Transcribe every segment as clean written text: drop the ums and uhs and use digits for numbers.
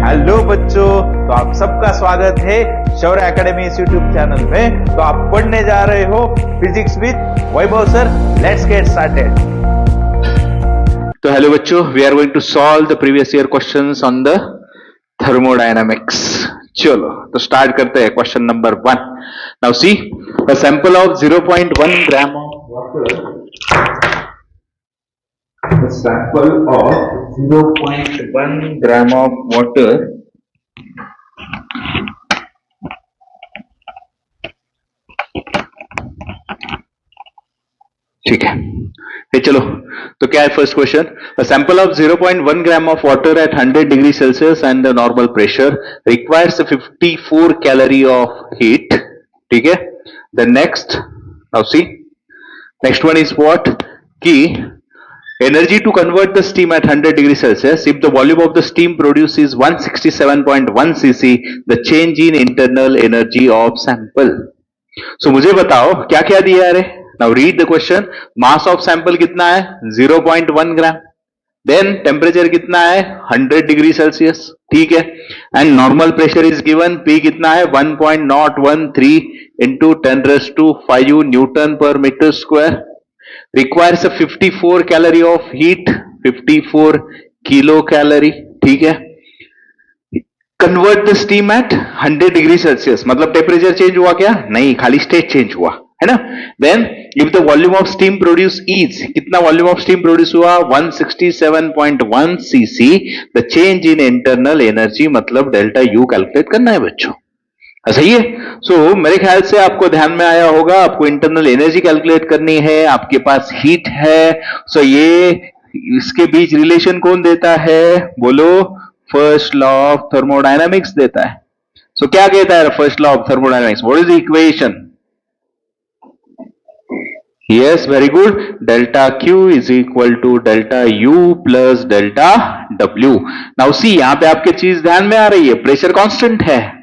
Hello बच्चों, तो आप सबका स्वागत है शौर्य एकेडमी इस यूट्यूब चैनल में। तो आप पढ़ने जा रहे हो physics with Vaibhav sir. Let's get started. तो हेलो बच्चों, we are going to solve the previous year questions on the thermodynamics. चलो तो स्टार्ट करते हैं question number 1। Now see, a sample of 0.1 gram of water, a sample of 0.1 gram of water ठीक है। ये चलो तो क्या है first question, a sample of 0.1 gram of water at 100 degree Celsius and normal pressure requires 54 calorie of heat. ठीक है। The next, now see, next one is what की energy to convert the steam at 100 degree Celsius. If the volume of the steam produced is 167.1 cc, the change in internal energy of sample. So मुझे बताओ क्या क्या दिया है रे। Now read the question. Mass of sample कितना है 0.1 ग्राम। Then temperature कितना है 100 डिग्री सेल्सियस। ठीक है। And normal pressure is given, P कितना है 1.013 इंटू 10⁵ न्यूटन पर metre square. requires a 54 calorie of heat, 54 kilo calorie. ठीक है। Convert the steam at 100 degree Celsius, मतलब टेम्परेचर चेंज हुआ क्या? नहीं, खाली स्टेट चेंज हुआ है ना। Then if the volume of steam produce is, कितना वॉल्यूम ऑफ स्टीम प्रोड्यूस हुआ 167.1 CC, the change in internal energy मतलब डेल्टा यू कैलकुलेट करना है बच्चों। सही है। सो मेरे ख्याल से आपको ध्यान में आया होगा, आपको इंटरनल एनर्जी कैलकुलेट करनी है, आपके पास हीट है। सो ये इसके बीच रिलेशन कौन देता है? बोलो, फर्स्ट लॉ ऑफ थर्मोडायनामिक्स देता है। सो क्या कहता है first law of thermodynamics? What is the equation? Yes, very good. Delta Q is equal to delta U plus delta W. Now see, यहां पे आपके चीज ध्यान में आ रही है, प्रेशर कांस्टेंट है।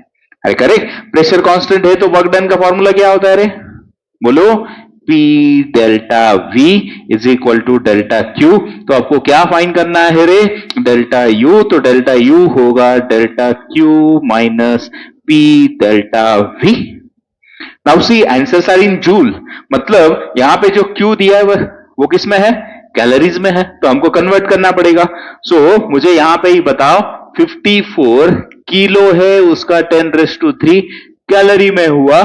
अरे करेक्ट, प्रेशर कांस्टेंट है तो वर्क डन का फॉर्मूला क्या होता है रे? बोलो, P delta V is equal to delta Q। तो आपको क्या फाइंड करना है रे? Delta U। तो डेल्टा U होगा delta Q minus P delta V। Now see, answers are in joule, मतलब यहां पे जो Q दिया है वो किस में है? कैलोरीज में है। तो हमको कन्वर्ट करना पड़ेगा। सो मुझे यहां पे ही बताओ, 54 किलो है, उसका 10⁵ कैलोरी में हुआ।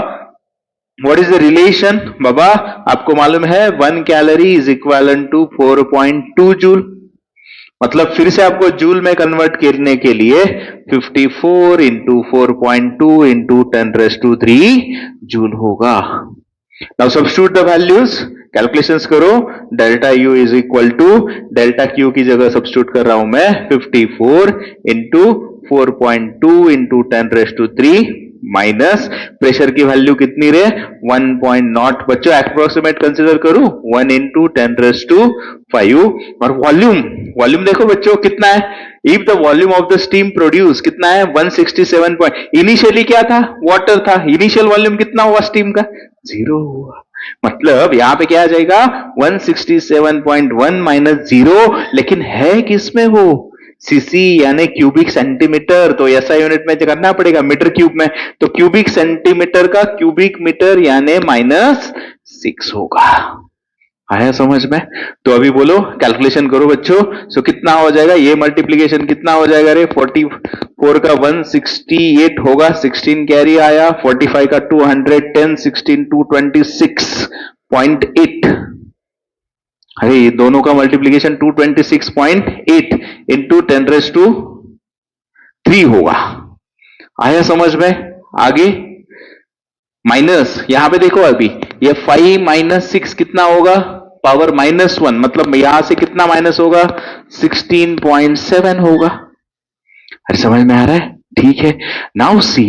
व्हाट इज द रिलेशन बाबा? आपको मालूम है 1 calorie is equal to 4.2 joule. मतलब फिर से आपको जूल में कन्वर्ट करने के लिए 54 इंटू 4.2 इंटू 10⁵ जूल होगा। Now substitute the values, calculations करो। Delta U is equal to, delta Q की जगह सब्स्टिट्यूट कर रहा हूं मैं 54 इंटू 4.2 इंटू 10⁵ माइनस प्रेशर की वैल्यू कितनी रे? 1.0। बच्चों अप्रोक्सीमेट कंसीडर करूं, 1 इंटू 10⁵ और वॉल्यूम देखो बच्चों कितना है। If the volume of the steam produce कितना है 167 इनिशियली क्या था? वाटर था। इनिशियल वॉल्यूम कितना हुआ स्टीम का? 0 हुआ। मतलब यहां पे क्या आ जाएगा 167.1 माइनस 0, लेकिन है किसमें वो? सीसी यानी क्यूबिक सेंटीमीटर। तो ऐसा यूनिट में करना पड़ेगा मीटर क्यूब में। तो क्यूबिक सेंटीमीटर का क्यूबिक मीटर यानी -6 होगा। आया समझ में? तो अभी बोलो, कैलकुलेशन करो बच्चों। सो कितना हो जाएगा ये मल्टीप्लीकेशन? कितना हो जाएगा रे? 44 का 168 होगा, 16 कैरी आया, 45 का 210, 16 226.8। अरे ये दोनों का मल्टीप्लीकेशन 226.8 इंटू 10⁵ होगा। आया समझ में? आगे माइनस, यहां पे देखो अभी ये 5 माइनस 6 कितना होगा? पावर -1, मतलब यहां से कितना माइनस होगा? 16.7 होगा। अरे समझ में आ रहा है? ठीक है। नाउ सी,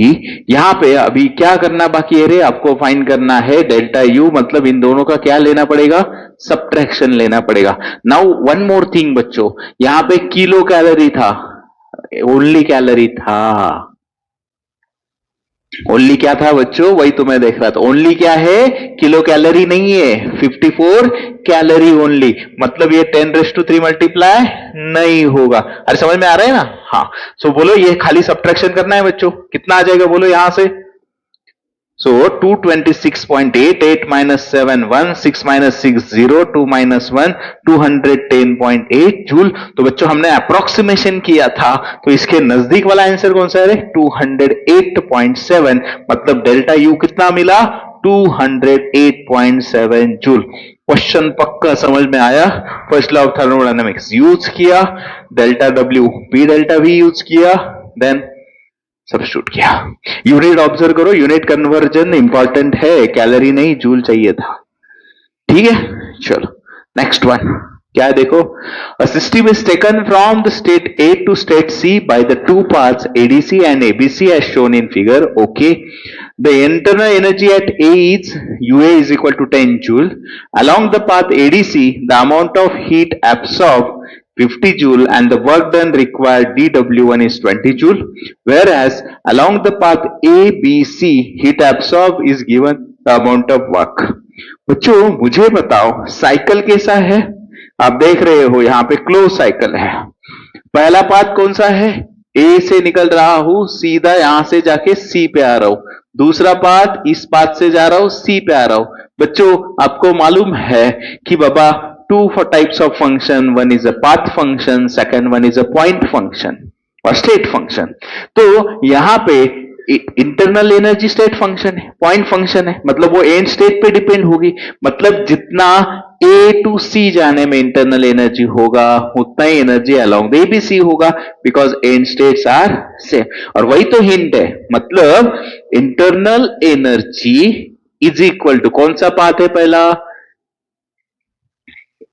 यहां पे अभी क्या करना बाकी है रे? आपको फाइंड करना है डेल्टा यू, मतलब इन दोनों का क्या लेना पड़ेगा? सब्ट्रैक्शन लेना पड़ेगा। नाउ वन मोर थिंग बच्चों, यहां पे किलो कैलोरी था, ओनली कैलोरी था। ओनली क्या था बच्चों, वही तो मैं देख रहा था। ओनली क्या है, किलो कैलोरी नहीं है, 54 कैलोरी ओनली। मतलब ये 10⁻³ मल्टीप्लाई नहीं होगा। अरे समझ में आ रहा है ना? हाँ। सो बोलो ये खाली सब्ट्रैक्शन करना है बच्चों, कितना आ जाएगा बोलो यहां से। So 226.8, 8 minus 7, 1, 6 minus 6, 0, 2 minus 1, 210.8 joule. तो बच्चों हमने अप्रोक्सीमेशन किया था, तो इसके नजदीक वाला आंसर कौन सा है? 208.7। मतलब डेल्टा यू कितना मिला? 208.7 जूल। क्वेश्चन पक्का समझ में आया। First law of thermodynamics use किया, delta W P delta V use किया, देन सब्स्टिट्यूट किया। यूनिट ऑब्जर्व करो, यूनिट कन्वर्जन इंपॉर्टेंट है, कैलोरी नहीं जूल चाहिए था। ठीक है, चलो नेक्स्ट वन क्या है देखो। A system is taken from the state A to state C by the two paths ADC and ABC as shown in figure. Okay, the internal energy at A is UA is equal to 10 joule. Along the path ADC the amount of heat absorb 50 joule and the work done required dW1 is 20 joule, whereas along the path ABC heat absorb is given the amount of work। बच्चों मुझे बताओ cycle कैसा है? आप देख रहे हो यहां पे क्लोज साइकिल है। पहला पाथ कौन सा है? ए से निकल रहा हूं, सीधा यहां से जाके सी पे आ रहा हूं। दूसरा पाथ इस पाथ से जा रहा हूं, सी पे आ रहा हूं। बच्चों आपको मालूम है कि बाबा two for types of function, one is a path function, second one is a point function और स्टेट फंक्शन। तो यहां पे इंटरनल एनर्जी स्टेट फंक्शन है, पॉइंट फंक्शन है, मतलब वो एंड स्टेट पे डिपेंड होगी। मतलब जितना ए टू सी जाने में इंटरनल एनर्जी होगा उतना ही एनर्जी अलोंग द एबीसी होगा, because end states are same. और वही तो हिंट है, मतलब internal energy is equal to कौन सा पाथ है पहला?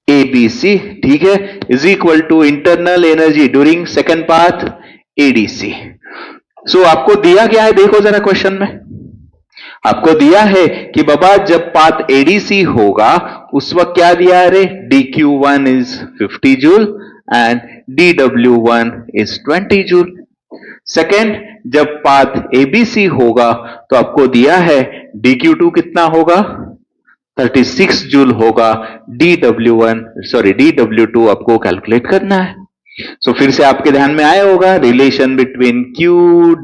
एबीसी, ठीक है, is equal to internal energy during second path ADC. So आपको दिया क्या है देखो जरा क्वेश्चन में, आपको दिया है कि बाबा जब पाथ एडीसी होगा उस वक्त क्या दिया है रे? dq1 is 50 joule and dw1 is 20 joule. Second, जब पाथ एबीसी होगा तो आपको दिया है dq2 कितना होगा? 36 जूल होगा। dw2 आपको कैलकुलेट करना है। सो फिर से आपके ध्यान में आया होगा relation between Q,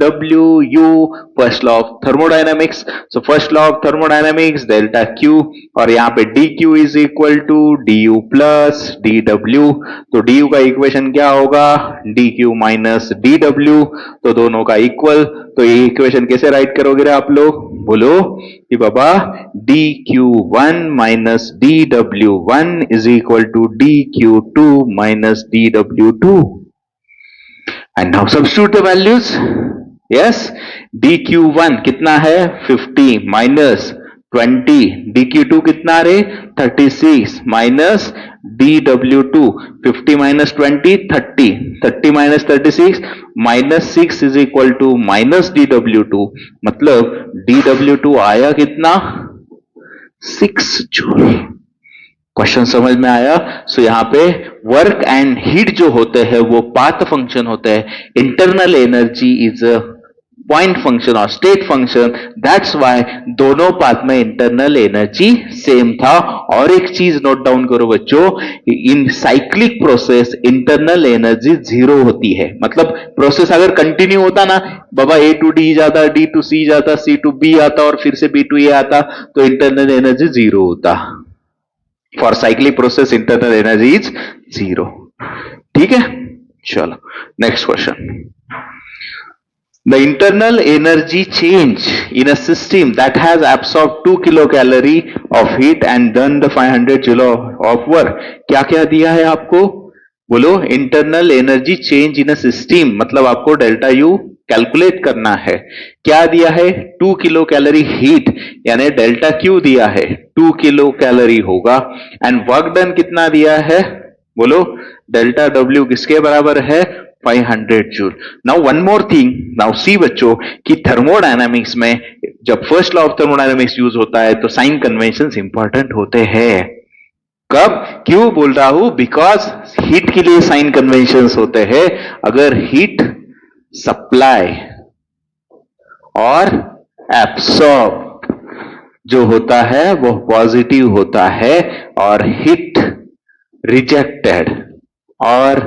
W, U, first law of thermodynamics. So first law of thermodynamics delta Q, और यहां पे dQ is equal to du plus dW। तो du का इक्वेशन क्या होगा? dQ माइनस dW, तो दोनों का इक्वल। तो ये इक्वेशन कैसे राइट करोगे आप लोग? बोलो कि बाबा dQ1 minus dW1 is equal to dQ2 minus dW2। And now substitute the values. Yes, dQ1 कितना है? 50 माइनस 20, dQ2 कितना रे? 36 minus dW2, 50 minus 20 30, 30 minus 36 minus 6 is equal to minus dW2। मतलब dW2 आया कितना? 6 जूल। क्वेश्चन समझ में आया? सो यहां पे वर्क एंड हीट जो होते हैं वो पाथ फंक्शन होते हैं, internal energy is a point function और स्टेट फंक्शन। दैट्स वाई दोनों पाथ में इंटरनल एनर्जी सेम था। और एक चीज नोट डाउन करो बच्चों, इन साइक्लिक प्रोसेस इंटरनल एनर्जी 0 होती है। मतलब प्रोसेस अगर कंटिन्यू होता ना बाबा, ए टू डी जाता, डी टू सी जाता, सी टू बी आता और फिर से बी टू ए आता, तो इंटरनल एनर्जी 0 होता। For cyclic process internal energy is 0। ठीक है, चलो next question. The internal energy change in a system that has absorbed 2 kilocalorie of heat and done the 500 joule of work, क्या क्या दिया है आपको? बोलो internal energy change in a system, मतलब आपको डेल्टा यू कैलकुलेट करना है। क्या दिया है? 2 किलो कैलोरी हीट, यानी डेल्टा क्यू दिया है 2 किलो कैलोरी होगा। एंड वर्क डन कितना दिया है? बोलो डेल्टा डब्ल्यू किसके बराबर है? 500 joule. Now one more thing, now see बच्चों कि थर्मोडायनामिक्स में जब first law of thermodynamics use होता है तो साइन कन्वेंशंस इंपॉर्टेंट होते हैं। कब? क्यों बोल रहा हूं? बिकॉज हीट के लिए साइन कन्वेंशंस होते हैं। अगर हीट सप्लाई और एब्सॉर्ब जो होता है वो पॉजिटिव होता है और हिट रिजेक्टेड और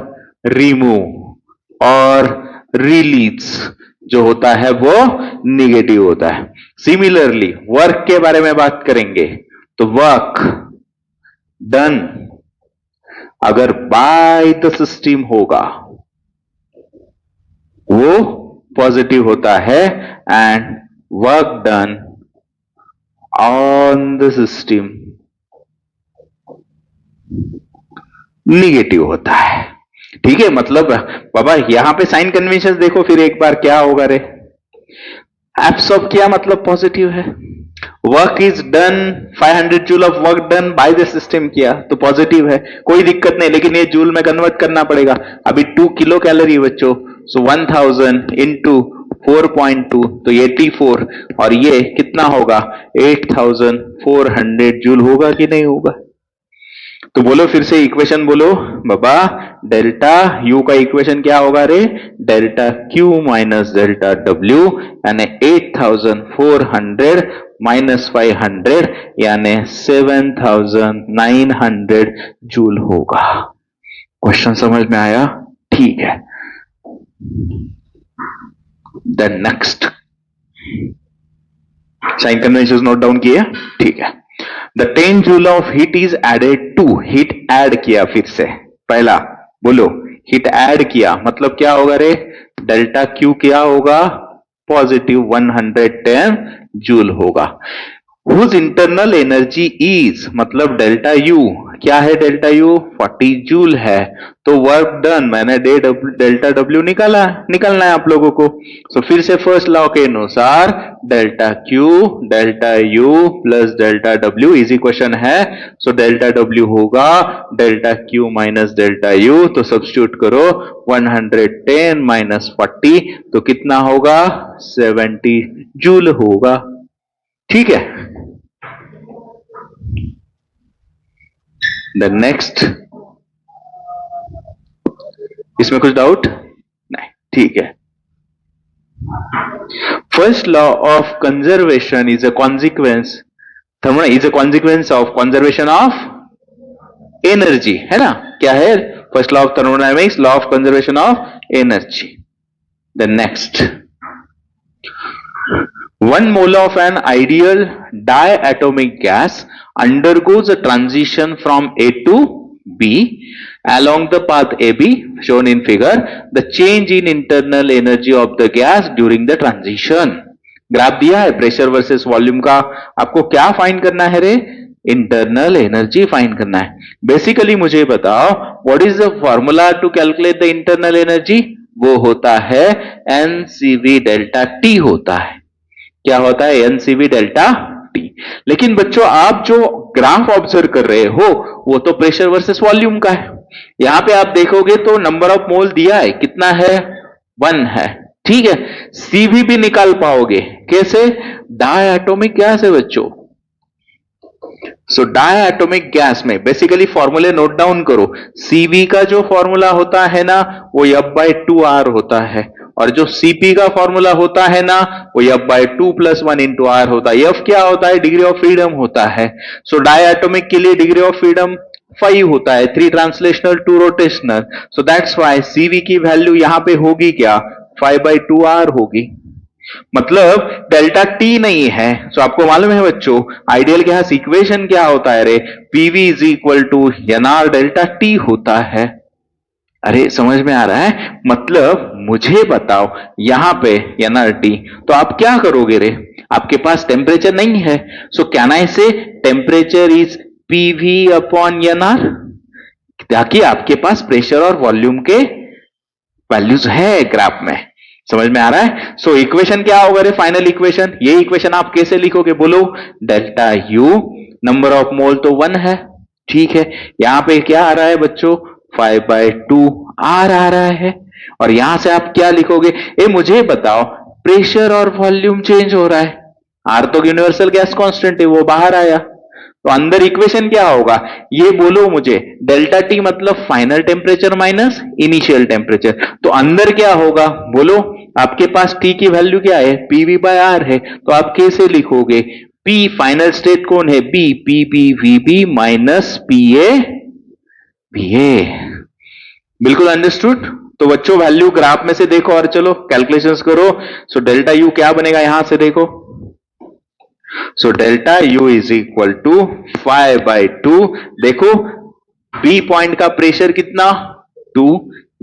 रिमूव और रिलीज जो होता है वो निगेटिव होता है। सिमिलरली वर्क के बारे में बात करेंगे तो वर्क डन अगर बाय द सिस्टम होगा वो पॉजिटिव होता है and work done on the system negative होता है। ठीक है, मतलब बाबा यहां पे साइन कन्वेंशन देखो फिर एक बार क्या होगा रे। एब्सॉर्ब किया मतलब पॉजिटिव है, work is done 500 joule of work done by the system किया तो पॉजिटिव है, कोई दिक्कत नहीं, लेकिन ये जूल में कन्वर्ट करना पड़ेगा। अभी 2 किलो कैलोरी बच्चों, सो 1000 इंटू 4.2 तो 84 और ये कितना होगा 8400 जूल होगा कि नहीं होगा। तो बोलो फिर से इक्वेशन बोलो बाबा, डेल्टा यू का इक्वेशन क्या होगा रे, delta Q minus delta W यानी 8400 माइनस 500 यानी 7900 जूल होगा। क्वेश्चन समझ में आया? ठीक है, then next sign convention note down किया, ठीक है। The 10 joule of heat is added to, heat add किया, फिर से पहला बोलो हीट ऐड किया मतलब क्या होगा रे, डेल्टा क्यू क्या होगा पॉजिटिव 110 जूल होगा। हुज इंटरनल एनर्जी इज मतलब डेल्टा यू क्या है, डेल्टा यू 40 जूल है, तो वर्क डन मैंने डेल्टा डब्ल्यू निकालना है आप लोगों को। सो फिर से फर्स्ट लॉ के अनुसार delta Q delta U plus delta W is equation है, सो डेल्टा डब्ल्यू होगा delta Q minus delta U, तो सब्स्टिट्यूट करो 110 माइनस 40 तो कितना होगा 70 जूल होगा। ठीक है, द नेक्स्ट, इसमें कुछ डाउट नहीं? ठीक है। First law of conservation is a consequence, is a consequence of conservation of energy, है ना? क्या है first law of thermodynamics, law of conservation of energy. The next, 1 mole of an ideal diatomic gas undergoes a transition from A to B along the path AB shown in figure. The change in internal energy of the gas during the transition. Graph दिया है pressure versus volume का, आपको क्या find करना है रे, internal energy find करना है। बेसिकली मुझे बताओ what is the formula to calculate the internal energy, वो होता है एनसीवी डेल्टा टी होता है। क्या होता है एनसीवी डेल्टा टी। लेकिन बच्चों आप जो ग्राफ ऑब्जर्व कर रहे हो वो तो प्रेशर वर्सेस वॉल्यूम का है, यहां पे आप देखोगे तो नंबर ऑफ मोल दिया है, कितना है 1 है। ठीक है, सीवी भी निकाल पाओगे कैसे, डायटोमिक गैस है बच्चों। सो डायटोमिक गैस में बेसिकली फॉर्मूले नोट डाउन करो, सीवी का जो फॉर्मूला होता है ना वो F/2R होता है, और जो सीपी का फॉर्मूला होता है ना वो F/2 + 1 × R होता है। F क्या होता है, डिग्री ऑफ फ्रीडम होता है। सो डायटोमिक के लिए डिग्री ऑफ फ्रीडम 5 होता है, 3 translational 2 rotational, so that's why CV की वैल्यू यहां पे होगी क्या 5/2R होगी, मतलब डेल्टा टी नहीं है। सो आपको मालूम है बच्चों आइडियल गैस इक्वेशन क्या होता है रे, PV is equal to NR delta T होता है। अरे समझ में आ रहा है, मतलब मुझे बताओ यहां पे NRT, तो आप क्या करोगे रे, आपके पास टेम्परेचर नहीं है, सो कैन आई से temperature is PV upon NR, ताकि आपके पास प्रेशर और वॉल्यूम के वैल्यूज है ग्राफ में। समझ में आ रहा है? सो इक्वेशन क्या होगा रे, फाइनल इक्वेशन, ये इक्वेशन आप कैसे लिखोगे बोलो, delta U number of mole तो 1 है, ठीक है, यहां पे क्या आ रहा है बच्चों 5/2R आ रहा है, और यहां से आप क्या लिखोगे, मुझे बताओ प्रेशर और वॉल्यूम चेंज हो रहा है, आर तो यूनिवर्सल गैस कांस्टेंट है वो बाहर आया, तो अंदर इक्वेशन क्या होगा ये बोलो मुझे, डेल्टा टी मतलब final temperature minus initial temperature, तो अंदर क्या होगा बोलो, आपके पास टी की वैल्यू क्या है, पीवी बाय आर है, तो आप कैसे लिखोगे, पी फाइनल स्टेट कौन है, B, P B V B minus P A V A. बिल्कुल अंडरस्टूड। तो बच्चों वैल्यू ग्राफ में से देखो और चलो कैलकुलेशंस करो। सो डेल्टा यू क्या बनेगा, यहां से देखो, so delta U is equal to 5/2। देखो बी पॉइंट का प्रेशर कितना 2,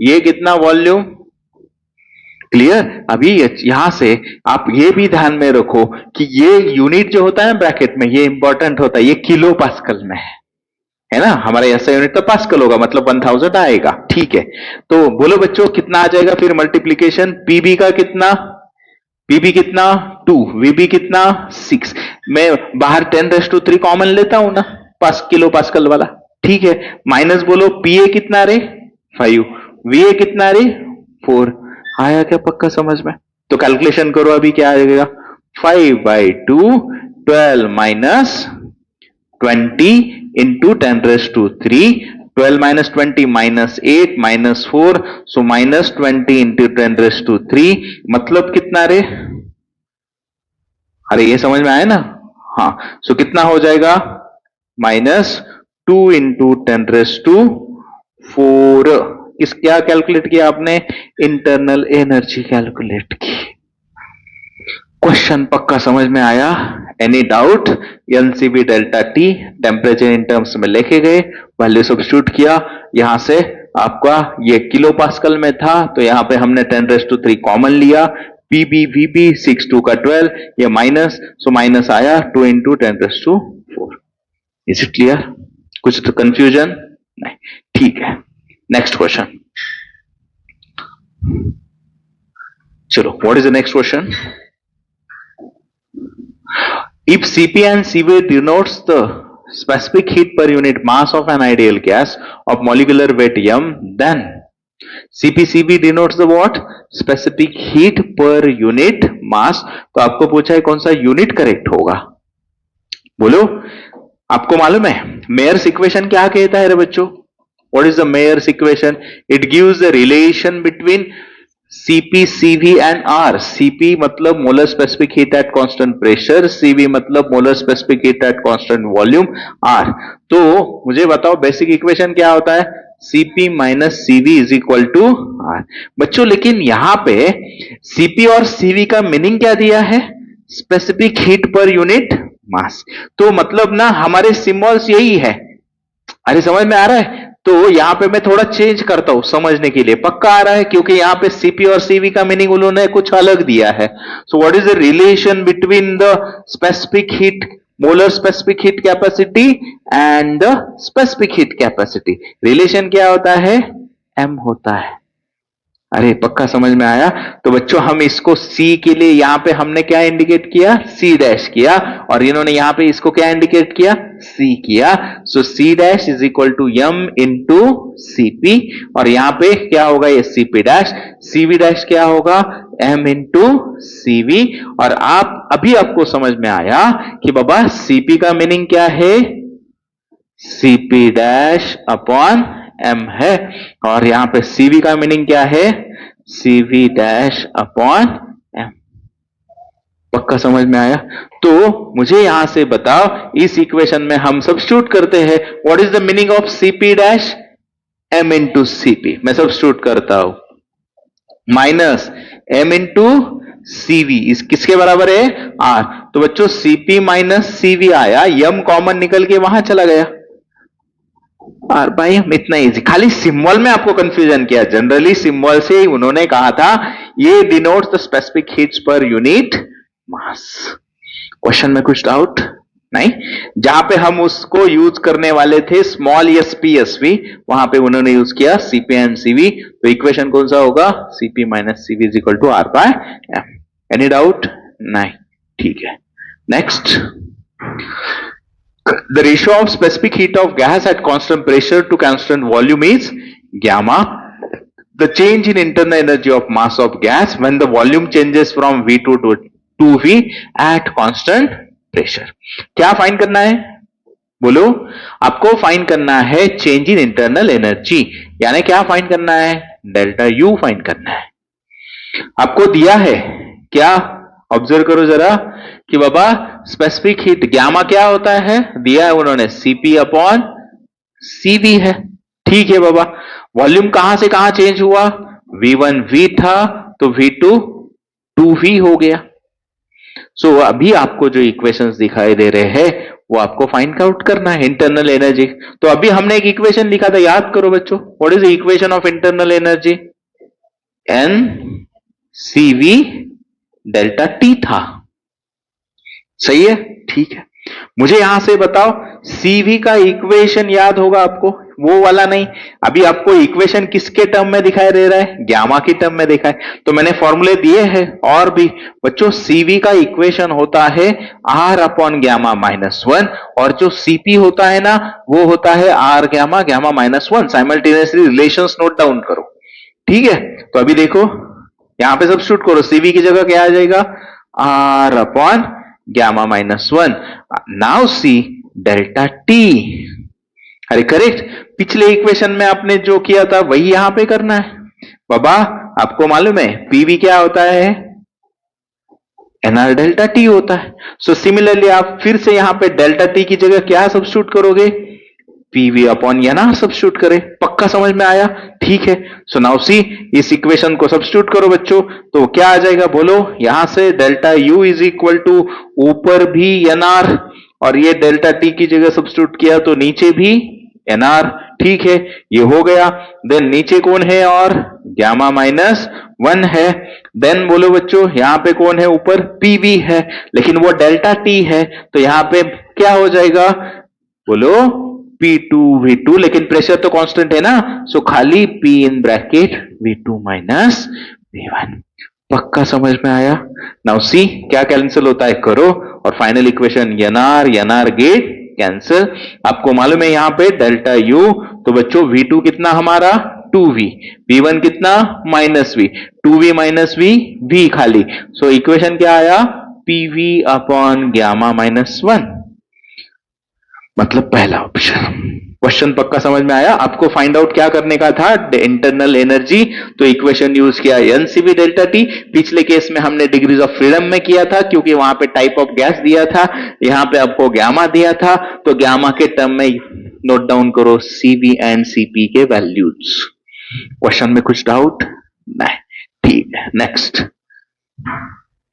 ये कितना वॉल्यूम, क्लियर। अभी यहां से आप ये भी ध्यान में रखो कि ये यूनिट जो होता है ब्रैकेट में, ये इंपॉर्टेंट होता है, ये किलो पास्कल में है ना, हमारे ऐसा यूनिट तो पास्कल होगा, मतलब 1000 आएगा, ठीक है। तो बोलो बच्चों कितना आ जाएगा फिर मल्टीप्लीकेशन, पीबी का कितना, पीबी कितना 2, वीबी कितना 6। मैं बाहर 10⁻³ कॉमन लेता हूं ना, किलो पास्कल वाला, ठीक है। माइनस बोलो पीए कितना रे 5, वीए कितना रे 4। आया क्या पक्का समझ में? तो कैलकुलेशन करो अभी क्या आएगा, 5/2, 12 minus 20 into 10⁻³, 12 minus 20 minus 8 minus 4, so minus 20 into 10⁻³ मतलब कितना रे, अरे ये समझ में आया ना, हाँ। सो कितना हो जाएगा, माइनस 2 इंटू 10⁻⁴। किस क्या कैलकुलेट किया आपने, इंटरनल एनर्जी कैलकुलेट की। क्वेश्चन पक्का समझ में आया, any doubt. NCB delta T temperature in terms में लेके गए, वैल्यू सब्स्टिट्यूट किया, यहां से आपका ये किलो पास्कल में था तो यहां पे हमने 10⁻³ कॉमन लिया, पीबी वीबी 6 2 का 12, ये माइनस, सो माइनस आया 2 इंटू 10⁻⁴। इज इट क्लियर, कुछ तो कंफ्यूजन नहीं, ठीक है। नेक्स्ट क्वेश्चन, चलो what is the next question. If Cp and Cv denotes the specific heat per unit mass of an ideal gas of molecular weight m, then CpCv denotes the what? Specific heat per unit mass। तो आपको पूछा है कौन सा unit correct होगा, बोलो। आपको मालूम है मेयर्स इक्वेशन क्या कहता है रे बच्चों, what is the Mayer's equation, it gives the relation between Cp, Cv and R। Cp मतलब molar specific heat at constant pressure, Cv मतलब molar specific heat at constant volume R। तो मुझे बताओ बेसिक इक्वेशन क्या होता है, Cp minus Cv is equal to R। बच्चों लेकिन यहां पे Cp और Cv का मीनिंग क्या दिया है, specific heat per unit mass. तो मतलब ना हमारे सिंबल्स यही है, अरे समझ में आ रहा है। तो यहां पे मैं थोड़ा चेंज करता हूं समझने के लिए, पक्का आ रहा है, क्योंकि यहां पे सीपी और सीवी का मीनिंग उन्होंने कुछ अलग दिया है। So what is the relation between the specific heat, molar specific heat capacity and the specific heat capacity, relation क्या होता है, एम होता है। अरे पक्का समझ में आया। तो बच्चों हम इसको सी के लिए यहां पे हमने क्या इंडिकेट किया, सी डैश किया, और इन्होंने यहां पे इसको क्या इंडिकेट किया, सी किया। So C dash is equal to M into CP, और यहां पे क्या होगा, ये सीपी डैश, सीवी डैश क्या होगा, एम इंटू सीवी। और आप अभी आपको समझ में आया कि बाबा सीपी का मीनिंग क्या है, सीपी डैश अपॉन एम है, और यहां पे सीवी का मीनिंग क्या है, सीवी डैश अपॉन एम। पक्का समझ में आया। तो मुझे यहां से बताओ, इस इक्वेशन में हम सब्स्टिट्यूट करते हैं, what is the meaning of CP dash, M into CP. मैं सब्स्टिट्यूट करता हूं, माइनस एम इंटू सीवी, इस किसके बराबर है, आर। तो बच्चों सीपी माइनस सीवी आया, यम कॉमन निकल के वहां चला गया, और भाई हम इतना इजी, खाली सिंबल में आपको कंफ्यूजन किया, जनरली सिंबल से उन्होंने कहा था ये denotes the specific heats per unit mass. Question में कुछ डाउट नहीं, जहां पे हम उसको यूज करने वाले थे small S P S V, वहां पे उन्होंने यूज किया सीपी एंड सीवी। तो इक्वेशन कौन सा होगा, CP minus CV is equal to R by M. Any doubt नहीं, ठीक है। Next, the ratio of specific heat of gas at constant pressure to constant volume is gamma. The change in internal energy of mass of gas when the volume changes from V2 to 2V at constant pressure. क्या find करना है, बोलो। आपको find करना है change in internal energy, यानी क्या find करना है, डेल्टा यू फाइंड करना है। आपको दिया है क्या, ऑब्जर्व करो जरा कि बाबा स्पेसिफिक हीट गामा क्या होता है, दिया है उन्होंने Cp अपॉन Cv है। ठीक है बाबा, वॉल्यूम कहां से कहां चेंज हुआ, V1 V था तो V2 2V हो गया। सो अभी आपको जो इक्वेशंस दिखाई दे रहे हैं वो आपको फाइंड आउट करना है इंटरनल एनर्जी। तो अभी हमने एक इक्वेशन लिखा था, याद करो बच्चों, what is the equation of internal energy, N CV delta T था, सही है। ठीक है, मुझे यहां से बताओ सीवी का इक्वेशन याद होगा आपको, वो वाला नहीं, अभी आपको इक्वेशन किसके टर्म में दिखाई दे रहा है, गामा की टर्म में दिखाई, तो मैंने फॉर्मूले दिए हैं। और भी बच्चों, सीवी का इक्वेशन होता है R upon gamma minus one, और जो सीपी होता है ना वो होता है R gamma gamma minus one. Simultaneously relations note down करो, ठीक है। तो अभी देखो यहां पे सब्स्टिट्यूट करो, सीवी की जगह क्या आ जाएगा, R upon gamma minus one, now see delta T. अरे करेक्ट, पिछले इक्वेशन में आपने जो किया था वही यहां पे करना है बाबा। आपको मालूम है पीवी क्या होता है, एनआर डेल्टा टी होता है। सो सिमिलरली आप फिर से यहां पे डेल्टा टी की जगह क्या सब्स्टिट्यूट करोगे, पीवी अपॉन एनआर सब्स्टिट्यूट करें। पक्का समझ में आया, ठीक है। सो नाउ सी, इस इक्वेशन को सब्स्टिट्यूट करो बच्चों, तो क्या आ जाएगा बोलो, यहां से delta U is equal to ऊपर भी एनआर, और ये डेल्टा टी की जगह सब्स्टिट्यूट किया तो नीचे भी एनआर, ठीक है, ये हो गया। देन नीचे कौन है, और गामा माइनस वन है। देन बोलो बच्चों यहां पे कौन है, ऊपर पीवी है, लेकिन वो डेल्टा टी है, तो यहां पे क्या हो जाएगा बोलो, P2 V2, लेकिन प्रेशर तो कांस्टेंट है ना, सो खाली P in bracket V2 minus V1। पक्का समझ में आया। नाउ सी क्या कैंसिल होता है करो, और final equation NR get cancel. आपको मालूम है यहां पे डेल्टा यू, तो बच्चों V2 कितना हमारा 2V, V1 कितना minus V, 2V minus V, V खाली। सो इक्वेशन क्या आया, PV upon gamma minus one, मतलब पहला ऑप्शन। क्वेश्चन पक्का समझ में आया। आपको फाइंड आउट क्या करने का था, इंटरनल एनर्जी, तो इक्वेशन यूज किया एनसीवी डेल्टा टी। पिछले केस में हमने डिग्रीज ऑफ फ्रीडम में किया था, क्योंकि वहां पे टाइप ऑफ गैस दिया था, यहां पे आपको गामा दिया था, तो गामा के टर्म में नोट डाउन करो सीवी एंड सीपी के वैल्यूज। क्वेश्चन में कुछ डाउट नहीं, ठीक है। Next,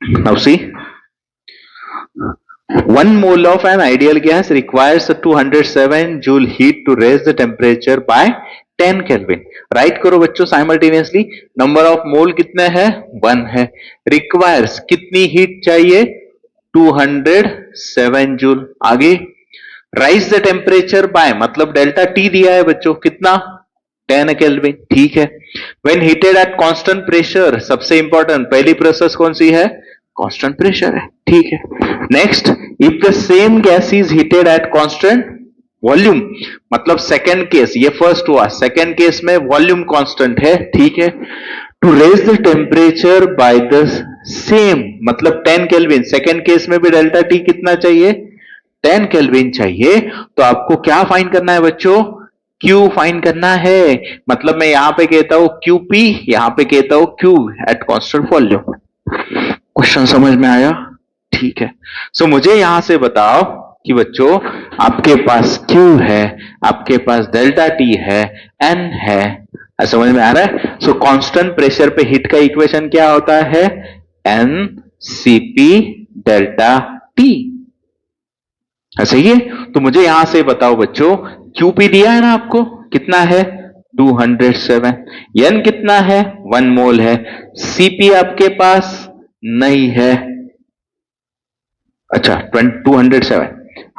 now see, 1 mole of an ideal gas requires a 207 joule heat to raise the temperature by 10 Kelvin. Right करो बच्चों साइमल्टेनियसली, नंबर ऑफ मोल कितने हैं, 1 है, रिक्वायर्स कितनी हीट चाहिए, 207 जूल। आगे राइज द टेम्परेचर बाय, मतलब डेल्टा टी दिया है बच्चों कितना, 10 केल्विन, ठीक है। When heated at constant pressure, सबसे इंपॉर्टेंट पहली प्रोसेस कौन सी है, कांस्टेंट प्रेशर है, ठीक है। Next, if the same gas is heated at constant volume, मतलब सेकेंड केस, ये फर्स्ट हुआ, सेकेंड केस में वॉल्यूम कांस्टेंट है, ठीक है। To raise the temperature by the same, मतलब 10 केल्विन, सेकेंड केस में भी डेल्टा टी कितना चाहिए, 10 केल्विन चाहिए। तो आपको क्या फाइंड करना है बच्चों, Q फाइंड करना है, मतलब मैं यहां पे कहता हूं QP, यहां पे कहता हूं Q eight constant volume. Question समझ में आया, ठीक है। सो मुझे यहां से बताओ कि बच्चों आपके पास Q है, आपके पास डेल्टा T है, N है, समझ में आ रहा है। सो कांस्टेंट प्रेशर पे हीट का इक्वेशन क्या होता है, N Cp डेल्टा T, सही है। तो मुझे यहां से बताओ बच्चों, QP दिया है ना आपको, कितना है 207, N कितना है 1 मोल है, Cp आपके पास नहीं है, अच्छा 207,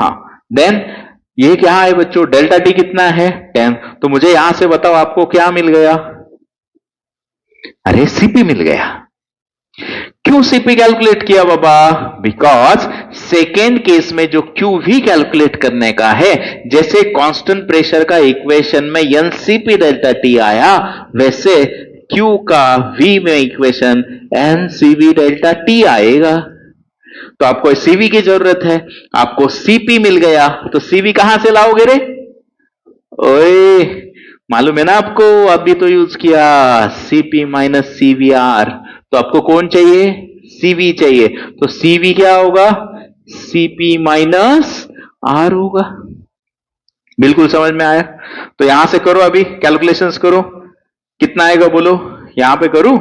हाँ। देन ये क्या है बच्चों, डेल्टा टी कितना है 10, तो मुझे यहां से बताओ आपको क्या मिल गया, अरे सीपी मिल गया। क्यों सीपी कैलकुलेट किया बाबा, बिकॉज सेकेंड केस में जो क्यू भी कैलकुलेट करने का है, जैसे कांस्टेंट प्रेशर का इक्वेशन में एनसीपी डेल्टा टी आया, वैसे Q का V में इक्वेशन एनसीवी डेल्टा टी आएगा। तो आपको CV की जरूरत है, आपको CP मिल गया, तो CV कहां से लाओगे रे, ओए मालूम है ना आपको, अभी तो यूज किया CP माइनस CVR, तो आपको कौन चाहिए? सीवी चाहिए। तो सीवी क्या होगा? सीपी माइनस आर होगा। बिल्कुल समझ में आया? तो यहां से करो, अभी कैलकुलेशंस करो, कितना आएगा बोलो। यहां पे करूं?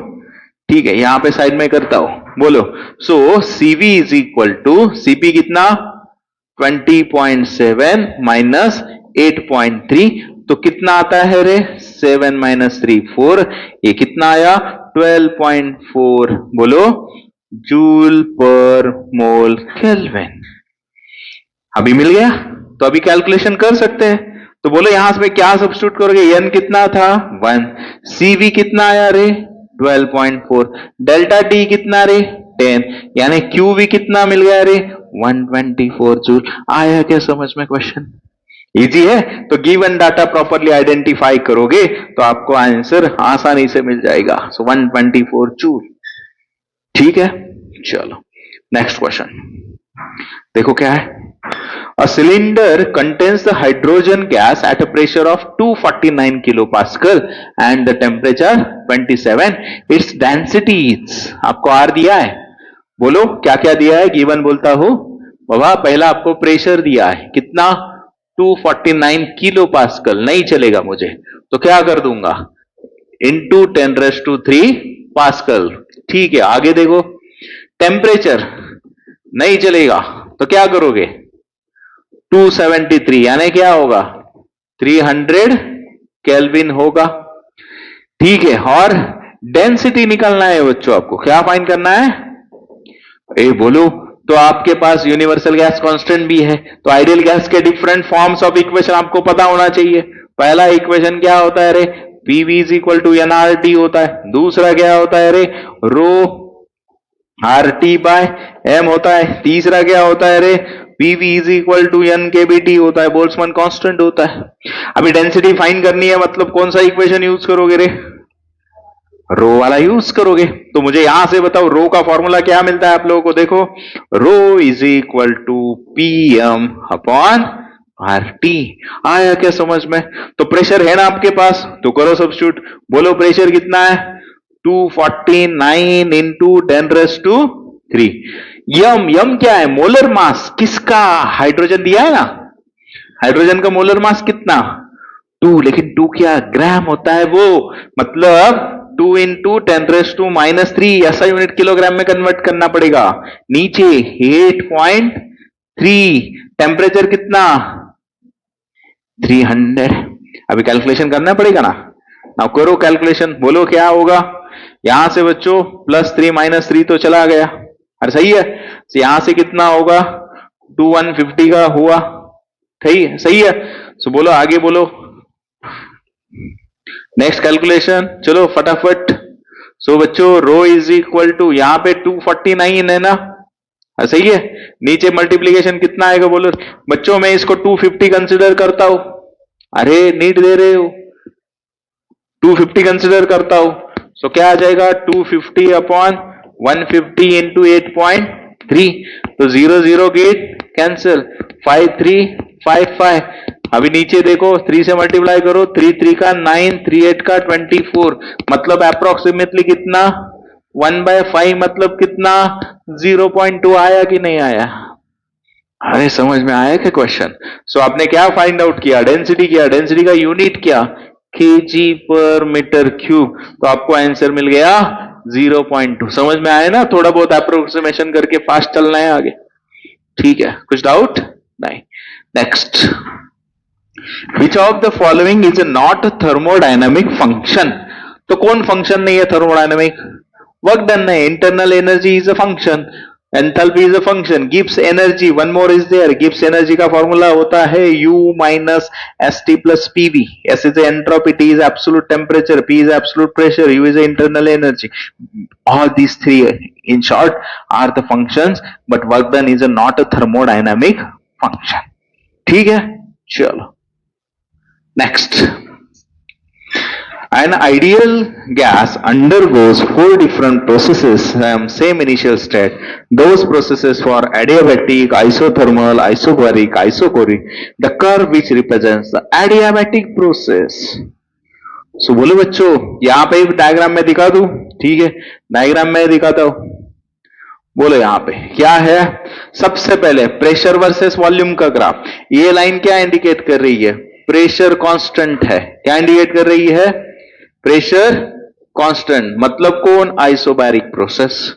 ठीक है, यहां पे साइड में करता हूं, बोलो। So CV is equal to CP कितना? 20.7 माइनस 8.3, तो कितना आता है रे? 7 माइनस 3 4, ये कितना आया? 12.4 बोलो जूल पर मोल केल्विन। अभी मिल गया? तो अभी कैलकुलेशन कर सकते हैं। तो बोलो यहां से क्या सब्स्टिट्यूट करोगे? एन कितना था? 1। सीवी कितना आया रे? 12.4। डेल्टा टी कितना रे? 10। यानी क्यूवी कितना मिल गया रे? 124 जूल। आया क्या समझ में क्वेश्चन? इजी है। तो गिवन डाटा प्रॉपरली आइडेंटिफाई करोगे तो आपको आंसर आसानी से मिल जाएगा। सो 124 जूल। ठीक है, चलो नेक्स्ट क्वेश्चन देखो क्या है। A cylinder contains the hydrogen gas at a pressure of 249 kilopascal and the temperature 27. Its density is, आपको R दिया है, बोलो क्या क्या दिया है, गिवन बोलता हो बाबा। पहला आपको प्रेशर दिया है कितना? 249 किलो पास्कल। नहीं चलेगा मुझे तो क्या कर दूंगा? Into 10⁻³ pascal. ठीक है, आगे देखो। टेम्परेचर नहीं चलेगा तो क्या करोगे? 273 यानी क्या होगा? 300 केल्विन होगा। ठीक है, और डेंसिटी निकालना है बच्चों, आपको क्या फाइंड करना है? ए बोलो। तो आपके पास यूनिवर्सल गैस कांस्टेंट भी है, तो आइडियल गैस के डिफरेंट फॉर्म्स ऑफ इक्वेशन आपको पता होना चाहिए। पहला इक्वेशन क्या होता है रे? PV is equal to NRT होता है। दूसरा क्या होता है रे? रो आरटी बाय एम होता है। तीसरा क्या होता है रे? PV is equal to N K B T होता है, बोल्ट्जमैन कांस्टेंट होता है। अभी डेंसिटी फाइंड करनी है, मतलब कौन सा इक्वेशन यूज करोगे रे? रो वाला यूज करोगे। तो मुझे यहां से बताओ रो का फॉर्मूला क्या मिलता है आप लोगों को? देखो, rho is equal to P M upon R T. आया क्या समझ में? तो प्रेशर है ना आपके पास, तो करो सब्स्टिट्यूट। बोलो प्रेशर कितना है? 249 इंटू 10⁻³ यम। यम क्या है? Molar mass. किसका? हाइड्रोजन दिया है ना, हाइड्रोजन का मोलर मास कितना? 2। लेकिन 2 क्या? ग्राम होता है वो, मतलब 2 इंटू 10⁻³ ऐसा यूनिट किलोग्राम में कन्वर्ट करना पड़ेगा। नीचे 8.3। टेम्परेचर कितना? 300। अभी कैलकुलेशन करना पड़ेगा ना। नाउ करो कैलकुलेशन, बोलो क्या होगा? यहां से बच्चों +3 -3 तो चला गया, अरे सही है। तो यहां से कितना होगा? 2150 का हुआ, सही है। सो बोलो आगे बोलो, नेक्स्ट कैलकुलेशन चलो फटाफट। सो बच्चों रो इज इक्वल टू, यहां पे 249 है ना, सही है। नीचे मल्टीप्लीकेशन कितना आएगा बोलो बच्चों? मैं इसको 250 कंसिडर करता हूं। अरे नीट दे रहे हो, 250 कंसिडर करता हूं। सो क्या आ जाएगा? 250 अपॉन 150 इंटू 8.3। तो 0 0 गेट कैंसिल, 5 3 5 5। अभी नीचे देखो, 3 से मल्टीप्लाई करो, 3 3 का 9, 3 8 का 24, मतलब अप्रोक्सीमेटली कितना? 1/5, मतलब कितना? 0.2 आया कि नहीं आया? अरे समझ में आया क्या क्वेश्चन? सो आपने क्या फाइंड आउट किया? डेंसिटी किया। डेंसिटी का यूनिट क्या? केजी पर मीटर क्यूब। तो आपको आंसर मिल गया 0.2। समझ में आया ना? थोड़ा बहुत अप्रोक्सीमेशन करके फास्ट चलना है आगे। ठीक है, कुछ डाउट नहीं? Next, which of the following is not thermodynamic function? तो कौन फंक्शन नहीं है थर्मोडायनामिक? वर्क डन है। Internal energy is a function, enthalpy is a function, Gibbs energy, one more is there. Gibbs energy का formula होता है U minus ST plus PV। S is entropy, T is absolute temperature, P is absolute pressure, U is internal energy. All these three in short are the functions, but work done is not a thermodynamic function. ठीक है, चलो next. An ideal gas undergoes 4 different processes from same initial state. Those processes for adiabatic, isothermal, isobaric, isochoric. The curve which represents the adiabatic process. So बोलो बच्चों, यहां पे diagram में दिखा दूं, ठीक है, डायग्राम में दिखाता हूं। बोलो यहां पे क्या है, सबसे पहले प्रेशर वर्सेस वॉल्यूम का ग्राफ। ये लाइन क्या इंडिकेट कर रही है, प्रेशर कांस्टेंट है। क्या इंडिकेट कर रही है, प्रेशर कांस्टेंट, मतलब कौन, आइसोबैरिक प्रोसेस।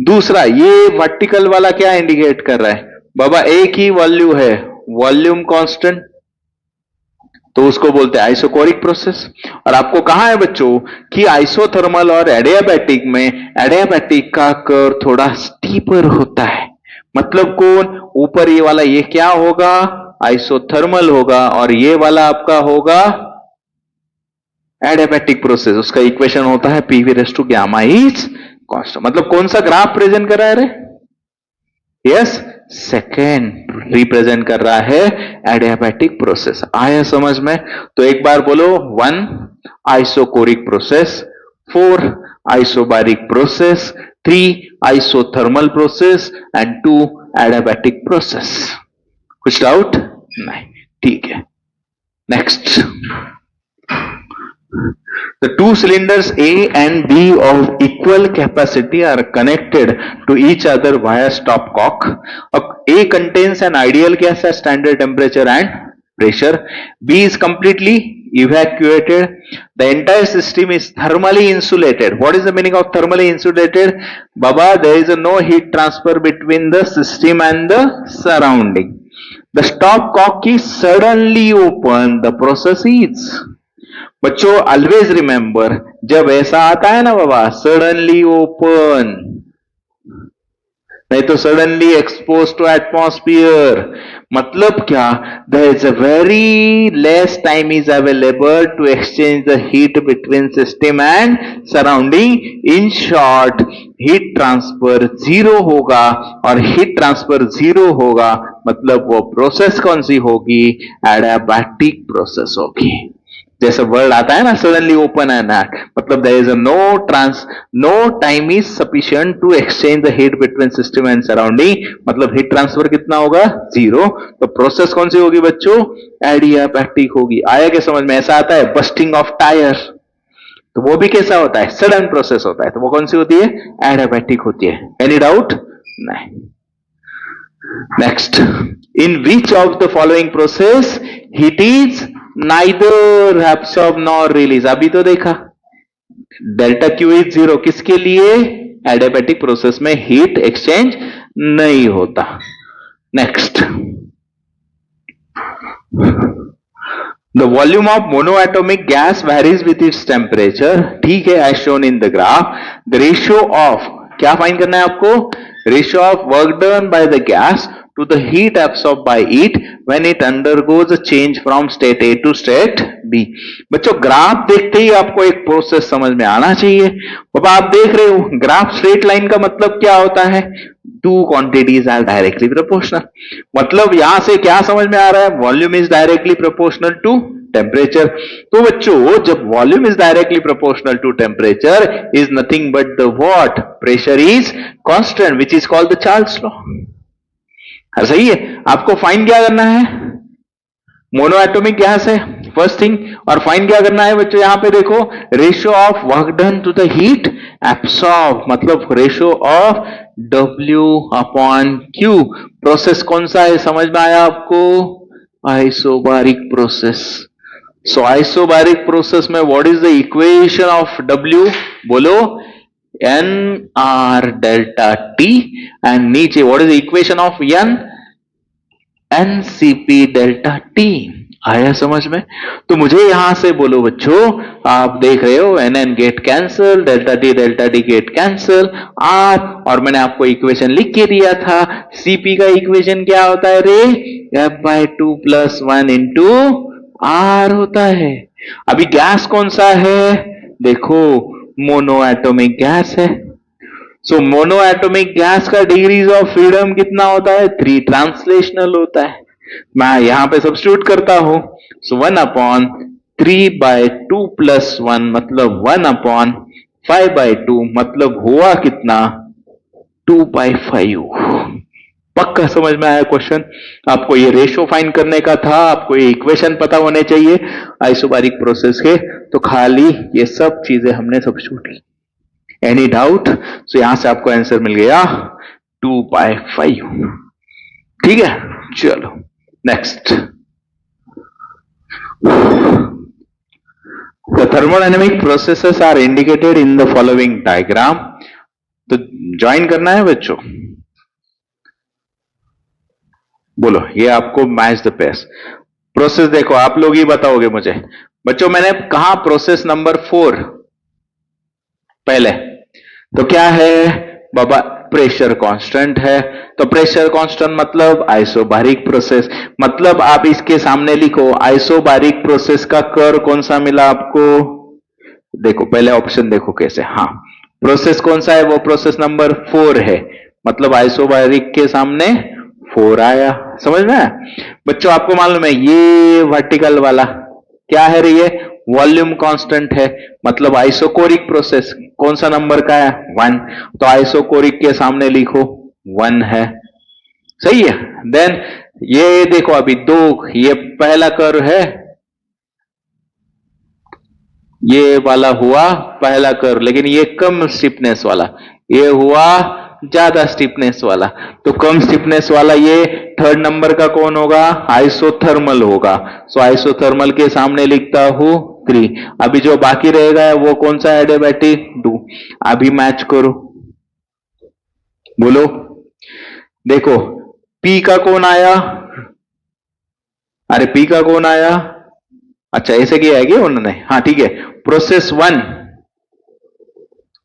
दूसरा ये वर्टिकल वाला क्या इंडिकेट कर रहा है, बाबा एक ही वॉल्यूम है, वॉल्यूम कांस्टेंट, तो उसको बोलते हैं आइसोकोरिक प्रोसेस। और आपको कहा है बच्चों कि आइसोथर्मल और एडियाबैटिक में एडियाबैटिक का कर्व थोड़ा स्टीपर होता है, मतलब कौन, ऊपर ये वाला ये क्या होगा, आइसोथर्मल होगा, और ये वाला आपका होगा एडियाबैटिक प्रोसेस। उसका इक्वेशन होता है P V raise to gamma is constant. मतलब कौन सा ग्राफ प्रेजेंट कर रहा है रे, यस, सेकेंड रिप्रेजेंट कर रहा है एडियाबैटिक प्रोसेस। आया समझ में? तो एक बार बोलो, 1 isochoric process, 4 isobaric process, 3 isothermal process and 2 adiabatic process. कुछ डाउट नहीं? ठीक है, next. The two cylinders A and B of equal capacity are connected to each other via stopcock. A contains an ideal gas at standard temperature and pressure. B is completely evacuated. The entire system is thermally insulated. What is the meaning of thermally insulated? Baba, there is no heat transfer between the system and the surrounding. The stopcock is suddenly open. The process is, बच्चों always remember, जब ऐसा आता है ना बाबा, suddenly open, नहीं तो suddenly expose to atmosphere, मतलब क्या, there is a very less time is available to exchange the heat between system and surrounding. In short, heat transfer zero होगा, और हीट ट्रांसफर जीरो होगा मतलब वो प्रोसेस कौन सी होगी, एडियाबैटिक प्रोसेस होगी। जैसे वर्ड आता है ना सडनली ओपन एंड दैट, मतलब there is no time is sufficient to exchange the heat between system and surrounding, मतलब हीट ट्रांसफर कितना होगा, जीरो। तो प्रोसेस कौन सी होगी बच्चों, एडियाबैटिक होगी। आया क्या समझ में? ऐसा आता है बस्टिंग ऑफ टायर, तो वो भी कैसा होता है, सडन प्रोसेस होता है, तो वो कौन सी होती है, एडियाबैटिक होती है। Any doubt? नहीं। Next, in which of the following process heat is neither absorb nor release. अभी तो देखा डेल्टा क्यू इज जीरो, किसके लिए, एडियाबैटिक प्रोसेस में हीट एक्सचेंज नहीं होता। Next, the volume of monoatomic gas varies with its temperature, ठीक है, as shown in the graph. The ratio of, क्या फाइंड करना है आपको, ratio of work done by the gas to the heat absorbed by it when it undergoes a change from state A to state B। बच्चों graph देखते ही आपको एक process समझ में आना चाहिए। बाबा आप देख रहे हो ग्राफ स्ट्रेट लाइन का मतलब क्या होता है, two quantities are directly proportional. मतलब यहां से क्या समझ में आ रहा है, volume is directly proportional to temperature. तो बच्चों जब volume is directly proportional to temperature is nothing but the what, pressure is constant which is called the Charles law. सही है, आपको फाइंड क्या करना है, मोनोएटॉमिक गैस है फर्स्ट थिंग, और फाइंड क्या करना है बच्चों, यहां पे देखो ratio of work done to the heat absorb, मतलब ratio of W upon Q। Process कौन सा है समझ में आया आपको, isobaric process. So isobaric process में what is the equation of W, बोलो NR डेल्टा T, एंड नीचे what is the equation of N, NCP delta T। आया समझ में? तो मुझे यहां से बोलो बच्चों, आप देख रहे हो NN get cancel, delta T get cancel, R, और मैंने आपको इक्वेशन लिख के दिया था, CP का इक्वेशन क्या होता है रे, F/2 + 1 इंटू R होता है। अभी गैस कौन सा है, देखो मोनोएटॉमिक गैस है। सो मोनोएटॉमिक गैस का डिग्रीज ऑफ फ्रीडम कितना होता है, 3 ट्रांसलेशनल होता है। मैं यहां पे सब्स्टिट्यूट करता हूं, सो 1/3/2 + 1 मतलब 1/5/2, मतलब हुआ कितना, 2/5। पक्का समझ में आया क्वेश्चन? आपको ये रेशियो फाइंड करने का था, आपको ये इक्वेशन पता होने चाहिए आइसोबैरिक प्रोसेस के, तो खाली ये सब चीजें हमने सब्स्टिट्यूट की। Any doubt? सो यहां से आपको आंसर मिल गया 2/5। ठीक है, चलो next. The thermodynamic processes are indicated in the following diagram। तो ज्वाइन करना है बच्चों, बोलो ये आपको मैच द पेस। प्रोसेस देखो, आप लोग ही बताओगे मुझे। बच्चों मैंने कहा प्रोसेस नंबर 4 पहले, तो क्या है बाबा? प्रेशर कांस्टेंट है। तो प्रेशर कांस्टेंट मतलब आइसोबारिक प्रोसेस। मतलब आप इसके सामने लिखो आइसोबारिक प्रोसेस का कर्व कौन सा मिला आपको? देखो पहले ऑप्शन देखो कैसे। हाँ, प्रोसेस कौन सा है? वो प्रोसेस नंबर 4 है, मतलब आइसोबारिक के सामने 4 आया। समझ में आया? बच्चों आपको मालूम है ये वर्टिकल वाला क्या है रे? ये वॉल्यूम कांस्टेंट है, मतलब आइसोकोरिक प्रोसेस कौन सा नंबर का है? 1। तो आइसोकोरिक के सामने लिखो 1 है। सही है। देन ये देखो अभी 2, ये पहला कर्व है, ये वाला हुआ पहला कर्व, लेकिन ये कम स्टिफनेस वाला, ये हुआ ज्यादा स्टिफनेस वाला। तो कम स्टिफनेस वाला ये थर्ड नंबर का कौन होगा? आइसोथर्मल होगा। सो आइसोथर्मल के सामने लिखता हूं 3। अभी जो बाकी रहेगा वो कौन सा एडियाबैटिक? 2। अभी मैच करो, बोलो। देखो पी का कौन आया? अरे पी का कौन आया? अच्छा ऐसे किया है क्या उन्होंने? हाँ ठीक है। प्रोसेस 1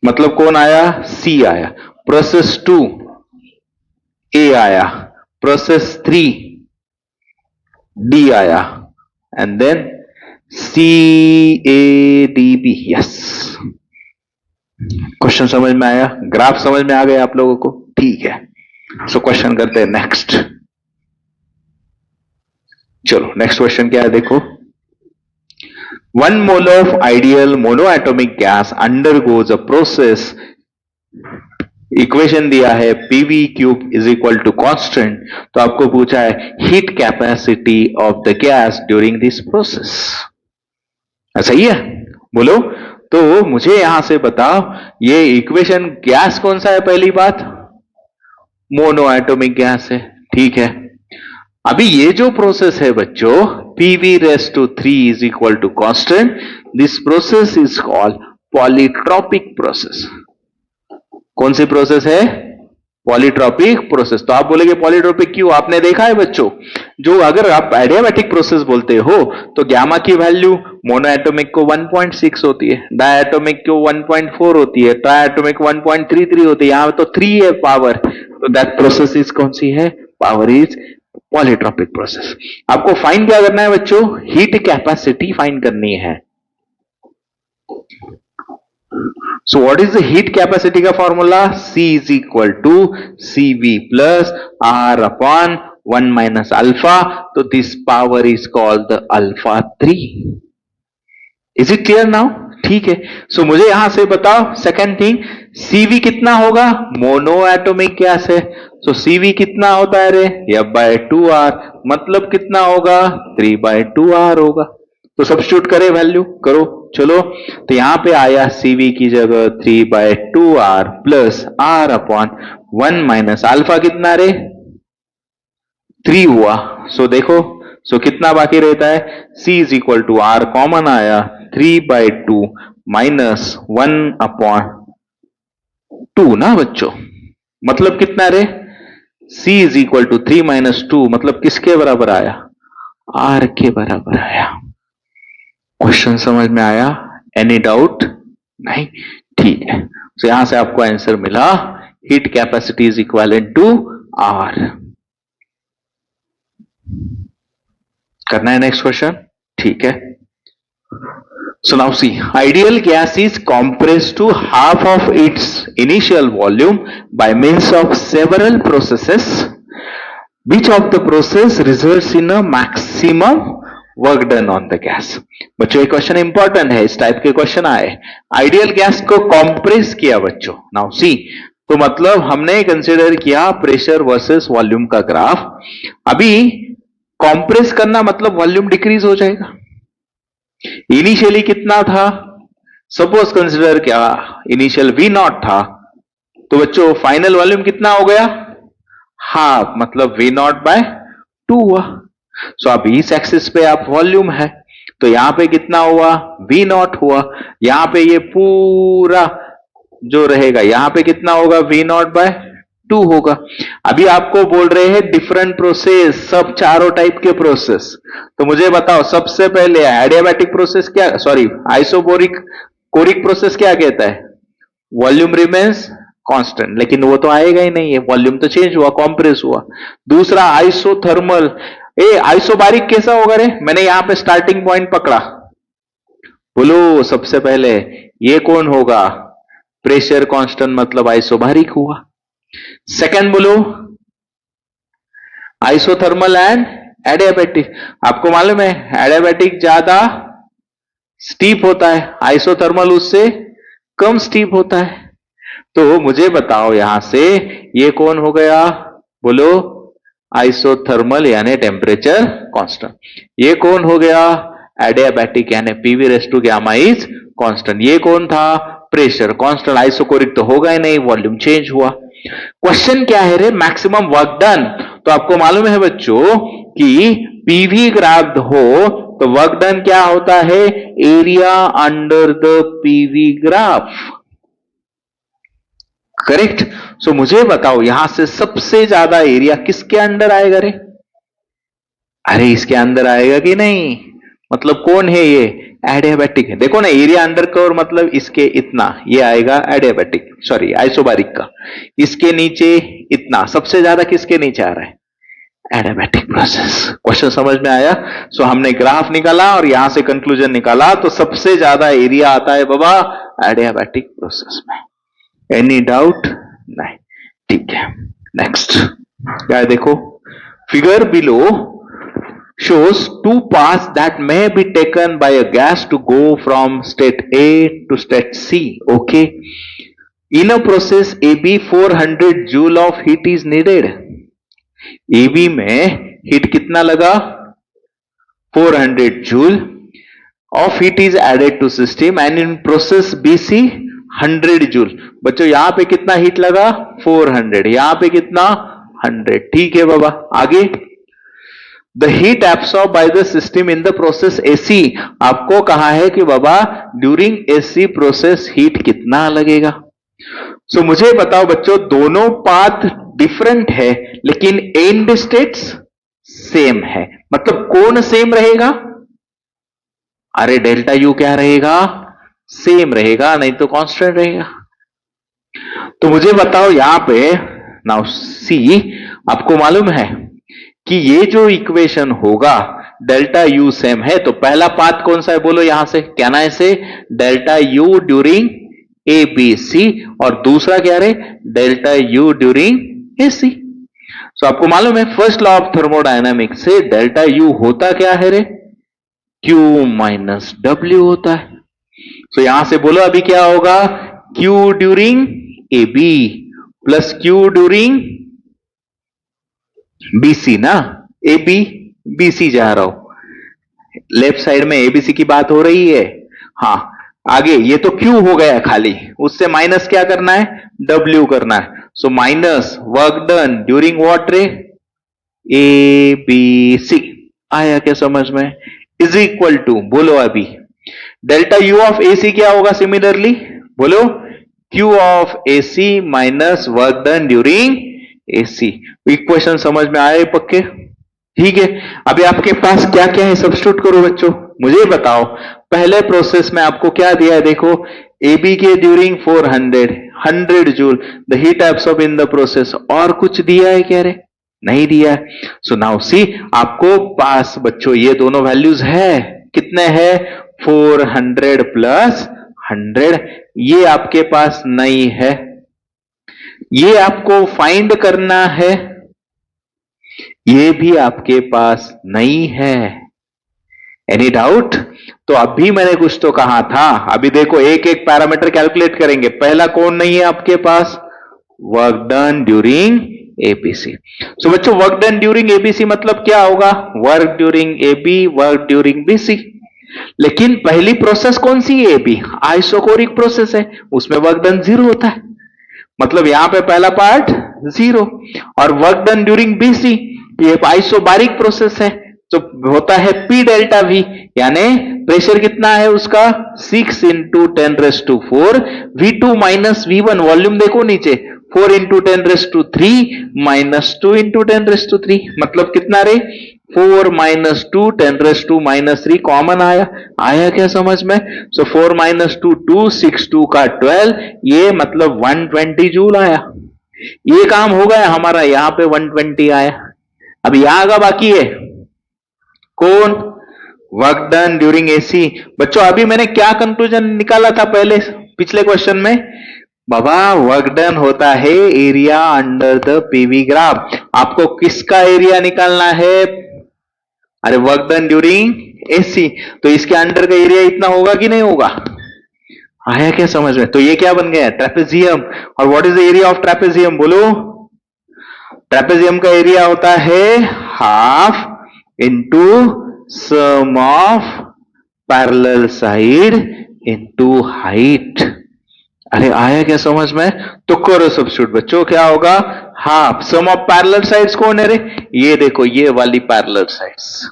मतलब कौन आया? सी आया। प्रोसेस 2 ए आया। प्रोसेस 3 डी आया। And then C A D B. Yes, question समझ में आया? ग्राफ समझ में आ गया आप लोगों को? ठीक है। सो क्वेश्चन करते हैं नेक्स्ट। चलो नेक्स्ट क्वेश्चन क्या है देखो। 1 mole of ideal monoatomic gas undergoes a process। Equation दिया है PV cube is equal to constant. तो आपको पूछा है heat capacity of the gas during this process. सही है, बोलो। तो मुझे यहां से बताओ ये इक्वेशन गैस कौन सा है? पहली बात मोनो एटॉमिक गैस है। ठीक है, अभी ये जो प्रोसेस है बच्चों PV⁻³ is equal to constant, this process is called polytropic process. कौन सी प्रोसेस है? Polytropic process. तो आप बोलेंगे पॉलीट्रॉपिक क्यों? आपने देखा है बच्चों, जो अगर आप एडियाबैटिक प्रोसेस बोलते हो तो गामा की वैल्यू मोनोएटॉमिक को 1.6 होती है, डायएटॉमिक को 1.4 होती है, ट्राइएटॉमिक 1.33 होती है। यहां तो 3 है पावर। तो दैट प्रोसेस इज कौन सी है? Power is polytropic process. आपको फाइंड क्या करना है बच्चों? हीट कैपेसिटी फाइंड करनी है। So what is the heat capacity का formula? C is equal to CV plus R upon 1 minus alpha। तो this power is called the alpha 3। Is it clear now? ठीक है। सो मुझे यहां से बताओ सेकेंड थिंग, CV कितना होगा? मोनो एटॉमिक गैस है। सो CV कितना होता है रे? F/2R। मतलब कितना होगा? 3/2R होगा। तो सब्स्टिट्यूट करें, वैल्यू करो। चलो, तो यहां पे आया CV की जगह 3/2R plus R upon 1 minus alpha कितना रे? 3 हुआ। सो देखो, सो कितना बाकी रहता है? C is equal to R common आया, 3/2 माइनस 1 अपॉन 2 ना बच्चों। मतलब कितना रे? C is equal to 3 minus 2 मतलब किसके बराबर आया? R के बराबर आया। क्वेश्चन समझ में आया? Any doubt? नहीं? ठीक है। तो यहां से आपको आंसर मिला heat capacity is equivalent to R। करना है नेक्स्ट क्वेश्चन? ठीक है। So now see, ideal gas is compressed to half of its initial volume by means of several processes. Which of the process results in a maximum work done on the gas? बच्चों ये question important है, इस type के question आए। Ideal gas को compress किया बच्चों। Now see, तो मतलब हमने कंसिडर किया प्रेशर वर्सेस वॉल्यूम का ग्राफ। अभी कॉम्प्रेस करना मतलब वॉल्यूम डिक्रीज हो जाएगा। इनिशियली कितना था? सपोज कंसिडर क्या इनिशियल V नॉट था, तो बच्चों फाइनल वॉल्यूम कितना हो गया, हाफ, मतलब V नॉट बाय 2 हुआ। सो अब इस एक्सिस पे आप वॉल्यूम है, तो यहां पे कितना हुआ, V नॉट हुआ। यहां पे ये पूरा जो रहेगा यहां पे कितना होगा, V नॉट बाय 2 होगा। अभी आपको बोल रहे हैं डिफरेंट प्रोसेस, सब चारों टाइप के प्रोसेस। तो मुझे बताओ सबसे पहले एडियाबैटिक प्रोसेस क्या, सॉरी आइसोबोरिक कोरिक प्रोसेस क्या कहता है, वॉल्यूम रिमेन्स कांस्टेंट, लेकिन वो तो आएगा ही नहीं है, वॉल्यूम तो चेंज हुआ, कॉम्प्रेस हुआ। दूसरा आइसोथर्मल, आइसोबारिक कैसा होगा रे, मैंने यहां पे स्टार्टिंग पॉइंट पकड़ा, बोलो सबसे पहले ये कौन होगा, प्रेशर कांस्टेंट, मतलब आइसोबारिक हुआ। सेकंड बोलो आइसोथर्मल एंड एडियाबैटिक। आपको मालूम है एडियाबैटिक ज्यादा स्टीप होता है, आइसोथर्मल उससे कम स्टीप होता है। तो मुझे बताओ यहां से ये कौन हो गया, बोलो आइसोथर्मल यानी टेम्परेचर कांस्टेंट। ये कौन हो गया, एडियाबैटिक यानी PV raise to gamma is constant. ये कौन था, प्रेशर कांस्टेंट। आइसोकोरिक तो होगा ही नहीं, वॉल्यूम चेंज हुआ। क्वेश्चन क्या है रे, मैक्सिमम वर्क डन। तो आपको मालूम है बच्चों कि पीवी ग्राफ्ड हो तो वर्क डन क्या होता है, area under the PV graph, correct. So मुझे बताओ यहां से सबसे ज्यादा एरिया किसके अंडर आएगा रे, अरे इसके अंदर आएगा कि नहीं, मतलब कौन है ये, एडियाबैटिक है। देखो ना एरिया अंडर कर्व मतलब इसके इतना, ये आएगा एडियाबैटिक, सॉरी आइसोबारिक का। इसके नीचे इतना, सबसे ज्यादा किसके नीचे आ रहा है, एडियाबैटिक प्रोसेस। क्वेश्चन समझ में आया। सो हमने ग्राफ निकाला और यहां से कंक्लूजन निकाला, तो सबसे ज्यादा एरिया आता है बाबा एडियाबैटिक प्रोसेस में। एनी डाउट नहीं, ठीक है। नेक्स्ट क्या है देखो, figure below shows two paths that may be taken by a gas to go from state A to state C. Okay. In a process AB 400 joule of heat is needed. AB में heat कितना लगा, 400 joule of heat is added to system and in process BC 100 joule. बच्चों यहां पे कितना heat लगा, 400, यहां पे कितना 100। ठीक है बाबा, आगे the heat absorb by the system in the process AC। आपको कहा है कि बाबा ड्यूरिंग AC प्रोसेस हीट कितना लगेगा। सो मुझे बताओ बच्चों दोनों पाथ डिफरेंट है लेकिन एंड स्टेट्स सेम है, मतलब कौन सेम रहेगा, अरे डेल्टा यू क्या रहेगा, सेम रहेगा, नहीं तो कांस्टेंट रहेगा। तो मुझे बताओ यहां पे नाउ सी, आपको मालूम है कि ये जो इक्वेशन होगा डेल्टा यू सेम है, तो पहला पाथ कौन सा है बोलो, यहां से क्या ना ऐसे delta U during A B C, और दूसरा क्या रे delta U during A C. So आपको मालूम है फर्स्ट लॉ ऑफ थर्मोडायनामिक्स से डेल्टा यू होता क्या है रे, क्यू माइनस डब्ल्यू होता है। सो यहां से बोलो अभी क्या होगा, Q during A B plus Q during BC ना, ए बी बीसी जा रहा हूं, लेफ्ट साइड में एबीसी की बात हो रही है। हाँ आगे ये तो क्यू हो गया खाली, उससे माइनस क्या करना है, डब्ल्यू करना है। So minus work done during what रे, ए बी सी। आया क्या समझ में, इज इक्वल टू बोलो अभी delta U of A C क्या होगा, सिमिलरली बोलो Q of A C minus work done during AC. Equation समझ में आए पक्के, ठीक है। अभी आपके पास क्या क्या है, सब्स्टिट्यूट करो बच्चों। मुझे बताओ पहले प्रोसेस में आपको क्या दिया है, देखो AB के during 400 joule the heat absorb in the process, और कुछ दिया है क्या रे, नहीं दिया है। सो नाउ सी आपको पास बच्चों ये दोनों वैल्यूज है, कितने हैं 400 प्लस 100, ये आपके पास नहीं है, ये आपको फाइंड करना है, ये भी आपके पास नहीं है। Any doubt. तो अभी मैंने कुछ तो कहा था, अभी देखो एक एक पैरामीटर कैलकुलेट करेंगे। पहला कौन नहीं है आपके पास, work done during ABC. So बच्चों वर्क डन ड्यूरिंग एबीसी मतलब क्या होगा, work during AB work during BC. लेकिन पहली प्रोसेस कौन सी है? अभी आइसोकोरिक प्रोसेस है, उसमें वर्क डन 0 होता है, मतलब यहां पे पहला पार्ट 0। और वर्क डन ड्यूरिंग बीसी, ये आइसोबारिक प्रोसेस है, तो होता है P डेल्टा V, यानी प्रेशर कितना है उसका 6 into 10⁻⁴ V2 minus V1, volume देखो नीचे 4 इंटू 10⁻³ माइनस 2 इंटू 10⁻³, मतलब कितना रे 4 माइनस 2 10⁻⁻³ कॉमन आया। आया क्या समझ में? सो 4 माइनस 2 2, 6 2 का 12, ये मतलब 120 जूल आया। ये काम हो गया हमारा, यहां पे 120 आया। अब यहां का बाकी है कौन? Work done during AC. बच्चों अभी मैंने क्या कंक्लूजन निकाला था पहले पिछले क्वेश्चन में? बाबा वर्क डन होता है area under the PV graph. आपको किसका एरिया निकालना है? अरे वर्क डन ड्यूरिंग एसी, तो इसके अंडर का एरिया इतना होगा कि नहीं होगा? आया क्या समझ में? तो ये क्या बन गया? ट्रेपेजियम। और what is the area of trapezium बोलो? ट्रेपेजियम का एरिया होता है half into sum of parallel side into height. अरे आया क्या समझ में? तो करो सब्स्टिट्यूट बच्चों, क्या होगा? Half sum of parallel sides कौन है रे? ये देखो, ये वाली पैरेलल साइड्स।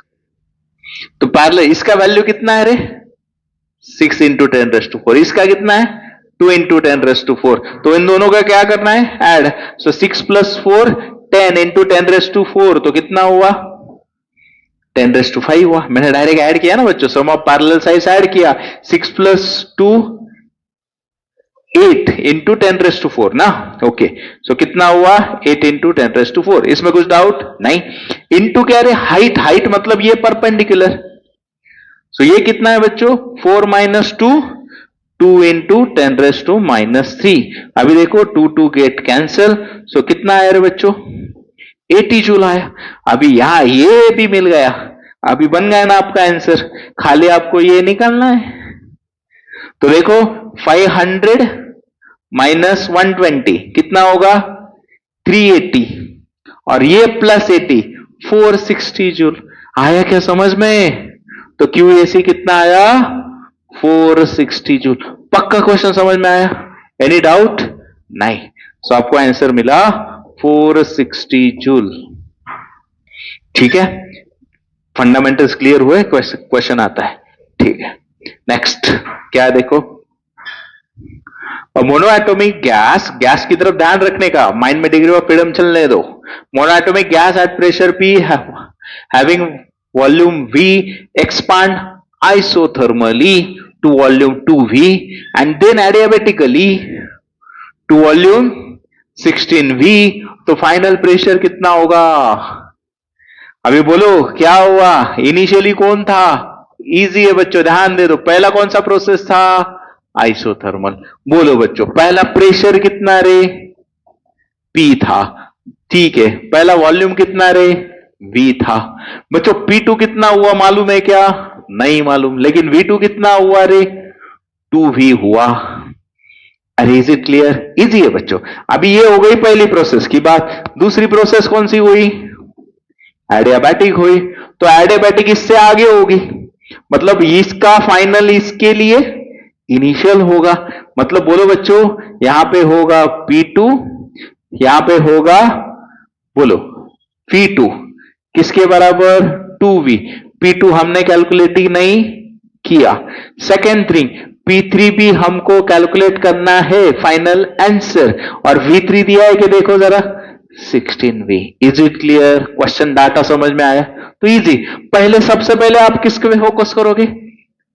तो पैरेलल, इसका वैल्यू कितना है रे? 6 इंटू 10⁻⁴। इसका कितना है? 2 इंटू 10⁻⁴। तो इन दोनों का क्या करना है? ऐड। सो 6 प्लस 4 10 इंटू 10⁻⁴, तो कितना हुआ? 10⁵ हुआ। मैंने डायरेक्ट ऐड किया ना बच्चों, सम ऑफ पैरेलल साइड्स ऐड किया। 6 प्लस 2 8 इंटू 10⁻⁴ ना। ओके, सो कितना हुआ? 8 इंटू 10⁻⁴। इसमें कुछ डाउट नहीं? इंटू क्या रे? हाइट। हाइट मतलब ये परपेंडिकुलर। सो ये कितना है बच्चों? 4 माइनस 2, 2 इंटू 10⁻⁻3। अभी देखो 2 2 गेट कैंसिल, सो कितना आया रे बच्चों? 80 जूल आया। अभी यहां ये भी मिल गया, अभी बन गया ना आपका आंसर। खाली आपको ये निकालना है। तो देखो 500 माइनस 120 कितना होगा? 380, और ये प्लस 80 460 जूल। आया क्या समझ में? तो QAC कितना आया? 460 जूल। पक्का क्वेश्चन समझ में आया? Any doubt? नहीं। सो आपको आंसर मिला 460 जूल। ठीक है, फंडामेंटल्स क्लियर हुए? क्वेश्चन आता है। ठीक है, नेक्स्ट क्या देखो? मोनोएटॉमिक गैस, गैस की तरफ ध्यान रखने का, माइंड में डिग्री ऑफ फ्रीडम चलने दो। Monoatomic gas at pressure P having volume V expand isothermally to volume 2V and then adiabatically to volume 16V, तो फाइनल प्रेशर कितना होगा? अभी बोलो क्या हुआ? इनिशियली कौन था? इजी है बच्चों, ध्यान दे दो। पहला कौन सा प्रोसेस था? आइसोथर्मल। बोलो बच्चों, पहला प्रेशर कितना रे? P था। ठीक है, पहला वॉल्यूम कितना रे? V था। बच्चों P2 कितना हुआ मालूम है क्या? नहीं मालूम, लेकिन V2 कितना हुआ रे? 2V हुआ। अरे इज इट क्लियर? इजी है बच्चों। अभी ये हो गई पहली प्रोसेस की बात। दूसरी प्रोसेस कौन सी हुई? एडियाबैटिक हुई। तो एडियाबैटिक इससे आगे होगी, मतलब इसका फाइनल इसके लिए इनिशियल होगा। मतलब बोलो बच्चों, यहां पे होगा P2, यहां पे होगा बोलो V2 किसके बराबर? 2V। P2 हमने कैलकुलेट ही नहीं किया। सेकेंड थिंग, P3 भी हमको कैलकुलेट करना है, फाइनल आंसर। और V3 दिया है कि देखो जरा 16V। Is it clear? Question data समझ में आया? तो इजी। पहले सबसे पहले आप किसके पे फोकस करोगे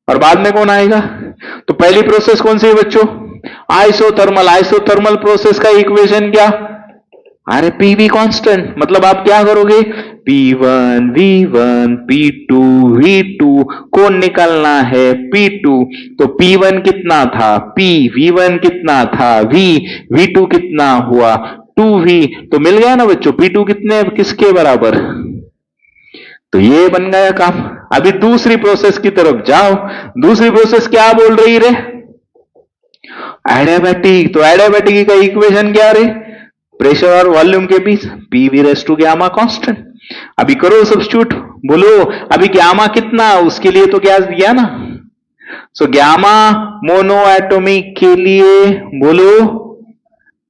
और बाद में कौन आएगा? तो पहली प्रोसेस कौन सी है बच्चों? आइसोथर्मल। आइसोथर्मल प्रोसेस का इक्वेशन क्या? अरे पीवी कांस्टेंट। मतलब आप क्या करोगे? P1 V1 P2 V2 कौन निकालना है? P2। तो P1 कितना था? P। V1 कितना था? V। V2 कितना हुआ? 2V। तो मिल गया ना बच्चों, P2 कितने किसके बराबर? तो ये बन गया काम। अभी दूसरी प्रोसेस की तरफ जाओ। दूसरी प्रोसेस क्या बोल रही रे? एडियाबैटिक। तो एडियाबैटिक का इक्वेशन क्या रे? प्रेशर और वॉल्यूम के बीच PV raise to gamma constant. अभी करो सब्स्टिट्यूट, बोलो अभी गामा कितना, उसके लिए तो क्या दिया ना, सो गामा मोनो एटॉमिक के लिए बोलो,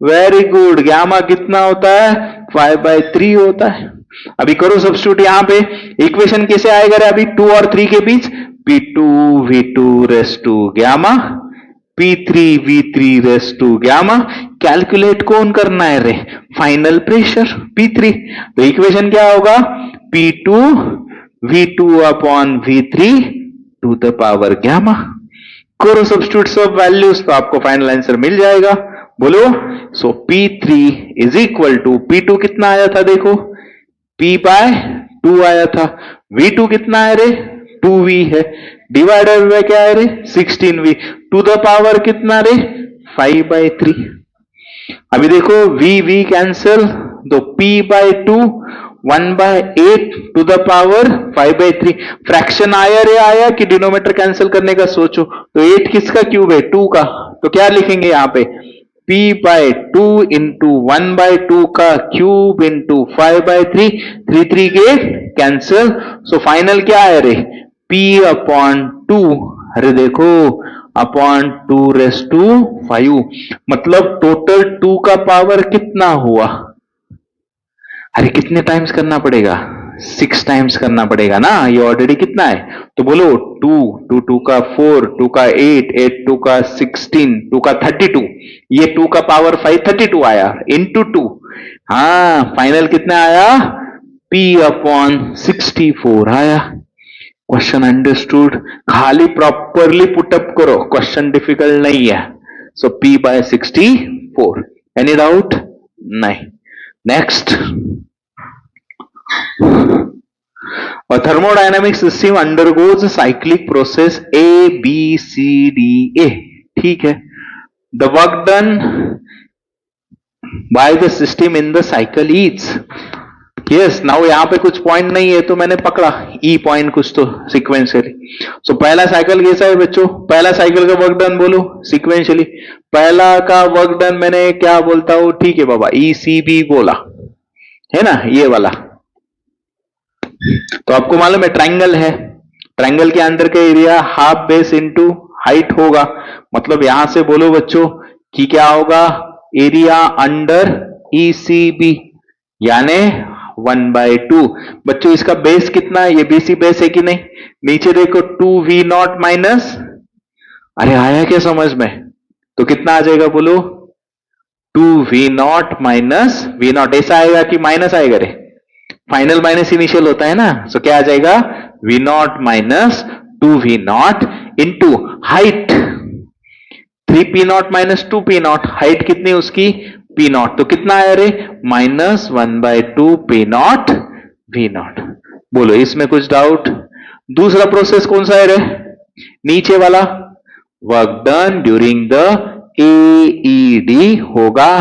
वेरी गुड, गामा कितना होता है 5/3 होता है। अभी करो सब्स्टिट्यूट यहां पे, इक्वेशन कैसे आएगा रे अभी 2 और 3 के बीच, P2 V2 raise to gamma P3 V3 raise to gamma, calculate कौन करना है रे, फाइनल प्रेशर P3, तो इक्वेशन क्या होगा P2 V2 upon V3 to the power gamma. करो सब्स्टिट्यूट सब वैल्यूज तो आपको फाइनल आंसर मिल जाएगा, बोलो। सो P3 is equal to, P2 कितना आया था देखो, P/2 आया था, V2 कितना है रे 2V है, डिवाइडर में क्या है रे 16V, टू द पावर कितना रे 5/3। अभी देखो V कैंसिल, तो P/2 1/8 to the power 5/3, fraction आया रे आया कि डिनोमीटर कैंसिल करने का सोचो, तो 8 किसका क्यूब है 2 का, तो क्या लिखेंगे यहां पे P/2 इंटू 1/2 का क्यूब इंटू 5/3, 3 के कैंसिल, सो फाइनल क्या है रे P/2, अरे देखो अपॉन 2 रेस टू 5, मतलब टोटल 2 का पावर कितना हुआ, अरे कितने टाइम्स करना पड़ेगा 6 टाइम्स करना पड़ेगा ना, ये ऑलरेडी कितना है, तो बोलो 2, 2 का 4, 2 का 8, 8 2 का 16, 2 का 32, ये 2 का पावर 5 32 आया इंटू 2, हाँ फाइनल कितना आया P/64 आया। क्वेश्चन अंडरस्टूड, खाली प्रॉपरली पुटअप करो, क्वेश्चन डिफिकल्ट नहीं है। सो P/64, एनी डाउट, नहीं। Next, a thermodynamic system undergoes a cyclic process A B C D A, ठीक है, the work done by the system in the cycle is, yes, now यहां पे कुछ point नहीं है तो मैंने पकड़ा ई पॉइंट कुछ तो सिक्वेंशियली। सो पहला साइकिल कैसा है बच्चों, पहला साइकिल का वर्क डन बोलो सिक्वेंशियली, पहला का वर्क डन मैंने क्या बोलता हूं, ठीक है बाबा ECB बोला है ना, ये वाला, तो आपको मालूम है ट्रायंगल है, ट्रायंगल के अंदर का area half base into height होगा, मतलब यहां से बोलो बच्चों कि क्या होगा, एरिया अंडर ECB यानी 1/2। बच्चों इसका बेस कितना है, ये BC बेस है कि नहीं, नीचे देखो 2V0 माइनस, अरे आया क्या समझ में, तो कितना आ जाएगा बोलो 2V0 माइनस V0, ऐसा आएगा कि माइनस आएगा रे, फाइनल माइनस इनिशियल होता है ना, सो क्या आ जाएगा V0 minus 2V0 into height 3P0 minus 2P0, height कितनी उसकी P0, तो कितना आया रे माइनस 1/2 P0 V0। बोलो इसमें कुछ डाउट। दूसरा प्रोसेस कौन सा है रे, नीचे वाला, work done during the AED होगा,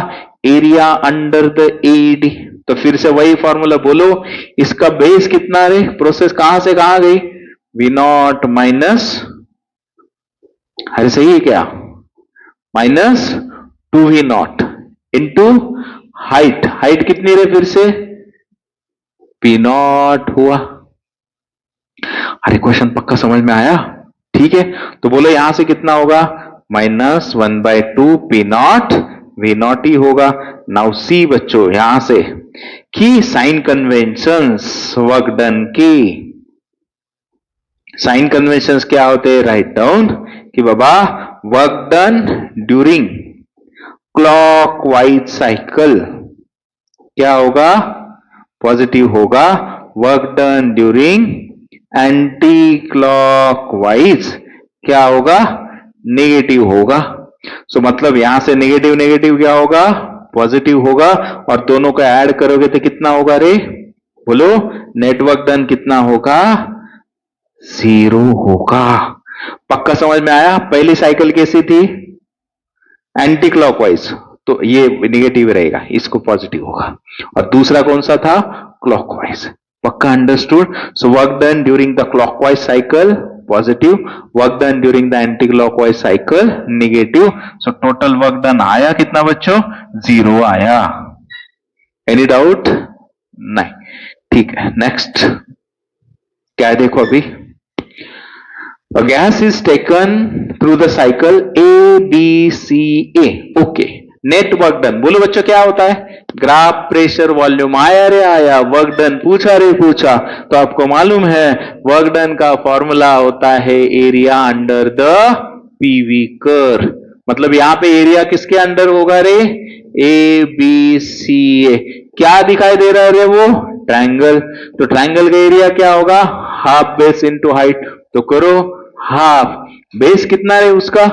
एरिया अंडर द AED, तो फिर से वही फॉर्मूला बोलो, इसका बेस कितना रे, प्रोसेस कहां से कहां गई V0 माइनस, अरे सही है क्या, minus 2V0 into height, height कितनी रे फिर से P0 हुआ। अरे क्वेश्चन पक्का समझ में आया, ठीक है, तो बोलो यहां से कितना होगा माइनस 1/2 P0 V0 ही होगा। नाउ सी बच्चों यहां से की साइन कन्वेंशंस वर्क डन की, साइन कन्वेंशंस क्या होते हैं, राइट डाउन कि बाबा work done during clockwise cycle क्या होगा पॉजिटिव होगा, work done during anti clockwise क्या होगा नेगेटिव होगा। सो मतलब यहां से नेगेटिव नेगेटिव क्या होगा पॉजिटिव होगा, और दोनों का ऐड करोगे तो कितना होगा रे, बोलो नेटवर्क डन कितना होगा 0 होगा। पक्का समझ में आया। पहली साइकिल कैसी थी एंटी क्लॉकवाइज, तो ये नेगेटिव रहेगा, इसको पॉजिटिव होगा, और दूसरा कौन सा था क्लॉकवाइज। पक्का understood. So work done during the clockwise cycle positive, work done during the anti clockwise cycle negative. So total work done आया कितना बच्चों 0 आया। एनी डाउट नहीं। ठीक है, नेक्स्ट क्या है देखो अभी, a gas is taken through the cycle A B C A, okay, net work done बोलो बच्चों क्या होता है, ग्राफ प्रेशर वॉल्यूम, आया रे आया, वर्क डन पूछा रे पूछा, तो आपको मालूम है वर्क डन का फॉर्मूला होता है area under the PV curve, मतलब यहां पे एरिया किसके अंडर होगा रे, ए बी सी ए, क्या दिखाई दे रहा है रे वो, ट्रायंगल, तो ट्रायंगल का एरिया क्या होगा, हाफ बेस इनटू हाइट, तो करो हाफ, बेस कितना है उसका,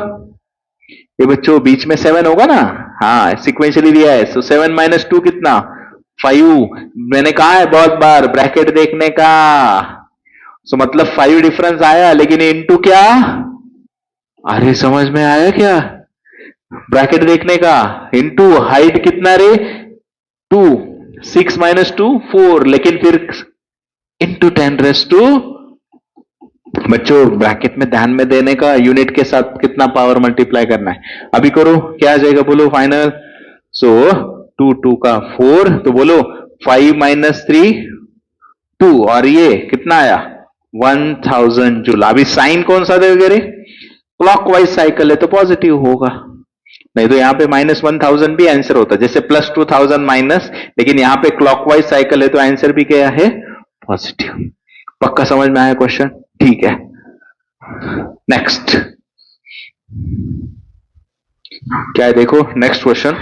ये बच्चों बीच में 7 होगा ना, हाँ सिक्वेंशियली दिया है, सो 7 माइनस 2 कितना, 5, मैंने कहा है बहुत बार ब्रैकेट देखने का, सो मतलब 5 डिफरेंस आया, लेकिन इनटू क्या, अरे समझ में आया क्या, ब्रैकेट देखने का, इनटू हाइट कितना रे, 2, 6 माइनस 2 4, लेकिन फिर इनटू 10 रेस टू, बच्चों ब्रैकेट में ध्यान में देने का, यूनिट के साथ कितना पावर मल्टीप्लाई करना है, अभी करो क्या आ जाएगा बोलो फाइनल, सो 2 2 का 4, तो बोलो 5 माइनस 3 2, और ये कितना आया 1000 जूल, अभी साइन कौन सा देगा रे, क्लॉकवाइज साइकिल है तो पॉजिटिव होगा, नहीं तो यहां पे माइनस 1000 भी आंसर होता, जैसे प्लस 2000 माइनस, लेकिन यहां पे क्लॉकवाइज साइकिल है तो आंसर भी क्या है, पॉजिटिव, पक्का समझ में आया क्वेश्चन, ठीक है, नेक्स्ट क्या है देखो, next question,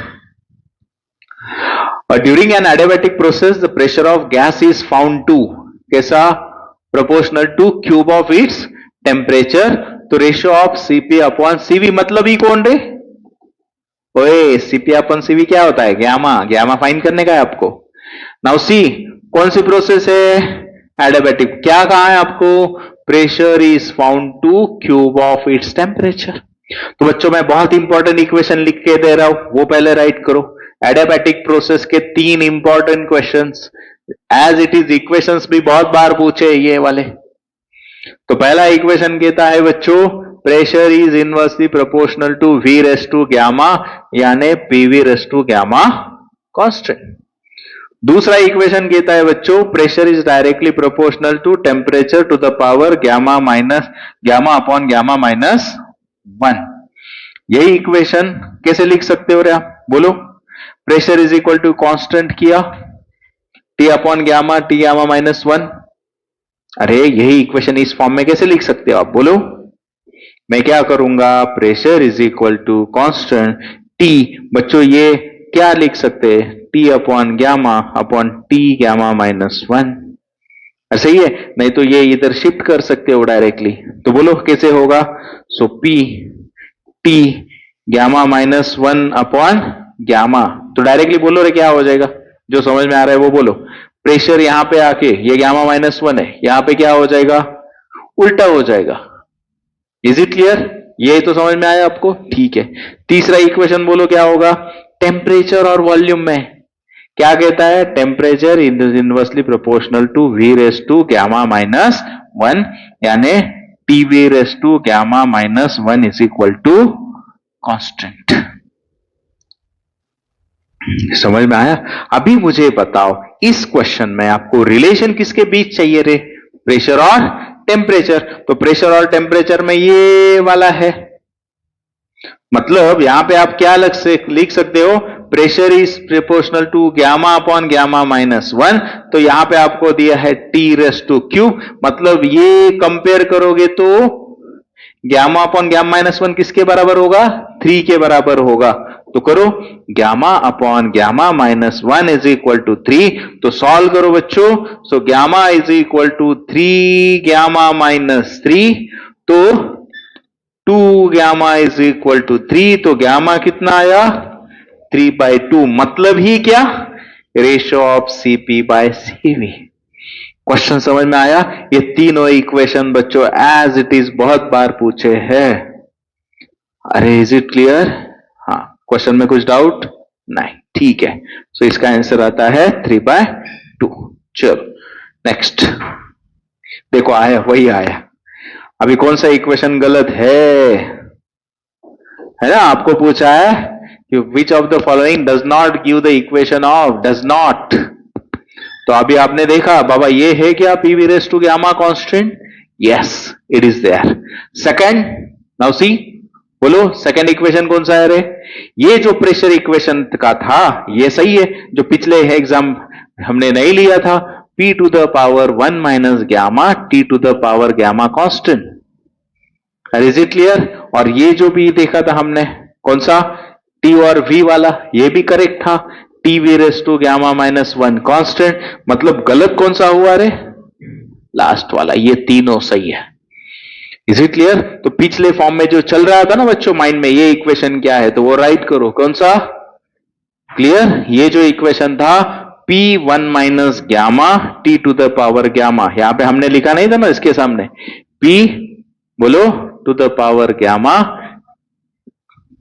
during an adiabatic process the pressure of gas is found to, कैसा, proportional to cube of its temperature, तो ratio of CP upon CV, मतलब ही कौन रे, ओए सीपी अपॉन सीवी क्या होता है, ग्यामा, ग्यामा फाइंड करने का है आपको, नाउ सी कौन सी प्रोसेस है, एडियाबैटिक, क्या कहा है आपको, pressure is found to cube of its temperature, तो बच्चों मैं बहुत इंपॉर्टेंट इक्वेशन लिख के दे रहा हूं, वो पहले राइट करो, एडियाबैटिक प्रोसेस के 3 important questions, as it is equations भी बहुत बार पूछे ये वाले, तो पहला इक्वेशन कहता है बच्चों pressure is inversely proportional to V raise to gamma, यानी PV raise to gamma constant, दूसरा इक्वेशन कहता है बच्चों pressure is directly proportional to temperature to the power gamma minus gamma upon gamma minus 1, यही equation कैसे लिख सकते हो रे आप बोलो, pressure is equal to constant किया T upon gamma T gamma minus 1, अरे यही इक्वेशन इस फॉर्म में कैसे लिख सकते हो आप बोलो, मैं क्या करूंगा, pressure is equal to constant T, बच्चों ये क्या लिख सकते हैं, T upon T gamma minus 1, सही है, नहीं तो ये इधर शिफ्ट कर सकते हो डायरेक्टली, तो बोलो कैसे होगा, so P T gamma minus 1 upon gamma, तो डायरेक्टली बोलो रे क्या हो जाएगा, जो समझ में आ रहा है वो बोलो, प्रेशर यहां पे आके ये ग्यामा माइनस 1 है, यहां पे क्या हो जाएगा, उल्टा हो जाएगा, इज इट क्लियर, ये तो समझ में आया आपको, ठीक है, तीसरा इक्वेशन बोलो क्या होगा, टेम्परेचर और वॉल्यूम में क्या कहता है, temperature is inversely proportional to V raise to gamma minus 1, यानी T V raise to gamma minus 1 is equal to constant, समझ में आया, अभी मुझे बताओ इस क्वेश्चन में आपको रिलेशन किसके बीच चाहिए रे, प्रेशर और टेम्परेचर, तो प्रेशर और टेम्परेचर में ये वाला है, मतलब यहां पे आप क्या लिख सकते हो, pressure is proportional to gamma upon gamma minus 1, तो यहां पे आपको दिया है टी रेस टू क्यूब, मतलब ये कंपेयर करोगे तो ग्यामा अपॉन ग्यामा माइनस 1 किसके बराबर होगा, 3 के बराबर होगा, तो करो gamma upon gamma minus 1 is equal to 3, तो सॉल्व करो बच्चों, so gamma is equal to 3 gamma minus 3, तो 2 ग्यामा इज इक्वल टू 3, तो ग्यामा कितना आया 3/2, मतलब ही क्या, ratio of CP by CV, question समझ में आया, ये तीनों इक्वेशन बच्चों एज इट इज बहुत बार पूछे हैं, अरे इज इट क्लियर, हाँ क्वेश्चन में कुछ डाउट नहीं, ठीक है, सो इसका आंसर आता है 3/2, चलो नेक्स्ट देखो, आया वही आया, अभी कौन सा इक्वेशन गलत है ना, आपको पूछा है कि which of the following does not give the equation of, does not, तो अभी आपने देखा बाबा ये है क्या P V raise to gamma constant? Yes it is there. Second, now see, बोलो सेकंड इक्वेशन कौन सा है रे? ये जो प्रेशर इक्वेशन का था ये सही है, जो पिछले एग्जाम हमने नहीं लिया था, p to the power 1 minus gamma t to the power gamma constant. Is it clear? और ये जो भी देखा था हमने कौन सा t और v वाला, ये भी करेक्ट था, t v raise to gamma minus 1 constant. मतलब गलत कौन सा हुआ रे? लास्ट वाला। ये तीनों सही है। Is it clear? तो पिछले फॉर्म में जो चल रहा था ना बच्चों माइंड में, ये इक्वेशन क्या है तो वो राइट करो। कौन सा? क्लियर? ये जो इक्वेशन था P1 minus gamma T to the power gamma, यहां पे हमने लिखा नहीं था ना इसके सामने, P बोलो to the power gamma,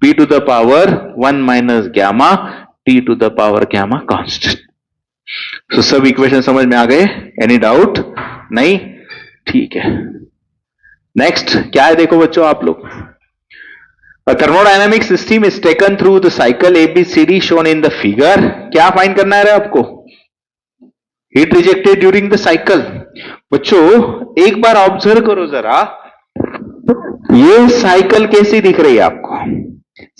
P to the power 1 minus gamma T to the power gamma constant. तो सब इक्वेशन समझ में आ गए? Any doubt? नहीं? ठीक है। नेक्स्ट क्या है देखो बच्चों आप लोग, thermodynamic system is taken through the cycle ABCD shown in the figure. क्या फाइंड करना है आपको? Heat rejected during the cycle. बच्चों एक बार ऑब्जर्व करो जरा, ये साइकिल कैसी दिख रही है आपको?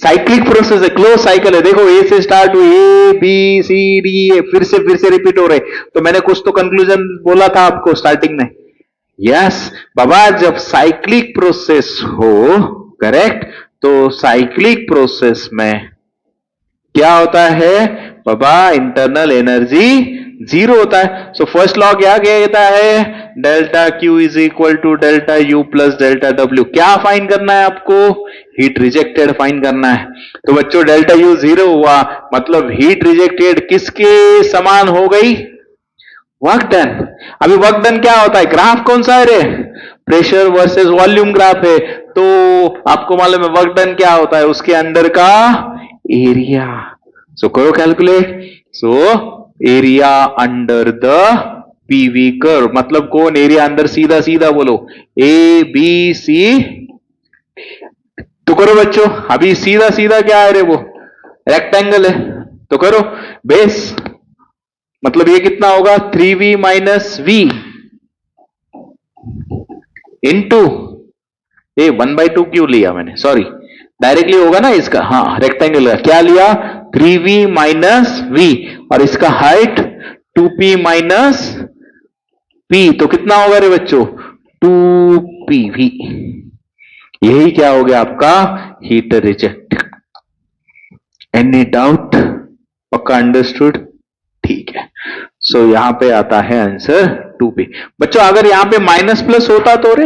साइक्लिक प्रोसेस है, क्लोज साइकिल है। देखो ए से स्टार्ट हुई, ABCD, फिर से रिपीट हो रहे। तो मैंने कुछ तो कंक्लूजन बोला था आपको स्टार्टिंग में। यस बाबा, जब साइक्लिक प्रोसेस हो, करेक्ट, तो साइक्लिक प्रोसेस में क्या होता है बाबा? इंटरनल एनर्जी जीरो होता है। सो फर्स्ट लॉ क्या कहता है? Delta Q is equal to delta U plus delta W. क्या फाइंड करना है आपको? हीट रिजेक्टेड फाइंड करना है। तो बच्चों डेल्टा यू जीरो हुआ, मतलब हीट रिजेक्टेड किसके समान हो गई? Work done. अभी वर्क डन क्या होता है? ग्राफ कौन सा है रे? प्रेशर वर्सेस वॉल्यूम ग्राफ है। तो आपको मालूम है वर्क डन क्या होता है? उसके अंदर का एरिया। सो करो calculate. So area under the PV curve, मतलब कौन एरिया अंदर? सीधा सीधा बोलो, ABC। तो करो बच्चों, अभी सीधा सीधा क्या है रे? वो रेक्टेंगल है। तो करो बेस, मतलब ये कितना होगा? 3v माइनस v इंटू ये 1/2 क्यों लिया मैंने? सॉरी, डायरेक्टली होगा ना इसका। हाँ रेक्टेंगल क्या लिया? 3v माइनस v, और इसका हाइट 2p माइनस p। तो कितना होगा रे बच्चों? 2pv। यही क्या हो गया आपका? Heat reject. Any doubt? पक्का अंडरस्टूड? ठीक है। सो यहां पे आता है आंसर 2p। बच्चों अगर यहां पे माइनस प्लस होता तो रे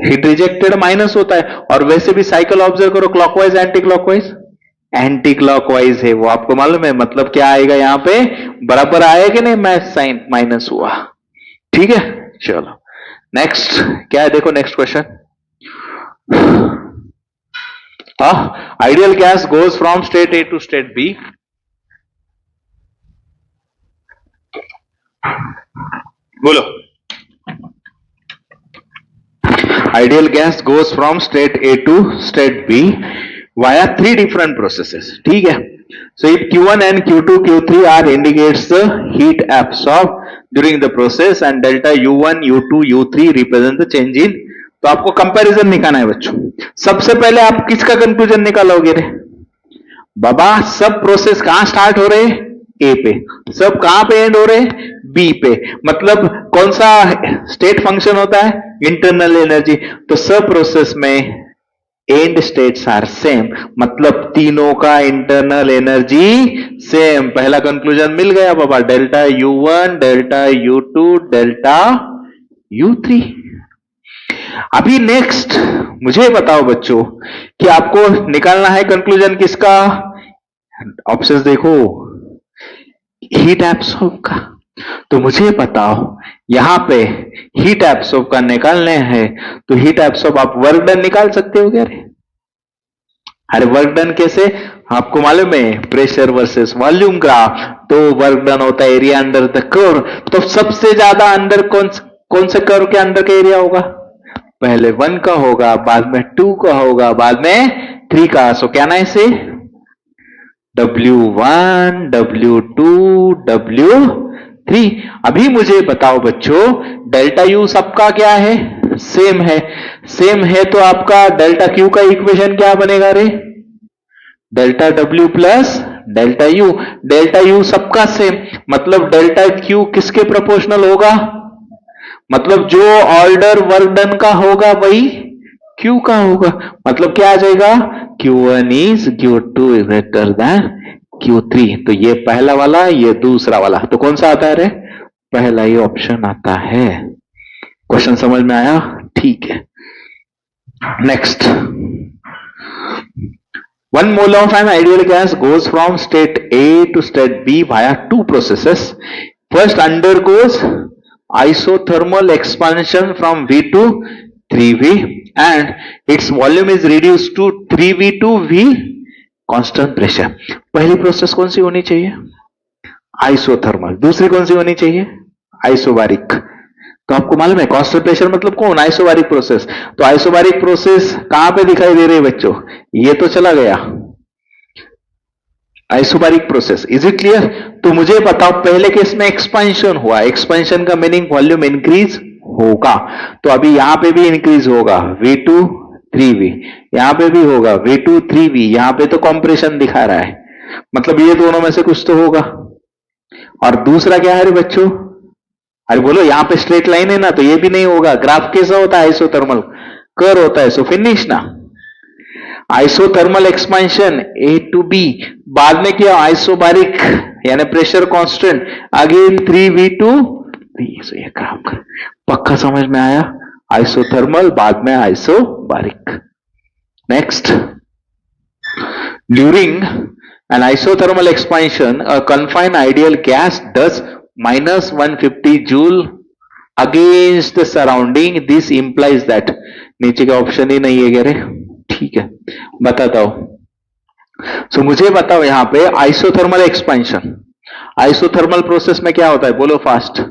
हीट रिजेक्टेड माइनस होता है। और वैसे भी साइकिल ऑब्जर्व करो, clockwise anti clockwise? Anti clockwise है वो, आपको मालूम है। मतलब क्या आएगा यहां पे? बराबर आएगा कि नहीं? मैं साइन माइनस हुआ। ठीक है, चलो नेक्स्ट क्या है देखो, next question. Ideal gas goes from state A to state B। बोलो, ideal gas goes from state A to state B via 3 different processes. ठीक है। So if Q1 and Q2, Q3 are indicates the heat absorbed during the process and delta U1, U2, U3 represent the change in। तो आपको comparison निकालना है बच्चों। सबसे पहले आप किसका कंक्लूजन निकालोगे रे? बाबा सब प्रोसेस कहां स्टार्ट हो रहे? ए पे। सब कहां पे एंड हो रहे? बी पे। मतलब कौन सा स्टेट फंक्शन होता है? Internal energy. तो सब प्रोसेस में एंड स्टेट्स आर सेम, मतलब तीनों का इंटरनल एनर्जी सेम। पहला कंक्लूजन मिल गया बाबा, delta U1, delta U2, delta U3। अभी नेक्स्ट मुझे बताओ बच्चों कि आपको निकालना है कंक्लूजन किसका? ऑप्शंस देखो, हीट एब्सॉर्ब का। तो मुझे बताओ यहां पे हीट एब्सॉर्ब का निकालने हैं, तो हीट एब्सॉर्ब आप वर्क डन निकाल सकते हो क्या रे? अरे वर्क डन कैसे? आपको मालूम है प्रेशर वर्सेस वॉल्यूम ग्राफ। तो वर्क डन होता है एरिया अंडर द कर्व। तो सबसे ज्यादा अंडर कौन से कर्व के अंदर का एरिया होगा? पहले 1 का होगा, बाद में 2 का होगा, बाद में 3 का। सो क्या ना इसे W1, W2, W3। अभी मुझे बताओ बच्चों, डेल्टा यू सबका क्या है? सेम है। सेम है तो आपका डेल्टा क्यू का इक्वेशन क्या बनेगा रे? Delta W plus delta U. Delta U सबका सेम, मतलब डेल्टा क्यू किसके प्रोपोर्शनल होगा? मतलब जो ऑर्डर वर्क डन का होगा वही क्यू का होगा। मतलब क्या आ जाएगा? Q1 is Q2 is greater than Q3। तो ये पहला वाला, ये दूसरा वाला, तो कौन सा आता है रे? पहला ही ऑप्शन आता है। क्वेश्चन समझ में आया? ठीक है। Next, 1 mole of an ideal gas goes from state A to state B via two processes. First undergoes isothermal expansion from V to 3V and its volume is reduced to 3V to V constant pressure. पहली process कौन सी होनी चाहिए? Isothermal. दूसरी कौन सी होनी चाहिए? Isobaric. तो आपको मालूम है कांस्टेंट प्रेशर मतलब कौन? Isobaric process. तो आइसोबारिक प्रोसेस कहां पे दिखाई दे रही है बच्चों? ये तो चला गया isobaric process. Is it clear? तो मुझे बताओ, पहले केस में एक्सपेंशन हुआ, एक्सपेंशन का मीनिंग वॉल्यूम इंक्रीज होगा। तो अभी यहां पे भी इंक्रीज होगा V2 3V, यहां पे भी होगा V2 3V। यहां पे तो कॉम्प्रेशन दिखा रहा है, मतलब ये दोनों में से कुछ तो होगा। और दूसरा क्या है रे बच्चों? अरे बोलो, यहां पे स्ट्रेट लाइन है ना, तो ये भी नहीं होगा। ग्राफ कैसा होता है? आइसोथर्मल कर्व होता है। सो फिनिश ना। Isothermal expansion A to B, बाद में क्या? आइसोबारिक यानी pressure constant, again 3V to V। So ये काम कर, पक्का समझ में आया? आइसोथर्मल, बाद में isobaric. Next, during an isothermal expansion, a confined ideal gas does minus 150 joule against the surrounding. This implies that, नीचे का ऑप्शन ही नहीं है कह रहे। ठीक है, बताता हूं। सो मुझे बताओ यहां पे आइसोथर्मल एक्सपेंशन, आइसोथर्मल प्रोसेस में क्या होता है? बोलो फास्ट।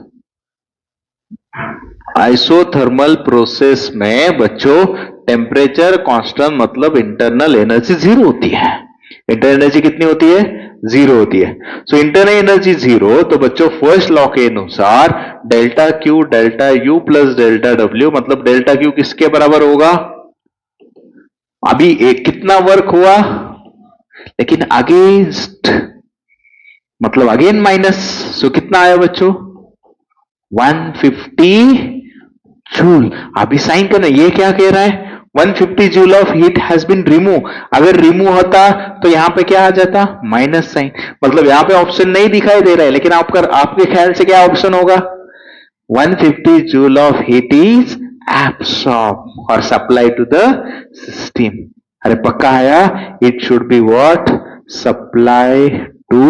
आइसोथर्मल प्रोसेस में बच्चों टेम्परेचर कांस्टेंट, मतलब इंटरनल एनर्जी जीरो होती है। इंटरनल एनर्जी कितनी होती है? जीरो होती है। सो इंटरनल एनर्जी जीरो, तो बच्चों फर्स्ट लॉ के अनुसार delta Q delta U plus delta W, मतलब डेल्टा क्यू किसके बराबर होगा? अभी एक कितना वर्क हुआ, लेकिन अगेंस्ट, मतलब अगेन माइनस। सो कितना आया बच्चों? 150 जूल। अभी साइन करना, ये क्या कह रहा है? 150 joule of heat has been remove. अगर रिमूव होता तो यहां पे क्या आ जाता? Minus sign. मतलब यहां पे ऑप्शन नहीं दिखाई दे रहा है, लेकिन आपके ख्याल से क्या ऑप्शन होगा? 150 joule of heat is absorb और सप्लाई टू द सिस्टम। अरे पक्का आया? It should be what? Supply to.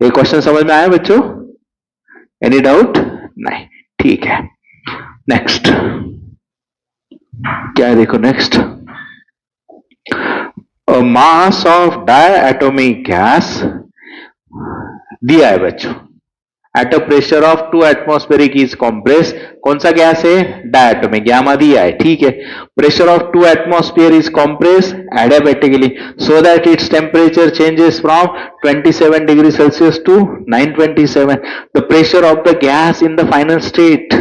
ये क्वेश्चन समझ में आया बच्चों? Any doubt? नहीं, ठीक है। नेक्स्ट क्या है देखो, next, mass of diatomic gas दिया है बच्चों, at a pressure of 2 atmospheric is compress. कौन सा गैस है? डायटोमिक, गामा दिया है। ठीक है, pressure of 2 atmosphere is compress adiabatically so that its temperature changes from 27 degree Celsius to 927। The pressure of the gas in the final state.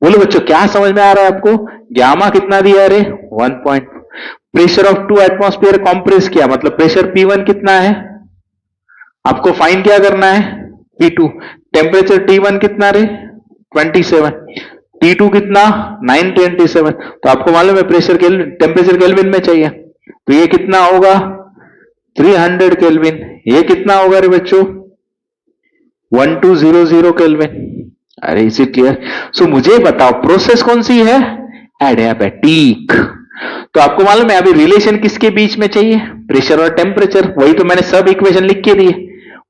बोलो बच्चों, क्या समझ में आ रहा है आपको? गामा कितना दिया रे? 1. प्रेशर ऑफ 2 एटमॉस्फेयर कॉम्प्रेस किया, मतलब प्रेशर P1 कितना है? आपको फाइन क्या करना है? P2। टेम्परेचर T1 कितना रे? 27। T2 कितना? 927। तो आपको मालूम है प्रेशर टेम्परेचर केल्विन में चाहिए, तो ये कितना होगा? 300 केल्विन। ये कितना होगा रे बच्चों? 1200 केल्विन। अरे इज इट क्लियर? सो मुझे बताओ प्रोसेस कौन सी है? एडियाबैटिक। तो आपको मालूम है अभी रिलेशन किसके बीच में चाहिए? प्रेशर और टेम्परेचर। वही तो मैंने सब इक्वेशन लिख के दिए।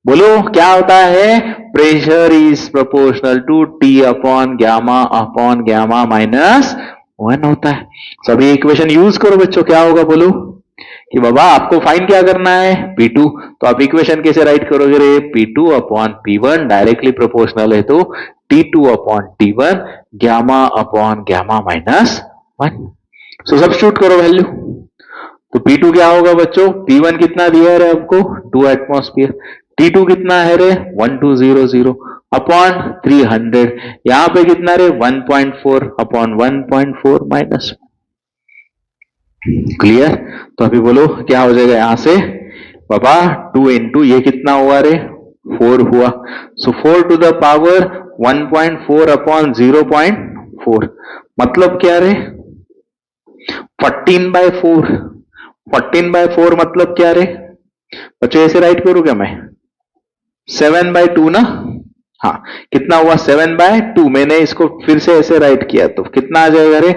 बोलो क्या होता है? Pressure is proportional to T upon gamma minus 1 होता है। सभी इक्वेशन यूज करो बच्चों। क्या होगा बोलो? कि बाबा आपको फाइन क्या करना है? P2। तो आप इक्वेशन कैसे राइट करोगे रे? P2 upon P1 directly proportional है, तो T2 upon T1 gamma upon gamma minus 1। सो सब्स्टिट्यूट करो वैल्यू। तो P2 क्या होगा बच्चों? P1 कितना दिया है आपको? 2 एटमॉस्फेयर। T2 कितना है रे? 1200 अपॉन 300। यहां पे कितना रे? 1.4 अपॉन 1.4 माइनस। क्लियर? तो अभी बोलो क्या हो जाएगा यहां से बाबा? 2 इंटू ये कितना हुआ रे? 4 हुआ। सो 4 टू द पावर 1.4 अपॉन 0.4 मतलब क्या रे? 14/4। 14/4 मतलब क्या रे बच्चों? ऐसे राइट करूं क्या मैं? 7/2 ना? हाँ, कितना हुआ? 7/2। मैंने इसको फिर से ऐसे राइट किया तो कितना आ जाएगा रे?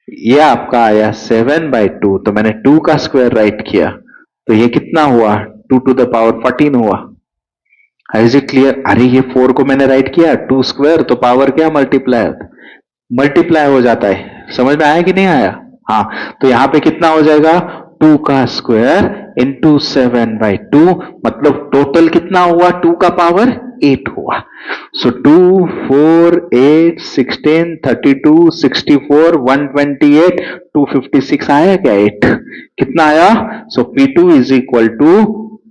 ये आपका आया 7/2। तो मैंने 2 का स्क्वायर राइट किया तो ये कितना हुआ? 2 टू द पावर 14 हुआ। Is it clear? अरे ये 4 को मैंने राइट किया 2 स्क्वायर तो पावर क्या? मल्टीप्लाई हो जाता है। समझ में आया कि नहीं आया? हाँ, तो यहां पे कितना हो जाएगा? 2 का स्क्वायर इंटू 7/2 मतलब टोटल कितना हुआ? 2 का पावर 8 हुआ। सो 2 4 8 16 32 64 128 256 आया क्या? 8 कितना आया? So P2 is equal to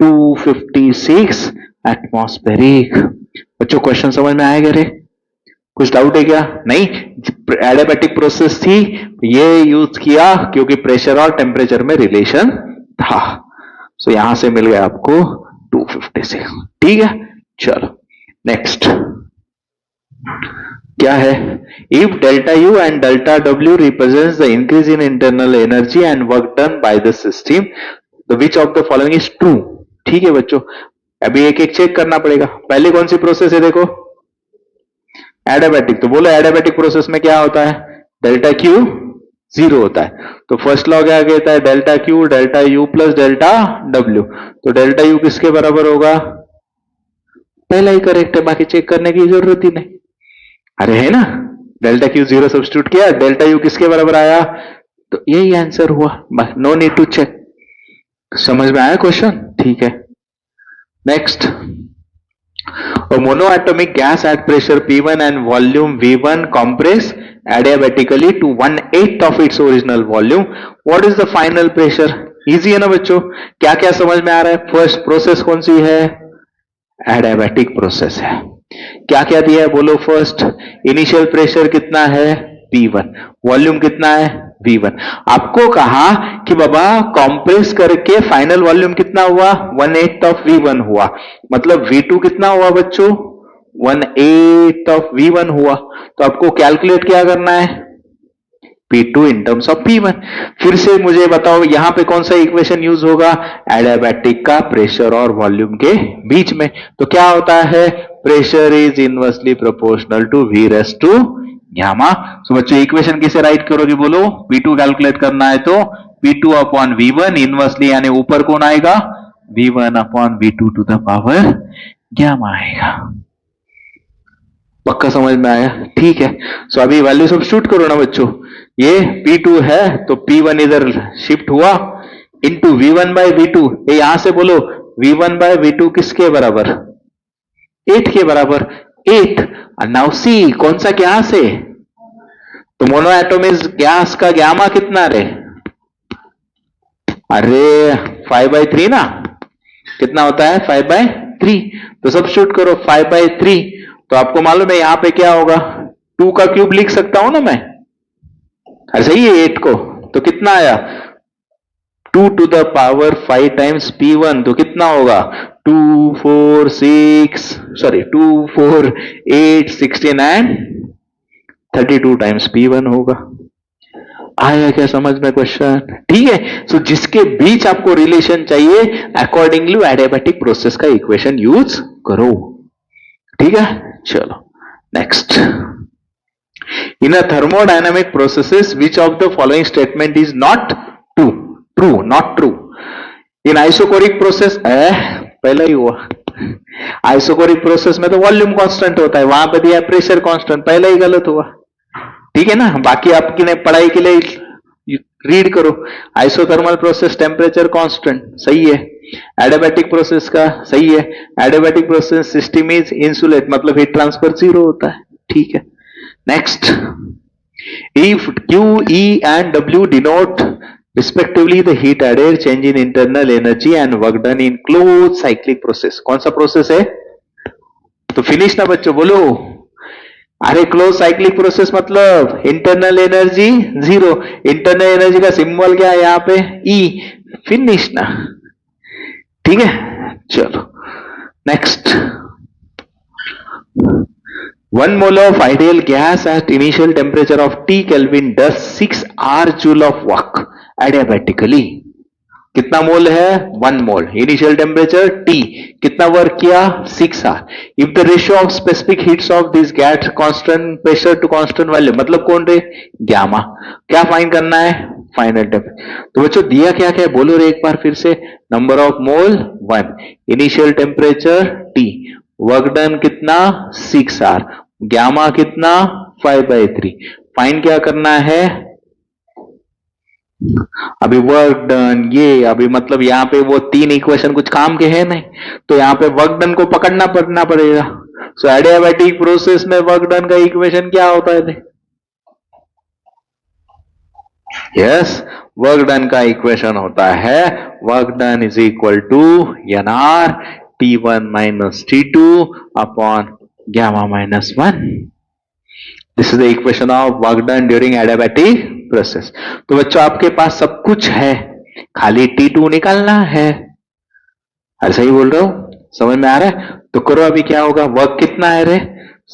256 atmospheric. बच्चों क्वेश्चन समझ में आएगा रे? कुछ डाउट है क्या? नहीं, एडियाबैटिक प्रोसेस थी, ये यूज किया क्योंकि प्रेशर और टेम्परेचर में रिलेशन था। सो यहां से मिल गया आपको 256। ठीक है, चलो नेक्स्ट क्या है? If delta U and delta W represents the increase in internal energy and work done by the system, the which of the following is true? ठीक है बच्चों, अभी एक एक चेक करना पड़ेगा। पहले कौन सी प्रोसेस है? देखो एडियाबैटिक। तो बोलो एडियाबैटिक प्रोसेस में क्या होता है? डेल्टा क्यू 0 होता है। तो फर्स्ट लॉ क्या कहता है? Delta Q delta U plus delta W. तो डेल्टा यू किसके बराबर होगा? पहला ही करेक्ट है, बाकी चेक करने की जरूरत ही नहीं। अरे है ना, डेल्टा क्यू 0 सब्स्टिट्यूट किया, डेल्टा यू किसके बराबर आया? तो यही आंसर हुआ, बस नो नीड टू चेक। समझ में आया क्वेश्चन? ठीक है, next. A monoatomic gas at pressure P1 and volume V1 compress adiabatically to 1/8 of its original volume. What is the final pressure? Easy है ना बच्चों? क्या क्या समझ में आ रहा है? फर्स्ट प्रोसेस कौन सी है? एडियाबैटिक प्रोसेस है। क्या क्या दिया है बोलो? फर्स्ट इनिशियल प्रेशर कितना है? P1। वॉल्यूम कितना है? V1। आपको कहा कि बाबा कॉम्प्रेस करके फाइनल वॉल्यूम कितना हुआ? 1/8 ऑफ V1 हुआ। मतलब V2 कितना हुआ बच्चों? 1/8 ऑफ V1 हुआ। तो आपको कैलकुलेट क्या करना है? P2 in terms of P1। फिर से मुझे बताओ यहां पे कौन सा इक्वेशन यूज होगा? एडियाबैटिक का प्रेशर और वॉल्यूम के बीच में। तो क्या होता है? Pressure is inversely proportional to V raise to gamma. So बच्चों इक्वेशन कैसे राइट करोगे बोलो? P2 कैलकुलेट करना है तो P2 अपॉन V1 इनवर्सली, यानी ऊपर कौन आएगा? V1 upon V2 to the power gamma आएगा। पक्का समझ में आया? ठीक है, सो अभी वैल्यू सब्स्टिट्यूट करो ना बच्चों। ये P2 है तो P1 इधर शिफ्ट हुआ इंटू V1/V2। ये यहां से बोलो V1/V2 किसके बराबर? 8 के बराबर। 8 नाउ सी कौन सा गैस है? तो मोनोएटोमिक गैस का गामा कितना रे? अरे 5/3 ना? कितना होता है? 5/3। तो सब्स्टिट्यूट करो 5/3। तो आपको मालूम है यहां पे क्या होगा? 2 का क्यूब लिख सकता हूं ना मैं? अरे सही है 8 को। तो कितना आया? 2 to the power 5 times P1। तो कितना होगा? 2 4 8 16 एंड 32 टाइम्स P1 होगा। आया क्या समझ में क्वेश्चन? ठीक है, सो जिसके बीच आपको रिलेशन चाहिए अकॉर्डिंगली एडियाबैटिक प्रोसेस का इक्वेशन यूज करो। ठीक है, चलो next. In a thermodynamic processes which of the following statement is not true? Not true. In isochoric process पहला ही हुआ। आइसोकोरिक प्रोसेस में तो वॉल्यूम कांस्टेंट होता है, वहां पर दिया प्रेशर कांस्टेंट, पहला ही गलत हुआ। ठीक है ना, बाकी आपकी पढ़ाई के लिए रीड करो। आइसोथर्मल प्रोसेस टेम्परेचर कांस्टेंट सही है। एडियाबैटिक प्रोसेस का सही है। Adiabatic process system is insulate, मतलब हीट ट्रांसफर 0 होता है। ठीक है, next. If Q, E and W denote respectively the heat added, change in internal energy and work done in close cyclic process. कौन सा प्रोसेस है? तो फिनिश ना बच्चों, बोलो। अरे क्लोज साइक्लिक प्रोसेस मतलब internal energy zero, internal energy का सिंबल क्या है यहाँ पे? ई। फिनिश ना, ठीक है। चलो next. 1 mole of ideal gas at initial temperature of T Kelvin does 6 R joule of work adiabatically। कितना मोल है? 1 मोल। इनिशियल टेम्परेचर T, कितना वर्क किया? 6 R। If the ratio of specific heats of this gas constant pressure to constant value, मतलब कौन रे? Gamma. क्या find करना है? Final temperature. तो बच्चों दिया क्या क्या है बोलो रे एक बार फिर से। Number of mole 1, initial temperature T, work done कितना? 6 R, गामा कितना? 5/3। फाइंड क्या करना है? अभी वर्क डन, ये अभी मतलब यहाँ पे वो 3 इक्वेशन कुछ काम के है नहीं, तो यहाँ पे वर्क डन को पकड़ना पड़ेगा। सो एडियाबैटिक प्रोसेस में वर्क डन का इक्वेशन क्या होता है? यस, वर्क डन का इक्वेशन होता है work done is equal to NR T1 minus T2 upon gamma -1। This is the equation of work done during adiabatic process. तो बच्चों आपके पास सब कुछ है, खाली T2 निकालना है। ऐसा ही बोल रहे हो? समझ में आ रहा है? तो करो अभी क्या होगा? वर्क कितना है रे?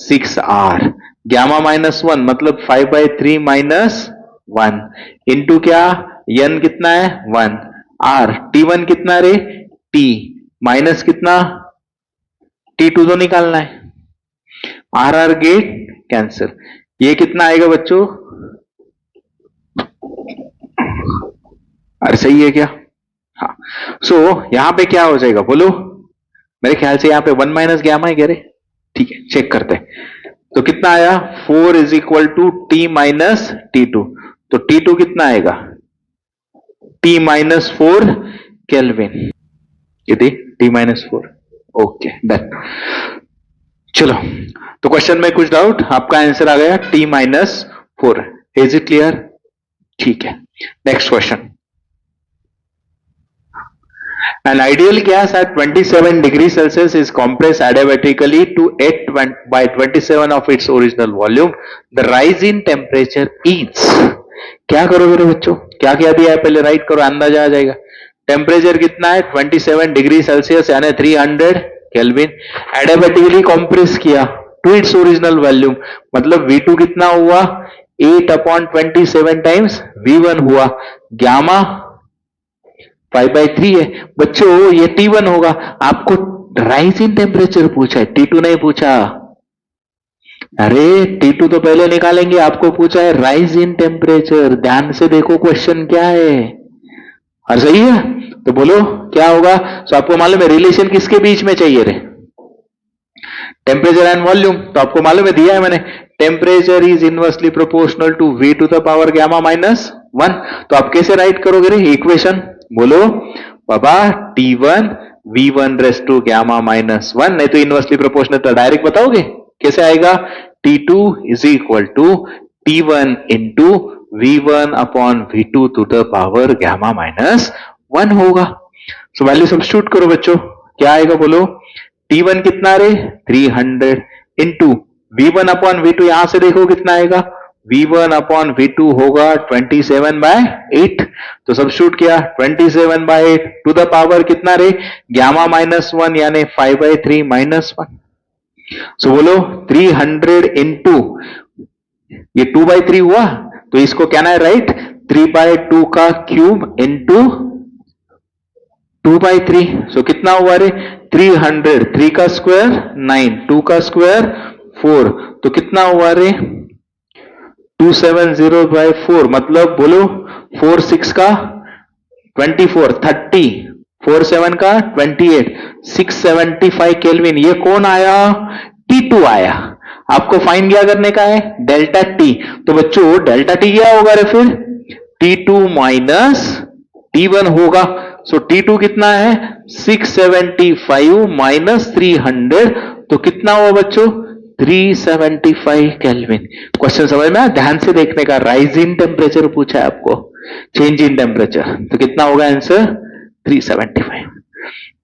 6 R, गामा -1 मतलब 5/3 -1 इंटू क्या? n कितना है? 1, R T1 कितना रे? T माइनस कितना? T2 तो निकालना है। RR गेट कैंसिल, ये कितना आएगा बच्चों? अरे सही है क्या? हाँ। सो यहां पे क्या हो जाएगा बोलो? मेरे ख्याल से यहां पे 1 माइनस गामा है, कह रहे? ठीक है, चेक करते हैं। तो कितना आया? 4 is equal to T minus T2। तो T2 कितना आएगा? T minus 4 kelvin. ये T माइनस 4। Okay done. चलो, तो क्वेश्चन में कुछ डाउट? आपका आंसर आ गया T minus 4। Is it clear? ठीक है, next question. An ideal gas at 27 degrees Celsius is compressed adiabatically to 8/27 of its original volume. The rise in temperature is, क्या करोगे रे बच्चों? क्या क्या दिया है पहले राइट करो, अंदाजा आ जाएगा। टेम्परेचर कितना है? 27 डिग्री सेल्सियस यानी 300 केल्विन। एडियाबैटिकली कंप्रेस किया टू इट्स ओरिजिनल वॉल्यूम, मतलब V2 कितना हुआ? 8/27 टाइम्स V1 हुआ। गामा 5/3 है बच्चों, ये T1 होगा। आपको राइज इन टेम्परेचर पूछा है, T2 नहीं पूछा। अरे T2 तो पहले निकालेंगे, आपको पूछा है राइज इन टेम्परेचर। ध्यान से देखो क्वेश्चन क्या है। और सही है तो बोलो क्या होगा? तो आपको मालूम है रिलेशन किसके बीच में चाहिए रे? Temperature and volume. तो आपको मालूम है दिया है मैंने, temperature is inversely proportional to V to the power gamma -1। तो आप कैसे राइट करोगे रे इक्वेशन? बोलो बाबा, T1 V1 race to gamma -1, नहीं तो इनवर्सली प्रोपोर्शनल तो डायरेक्ट बताओगे कैसे आएगा? T2 is equal to T1 into V1 upon V2 to the power gamma -1 होगा। सो वैल्यू सब्स्टिट्यूट करो बच्चों, क्या आएगा बोलो? T1 कितना रे? 300 इंटू V1 अपॉन V2, यहां से देखो कितना आएगा? V1 अपॉन V2 होगा 27/8। तो सब्स्टिट्यूट किया 27/8 टू द पावर कितना रे? गामा -1 यानी 5/3 -1। सो बोलो 300 इंटू ये 2/3 हुआ, तो इसको कहना है राइट 3/2 का क्यूब इंटू 2/3। सो कितना हुआ रे? 300, 3 का स्क्वायर 9, 2 का स्क्वायर 4, तो कितना हुआ रे? 270/4, मतलब बोलो 4 6 का 24, 30, 4 7 का 28, 675 केल्विन। ये कौन आया? T2 आया। आपको फाइंड क्या करने का है? Delta T। तो बच्चों डेल्टा T क्या होगा रे फिर? T2 माइनस T1 होगा। सो T2 कितना है? 675 माइनस 300, तो कितना हुआ बच्चों? 375 केल्विन। क्वेश्चन समझ में आया? ध्यान से देखने का, राइज इन टेम्परेचर पूछा है आपको। चेंज इन टेम्परेचर, तो कितना होगा आंसर 375।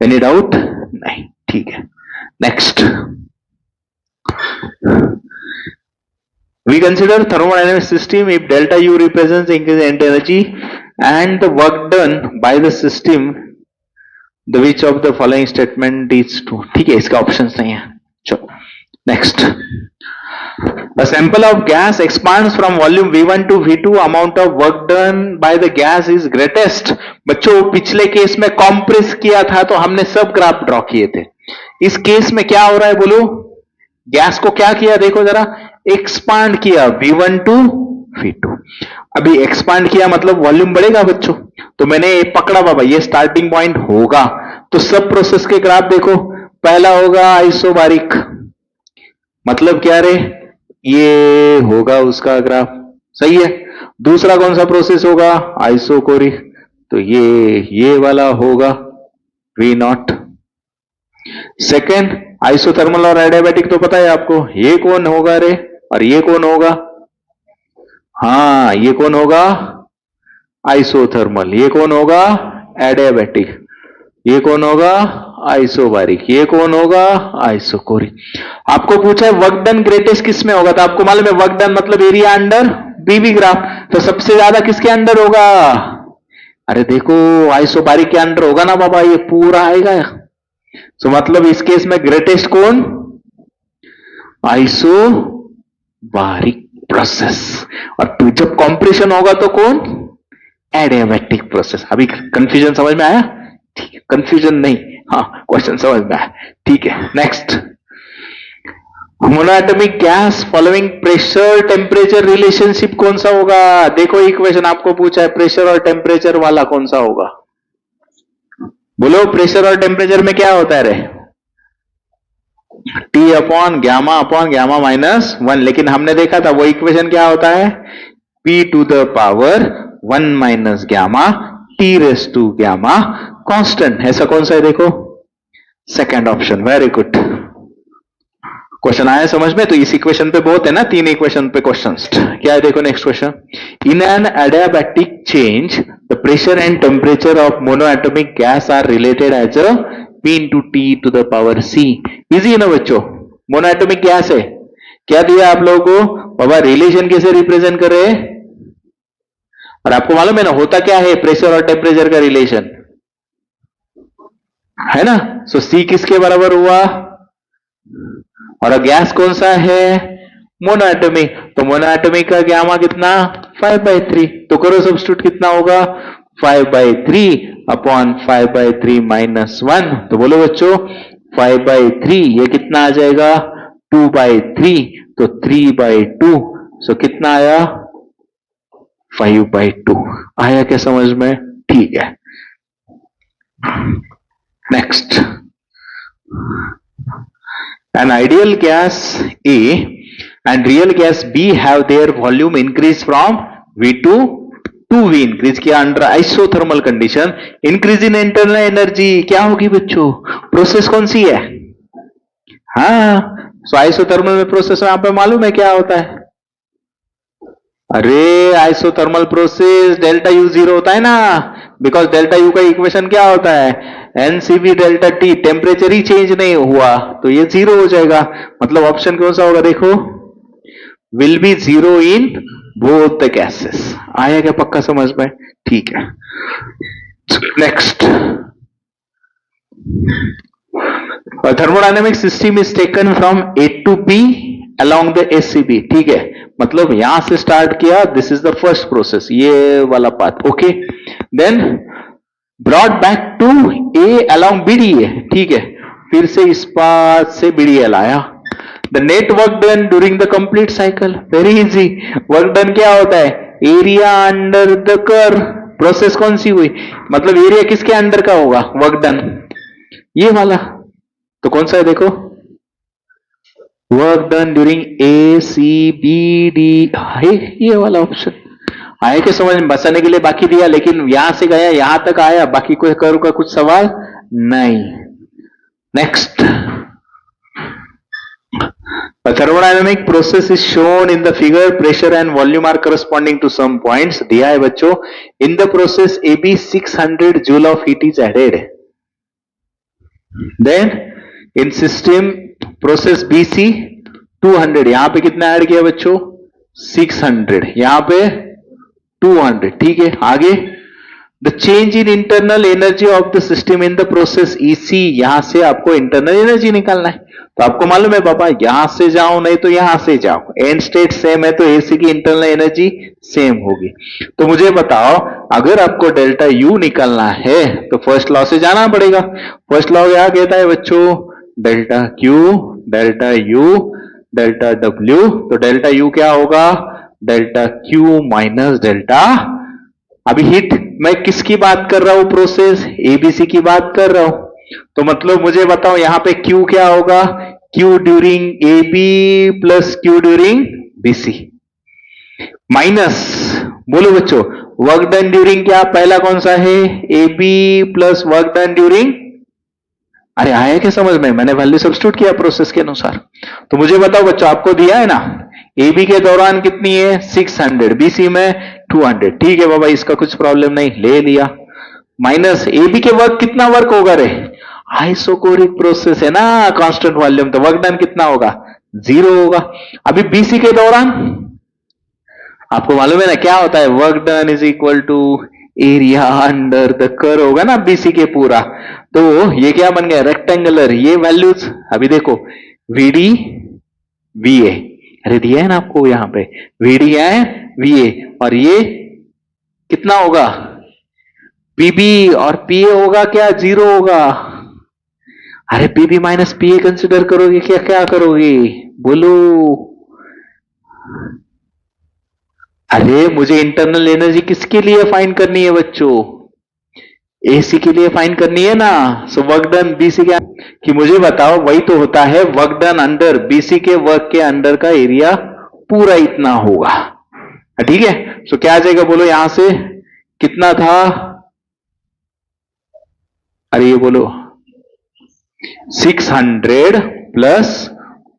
Any doubt? नहीं, ठीक है। Next, we consider thermodynamic system if delta U represents the increase in energy and the work done by the system, the which of the following statement is true? ठीक है, इसका options नहीं है। चलो next, a sample of gas expands from volume V1 to V2, amount of work done by the gas is greatest। बच्चों पिछले case में compress किया था तो हमने सब ग्राफ ड्रॉ किए थे। इस केस में क्या हो रहा है बोलो? गैस को क्या किया देखो जरा, एक्सपांड किया V1 टू V2। अभी एक्सपांड किया मतलब वॉल्यूम बढ़ेगा बच्चों, तो मैंने पकड़ा बाबा ये स्टार्टिंग पॉइंट होगा, तो सब प्रोसेस के ग्राफ देखो। पहला होगा आइसोबारिक, मतलब क्या रे, ये होगा उसका ग्राफ, सही है। दूसरा कौन सा प्रोसेस होगा? आइसोकोरिक, तो ये वाला होगा V0। सेकेंड आइसोथर्मल और एडियाबैटिक तो पता है आपको, ये कौन होगा रे और ये कौन होगा? हाँ, ये कौन होगा? आइसोथर्मल। ये कौन होगा? एडियाबैटिक। ये कौन होगा? आइसोबारिक। ये कौन होगा? आइसोकोरिक। आपको पूछा है वर्क डन ग्रेटेस्ट किस में होगा, तो आपको मालूम है वर्क डन मतलब एरिया अंडर बीवी ग्राफ, तो सबसे ज्यादा किसके अंडर होगा? अरे देखो आइसोबारिक के अंडर होगा ना बाबा, ये पूरा आएगा। तो मतलब इस केस में ग्रेटेस्ट कौन? Isobaric process. और जब कॉम्प्रेशन होगा तो कौन? Adiabatic process. अभी कंफ्यूजन समझ में आया? ठीक है, कंफ्यूजन नहीं, हाँ क्वेश्चन समझ में आया। ठीक है, next, monoatomic gas following pressure temperature relationship कौन सा होगा? देखो इक्वेशन आपको पूछा है, प्रेशर और टेम्परेचर वाला कौन सा होगा? बोलो प्रेशर और टेम्परेचर में क्या होता है रे? T अपॉन ग्यामा माइनस 1, लेकिन हमने देखा था वो इक्वेशन क्या होता है? P to the power 1 minus gamma T raise to gamma constant. ऐसा कौन सा है देखो? Second option, very good. Question आया समझ में? तो इस इक्वेशन पे बहुत है ना, 3 इक्वेशन पे क्वेश्चंस। क्या है देखो next question, in an adiabatic change the pressure and temperature of monoatomic gas are related as a P into T to the power C। Easy है ना बच्चों, मोनोएटॉमिक गैस है। क्या दिया आप लोगों को बाबा? रिलेशन कैसे रिप्रेजेंट करे? और आपको मालूम है ना होता क्या है प्रेशर और टेम्परेचर का रिलेशन, है ना? सो C किसके बराबर हुआ? और गैस कौन सा है? मोनोएटॉमिक, तो मोनोएटॉमिक का गामा कितना? 5/3। तो करो सब्स्टिट्यूट, कितना होगा? 5/3 अपॉन 5/3 माइनस 1। तो बोलो बच्चों 5/3, ये कितना आ जाएगा? 2/3, तो 3/2। सो कितना आया? 5/2। आया क्या समझ में? ठीक है, next, an ideal gas A and real gas B have their volume increase from V2 to V increase किया under isothermal condition. Increase in internal energy क्या होगी बच्चों? प्रोसेस कौन सी है? हाँ, सो आइसोथर्मल में प्रोसेस यहां पे मालूम है क्या होता है? अरे आइसोथर्मल प्रोसेस डेल्टा यू 0 होता है ना, बिकॉज डेल्टा यू का इक्वेशन क्या होता है? एनसीबी डेल्टा टी, टेम्परेचर ही चेंज नहीं हुआ तो ये 0 हो जाएगा। मतलब ऑप्शन कौन सा होगा देखो? Will be 0 in both the gases. आया क्या पक्का समझ में? ठीक है, next, thermodynamic system is taken from A to B along the SCB। ठीक है, मतलब यहां से स्टार्ट किया, this is the first process, ये वाला path, okay. Then brought back to A along BDA। ठीक है, फिर से इस पाथ से BDA आया। The net work done during the complete cycle, very easy. Work done क्या होता है? Area under the curve. Process कौन सी हुई? मतलब एरिया किसके अंडर का होगा वर्क डन? ये वाला। तो कौन सा है देखो? वर्क डन ड्यूरिंग ACBD, ये वाला ऑप्शन। आए के समझ में? बसाने के लिए बाकी दिया, लेकिन यहां से गया यहां तक आया, बाकी कोई कर्व का कुछ सवाल नहीं। Next, thermodynamic process is shown in the figure. Pressure and volume are corresponding to some points. दिया है बच्चों. In the process AB 600 joule of heat is added. Then in system process BC 200. यहां पे कितना ऐड किया बच्चों? 600. यहां पे 200. ठीक है. आगे the change in internal energy of the system in the process EC. यहां से आपको इंटरनल एनर्जी निकालना है. तो आपको मालूम है पापा, यहां से जाओ नहीं तो यहां से जाओ, एंड स्टेट सेम है तो एसी की इंटरनल एनर्जी सेम होगी. तो मुझे बताओ, अगर आपको डेल्टा यू निकालना है तो फर्स्ट लॉ से जाना पड़ेगा. फर्स्ट लॉ क्या कहता है बच्चों? Delta Q delta U delta W. तो डेल्टा यू क्या होगा? Delta Q minus delta. अभी हिट मैं किसकी बात कर रहा हूं? प्रोसेस एबीसी की बात कर रहा हूं. तो मतलब मुझे बताओ यहां पे Q क्या होगा? Q during AB plus Q during BC minus, बोलो बच्चों, वर्क डन ड्यूरिंग क्या? पहला कौन सा है? AB plus work done during. अरे आया क्या समझ में? मैंने वैल्यू सब्स्टिट्यूट किया प्रोसेस के अनुसार. तो मुझे बताओ बच्चों, आपको दिया है ना AB के दौरान कितनी है? 600, BC में 200. ठीक है बाबा, इसका कुछ प्रॉब्लम नहीं, ले लिया. माइनस AB के वर्क, कितना वर्क होगा रे? आइसोकोरिक प्रोसेस है ना, कांस्टेंट वॉल्यूम, तो वर्क डन कितना होगा? 0 होगा. अभी BC के दौरान आपको मालूम है ना क्या होता है? Work done is equal to area under the curve होगा ना BC के पूरा. तो ये क्या बन गया? रेक्टेंगुलर. ये वैल्यूज अभी देखो, VD VA, अरे दिया है ना आपको यहां पे, VD है VA, और ये कितना होगा? PB और PA होगा क्या? 0 होगा. अरे PB माइनस PA कंसिडर करोगे क्या? क्या करोगे बोलो? अरे मुझे इंटरनल एनर्जी किसके लिए फाइंड करनी है बच्चों? AC के लिए फाइंड करनी है ना. सो वर्क डन BC क्या कि मुझे बताओ, वही तो होता है वर्क डन अंडर BC के वर्क के अंडर का एरिया पूरा इतना होगा. ठीक है. सो क्या आ जाएगा बोलो यहां से? कितना था? अरे ये बोलो, 600 प्लस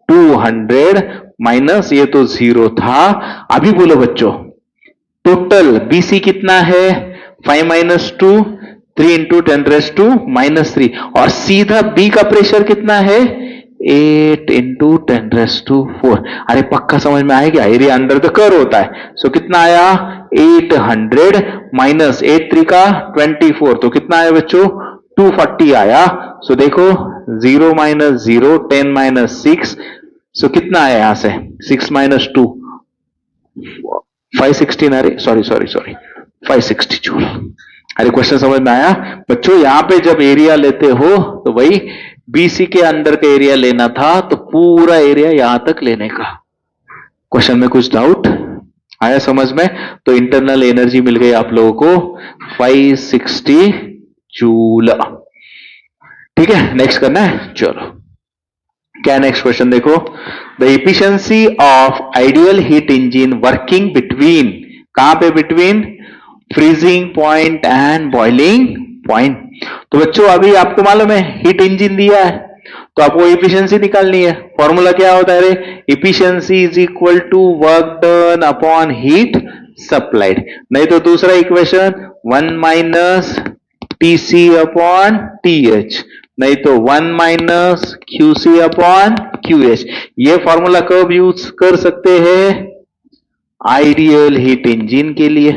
200 माइनस ये तो 0 था. अभी बोलो बच्चों, टोटल BC कितना है? 5 माइनस 2, 3 इंटू 10⁻⁻3. और सीधा B का प्रेशर कितना है? 8 इंटू 10⁻⁴. अरे पक्का समझ में आएगा? एरिया अंडर द कर्व होता है. सो कितना आया? 800 माइनस 8 3 का 24, तो कितना आया बच्चों? 240 आया. सो देखो, 0 माइनस 0, 10 माइनस 6, सो कितना आया यहां से? 6 माइनस 2, 516. अरे सॉरी 560 जूल. अरे क्वेश्चन समझ में आया बच्चों? यहां पे जब एरिया लेते हो तो वही BC के अंदर का एरिया लेना था, तो पूरा एरिया यहां तक लेने का. क्वेश्चन में कुछ डाउट आया समझ में? तो इंटरनल एनर्जी मिल गई आप लोगों को 560 जूल. ठीक है, नेक्स्ट करना है. चलो, क्या नेक्स्ट क्वेश्चन देखो. The efficiency of ideal heat engine working between, कहां पे? Between freezing point and boiling point. तो बच्चों अभी आपको मालूम है हीट इंजन दिया है तो आपको एफिशिएंसी निकालनी है. फॉर्मूला क्या होता है रे? Efficiency is equal to work done upon heat supplied. नहीं तो दूसरा equation 1 minus TC upon TH, नहीं तो 1 माइनस QC अपॉन QH. ये फॉर्मूला कब यूज कर सकते हैं? आइडियल हीट इंजन के लिए.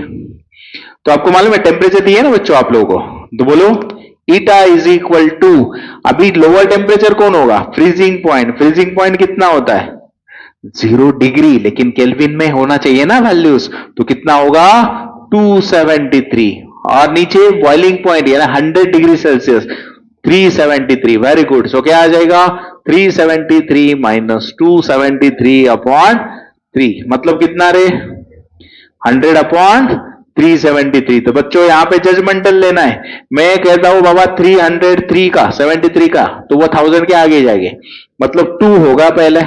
तो आपको मालूम है टेम्परेचर दिया है ना बच्चों आप लोगों को, तो बोलो ईटा इज इक्वल टू, अभी लोअर टेम्परेचर कौन होगा? Freezing point. फ्रीजिंग पॉइंट कितना होता है? 0 डिग्री, लेकिन केल्विन में होना चाहिए ना वैल्यूज, तो कितना होगा? 273. और नीचे बॉइलिंग पॉइंट यानी 100 degree Celsius 373. Very good. So क्या आ जाएगा? 373 माइनस 273 अपॉन 3, मतलब कितना रे? 100 अपॉन 373. तो बच्चों यहां पे जजमेंटल लेना है. मैं कहता हूं बाबा 303 का 73 का, तो वो 1000 के आगे जाएंगे, मतलब 2 होगा पहले.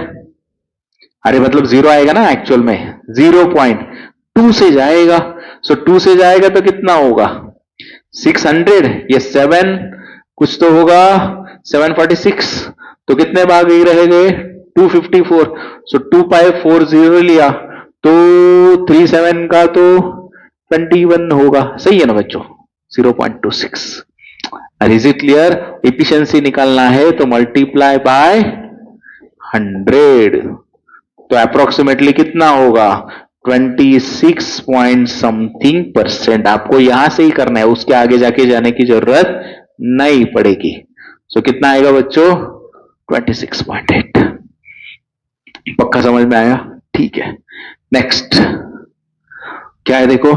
अरे मतलब 0 आएगा ना एक्चुअल में, 0.2 से जाएगा. सो 2 से जाएगा तो कितना होगा? 600, ये 7 कुछ तो होगा 746, तो कितने भाग ही रह गए? 254, सो 2 पाई 4 0 लिया तो 37 का तो 21 होगा, सही है ना बच्चों, 0.26। और इज इट क्लियर? एफिशिएंसी निकालना है तो मल्टीप्लाई बाय 100, तो अप्रोक्सीमेटली कितना होगा, 26 पॉइंट समथिंग %। आपको यहां से ही करना है, उसके आगे जाके जाने की जरूरत नहीं पड़ेगी। सो कितना आएगा बच्चों, 26.8। पक्का समझ में आया? ठीक है, नेक्स्ट क्या है देखो,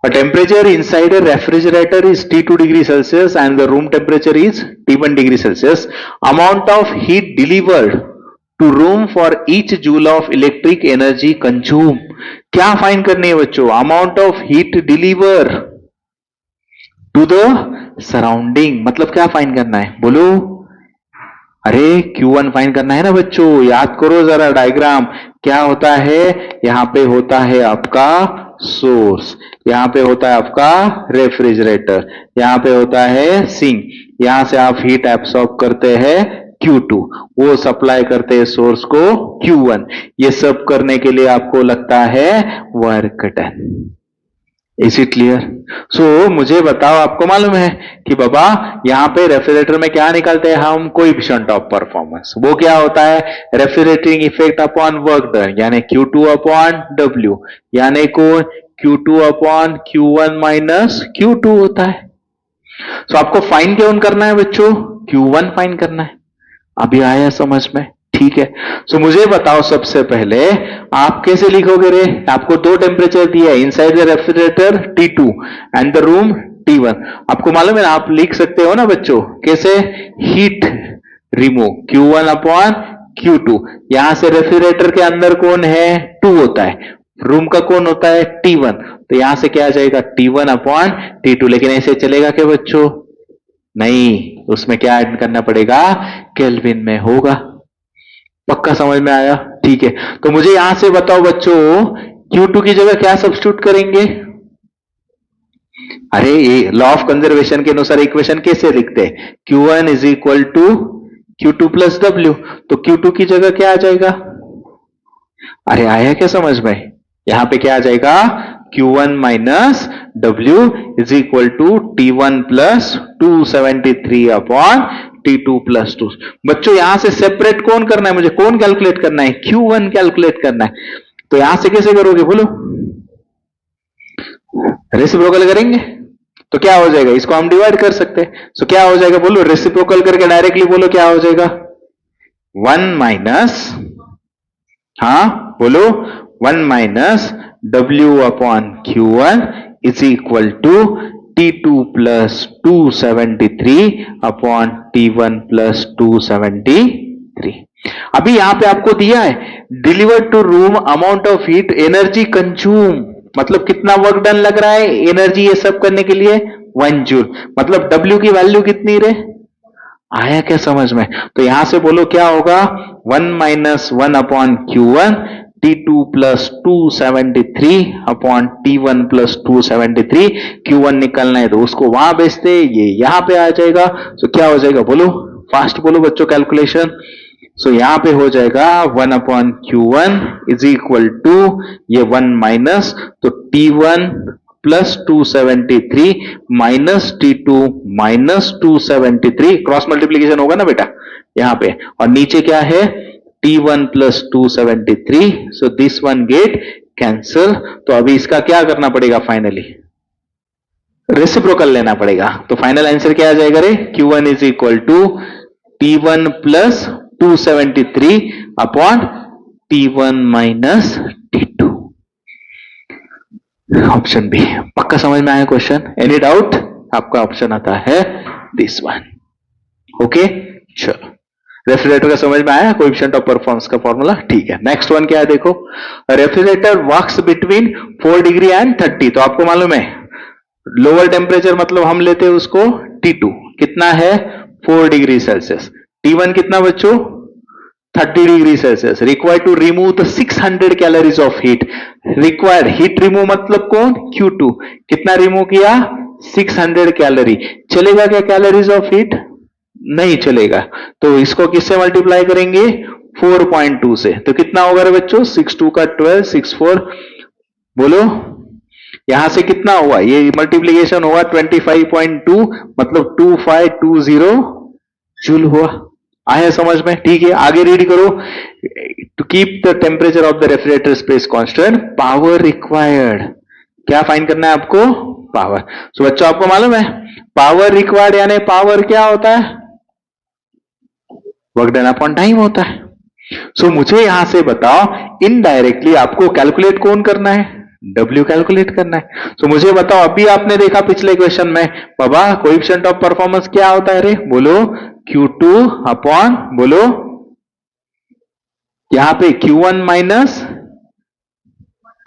a temperature inside a refrigerator is T2 degree Celsius and the room temperature is T1 degree Celsius. Amount of heat delivered to room for each joule of electric energy consumed. क्या find करनी है बच्चों, amount of heat deliver to the surrounding, मतलब क्या find करना है बोलो, अरे Q1 फाइंड करना है ना बच्चों, याद करो जरा डायग्राम, क्या होता है, यहां पे होता है आपका सोर्स, यहां पे होता है आपका रेफ्रिजरेटर, यहां पे होता है सिंक, यहां से आप हीट एब्सॉर्ब करते हैं Q2, वो सप्लाई करते हैं सोर्स को Q1, ये सब करने के लिए आपको लगता है work done. Is it clear? So मुझे बताओ, आपको मालूम है कि बाबा यहां पे रेफ्रिजरेटर में क्या निकालते हैं हम, कोएफिशिएंट ऑफ परफॉर्मेंस, वो क्या होता है, refrigerating effect upon work done, यानी Q2 अपॉन W, यानी को Q2 upon Q1 minus Q2 होता है। सो आपको फाइन क्यों करना है बच्चों, Q1 फाइन करना है। अभी आया समझ में? ठीक है, सो मुझे बताओ सबसे पहले आप कैसे लिखोगे रे, आपको दो टेम्परेचर दिया है, inside the refrigerator T2 and the room T1, आपको मालूम है ना, आप लिख सकते हो ना बच्चों, कैसे, heat remove Q1 upon Q2, यहां से रेफ्रिजरेटर के अंदर कौन है, 2 होता है, रूम का कौन होता है, T1, तो यहां से क्या आ जाएगा, T1 अपॉन T2, लेकिन ऐसे चलेगा क्या बच्चों, नहीं, उसमें क्या ऐड करना पड़ेगा, केल्विन में होगा। पक्का समझ में आया? ठीक है, तो मुझे यहां से बताओ बच्चों, Q2 की जगह क्या सब्स्टिट्यूट करेंगे, अरे ये लॉ ऑफ कंजर्वेशन के अनुसार इक्वेशन कैसे लिखते हैं, Q1 is equal to Q2 plus W, तो Q2 की जगह क्या आ जाएगा, अरे आया क्या समझ में, यहां पे क्या आ जाएगा, Q1 minus W is equal to T1 plus 273 upon T2 plus 2। बच्चों यहां से सेपरेट कौन करना है, मुझे कौन कैलकुलेट करना है, Q1 कैलकुलेट करना है, तो यहां से कैसे करोगे बोलो, रेसिप्रोकल करेंगे तो क्या हो जाएगा, इसको हम डिवाइड कर सकते हैं, सो क्या हो जाएगा बोलो, रेसिप्रोकल करके डायरेक्टली बोलो क्या हो जाएगा, 1 माइनस, हाँ बोलो, 1 minus W upon Q1 is equal to T2 plus 273 upon T1 plus 273। अभी यहां पे आपको दिया है, delivered to room amount of heat energy consume, मतलब कितना वर्क डन लग रहा है, एनर्जी ये सब करने के लिए 1 जूल, मतलब W की वैल्यू कितनी रे, आया क्या समझ में, तो यहां से बोलो क्या होगा, 1 minus 1 upon Q1 T2 plus 273 upon T1 plus 273, Q1 निकलना है तो उसको वहां भेजते, ये यहां पे आ जाएगा, तो क्या हो जाएगा बोलो, फास्ट बोलो बच्चों कैलकुलेशन, सो यहां पे हो जाएगा 1 upon Q1 is equal to ये 1 माइनस, तो T1 plus 273 minus T2 minus 273, cross multiplication होगा ना बेटा यहां पे, और नीचे क्या है, T1 plus 273, so this one get cancel, तो अभी इसका क्या करना पड़ेगा, फाइनली रेसिप्रोकल लेना पड़ेगा, तो फाइनल आंसर क्या आ जाएगा रे, Q1 is equal to T1 plus 273 upon T1 minus T2, option B. पक्का समझ में आया क्वेश्चन, एनी डाउट, आपका ऑप्शन आता है दिस वन। ओके चलो, रेफ्रिजरेटर का समझ में आया, कोएफिशिएंट ऑफ परफॉर्मेंस का फॉर्मूला, ठीक है। नेक्स्ट वन क्या है देखो, refrigerator works between 4 degree and 30, तो आपको मालूम है लोअर टेम्परेचर मतलब हम लेते हैं उसको T2, कितना है 4 डिग्री सेल्सियस, T1 कितना बच्चों 30 degree Celsius, required to remove the 600 calories of heat, required heat remove मतलब कौन, Q2, कितना रिमूव किया 600 कैलोरी, चलेगा क्या कैलोरीज ऑफ हीट, नहीं चलेगा। तो इसको किससे मल्टीप्लाई करेंगे? 4.2 से। तो कितना होगा रे बच्चों? 6 2 का 12, 6 4, बोलो यहां से कितना हुआ? ये मल्टीप्लीकेशन हुआ 25.2, मतलब 2520 जूल हुआ। आया समझ में? ठीक है, आगे रीड करो। To keep the temperature of the refrigerator space constant, power required, क्या फाइंड करना है आपको? पावर। सो बच्चों आपको मालूम है पावर रिक्वायर्ड यानी पावर क्या होता है? वर्क डन अपॉन टाइम होता है। सो मुझे यहां से बताओ, इनडायरेक्टली आपको कैलकुलेट कौन करना है? W कैलकुलेट करना है। सो मुझे बताओ, अभी आपने देखा पिछले क्वेश्चन में, बाबा कोएफिशिएंट ऑफ परफॉर्मेंस क्या होता है रे? बोलो Q2 अपॉन, बोलो यहां पे Q1 माइनस,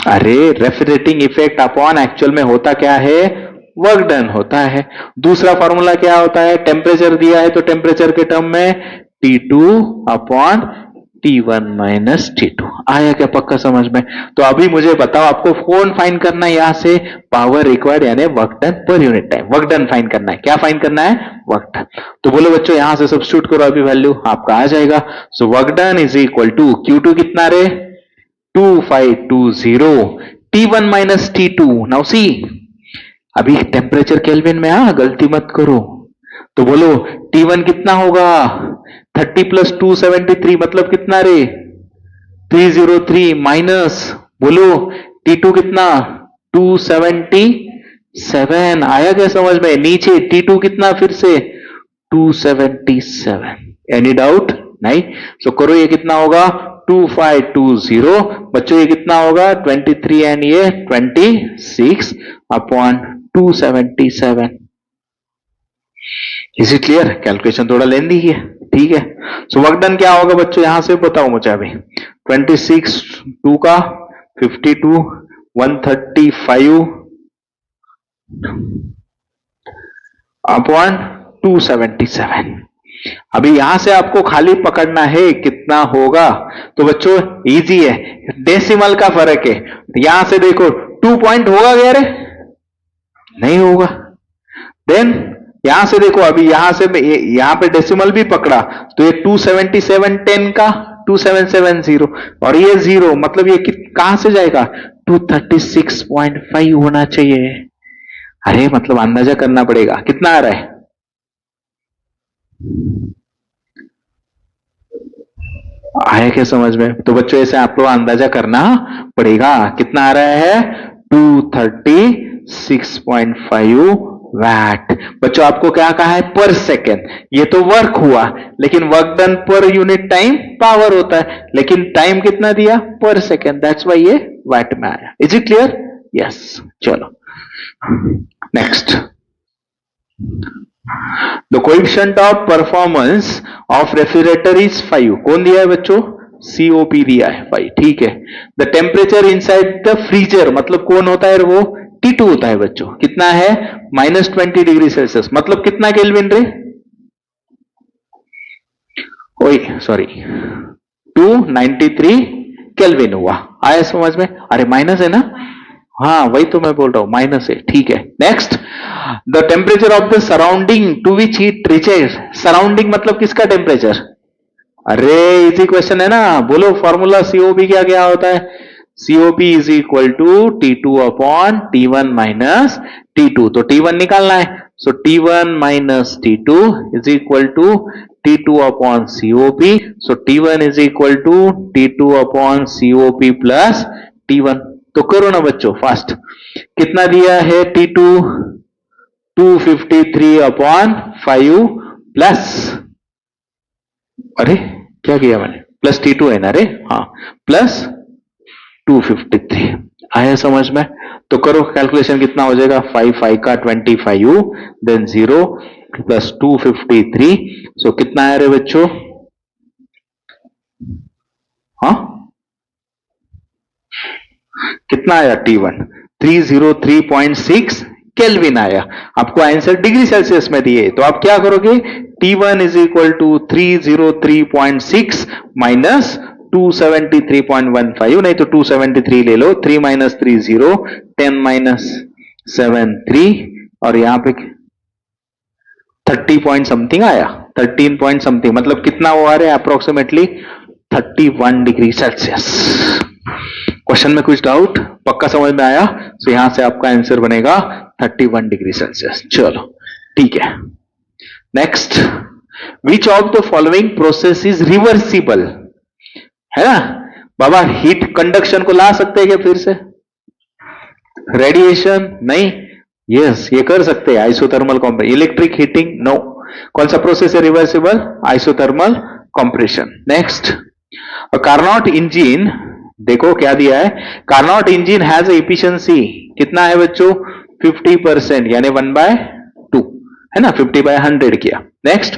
अरे रेफ्रिजरेटिंग इफेक्ट अपॉन एक्चुअल में होता क्या है? वर्क डन होता है। दूसरा फॉर्मूला क्या होता है? टेम्परेचर दिया है तो टेम्परेचर के टर्म में T2 upon T1 minus T2। आया क्या पक्का समझ में? तो अभी मुझे बताओ, आपको कौन फाइंड करना है यहां से? पावर रिक्वायर्ड यानी work done per unit time. Work done find करना है। क्या फाइंड करना है? Work done. तो बोलो बच्चों यहां से सब्स्टिट्यूट करो, अभी वैल्यू आपका आ जाएगा। So work done is equal to Q2 कितना रे? 2520 T1 minus T2। Now see, अभी टेम्परेचर केल्विन में, गलती मत करो। तो बोलो T1 कितना होगा? 30 प्लस 273, मतलब कितना रे? 303 माइनस, बोलो T2 कितना? 277। आया क्या समझ में? नीचे T2 कितना फिर से? 277। Any doubt? नहीं। सो करो, ये कितना होगा? 2520। बच्चों ये कितना होगा? 23 एंड ये 26 upon 277। Is it clear? Calculation थोड़ा लेंदी है, ठीक है। सो वर्क डन क्या होगा बच्चों? यहां से बताओ मुझे अभी। 26 2 का 52, 135 अपॉन 277। अभी यहां से आपको खाली पकड़ना है कितना होगा। तो बच्चों इजी है, डेसिमल का फर्क है। यहां से देखो 2 पॉइंट होगा क्या रे? नहीं होगा। देन यहां से देखो, अभी यहां से यहां पे डेसिमल भी पकड़ा, तो ये 277 10 का 2770, और ये 0, मतलब ये कहां से जाएगा? 236.5 होना चाहिए। अरे मतलब अंदाजा करना पड़ेगा कितना आ रहा है। आया क्या समझ में? तो बच्चों ऐसे आप लोग अंदाजा करना पड़ेगा कितना आ रहा है? 236.5 वैट। बच्चों आपको क्या कहा है? पर सेकेंड। ये तो वर्क हुआ, लेकिन work done per unit time power होता है, लेकिन टाइम कितना दिया? पर सेकेंड। दैट्स वाई ये वैट में आया। Is it clear? यस। चलो next. The coefficient of performance of refrigerator is 5। कौन दिया है बच्चों? COP दिया है 5, ठीक है। The temperature inside the freezer, मतलब कौन होता है वो? T2 होता है बच्चों। कितना है? -20 डिग्री सेल्सियस, मतलब कितना केल्विन रे? ओए सॉरी, 293 केल्विन हुआ। आया समझ में? अरे माइनस है ना? हाँ वही तो मैं बोल रहा हूं, माइनस है, ठीक है। Next, the temperature of the surrounding to which heat reaches. Surrounding मतलब किसका टेम्परेचर? अरे इजी क्वेश्चन है ना। बोलो फॉर्मूला COP क्या क्या होता है? COP is equal to T2 upon T1 minus T2। तो T1 निकालना है, so T1 minus T2 is equal to T2 upon COP। So T1 is equal to T2 upon COP plus T1। तो करो ना बच्चों फास्ट। कितना दिया है? T2 253 अपॉन 5 प्लस, अरे क्या किया मैंने? प्लस T2 है ना रे? हाँ, प्लस 253। आया समझ में? तो करो कैलकुलेशन, कितना हो जाएगा? 5 5 का 25, देन 0 प्लस 253। सो कितना आया रे बच्चों? हाँ कितना आया? T1 303.6 केल्विन आया। आपको आंसर डिग्री सेल्सियस में दिए, तो आप क्या करोगे? T1 is equal to 303.6 minus 273.15, नहीं तो 273 ले लो। 3 माइनस 3 0, 10 माइनस 7 3, और यहां पे 30 पॉइंट समथिंग आया। 13 पॉइंट समथिंग, मतलब कितना वो आ रहा है अप्रोक्सीमेटली 31 डिग्री सेल्सियस। क्वेश्चन में कुछ डाउट? पक्का समझ में आया? तो यहां से आपका आंसर बनेगा 31 डिग्री सेल्सियस। चलो ठीक है, next, which of the following process is reversible? है ना बाबा, हीट कंडक्शन को ला सकते हैं क्या फिर से? रेडिएशन नहीं, यस ये कर सकते हैं। Isothermal compression, electric heating no. कौन सा प्रोसेस है reversible? Isothermal compression. Next, Carnot engine, देखो क्या दिया है, कार्नोट इंजन हैज एफिशिएंसी कितना है बच्चों? 50%, यानी 1/2 है ना, 50/100 किया। नेक्स्ट,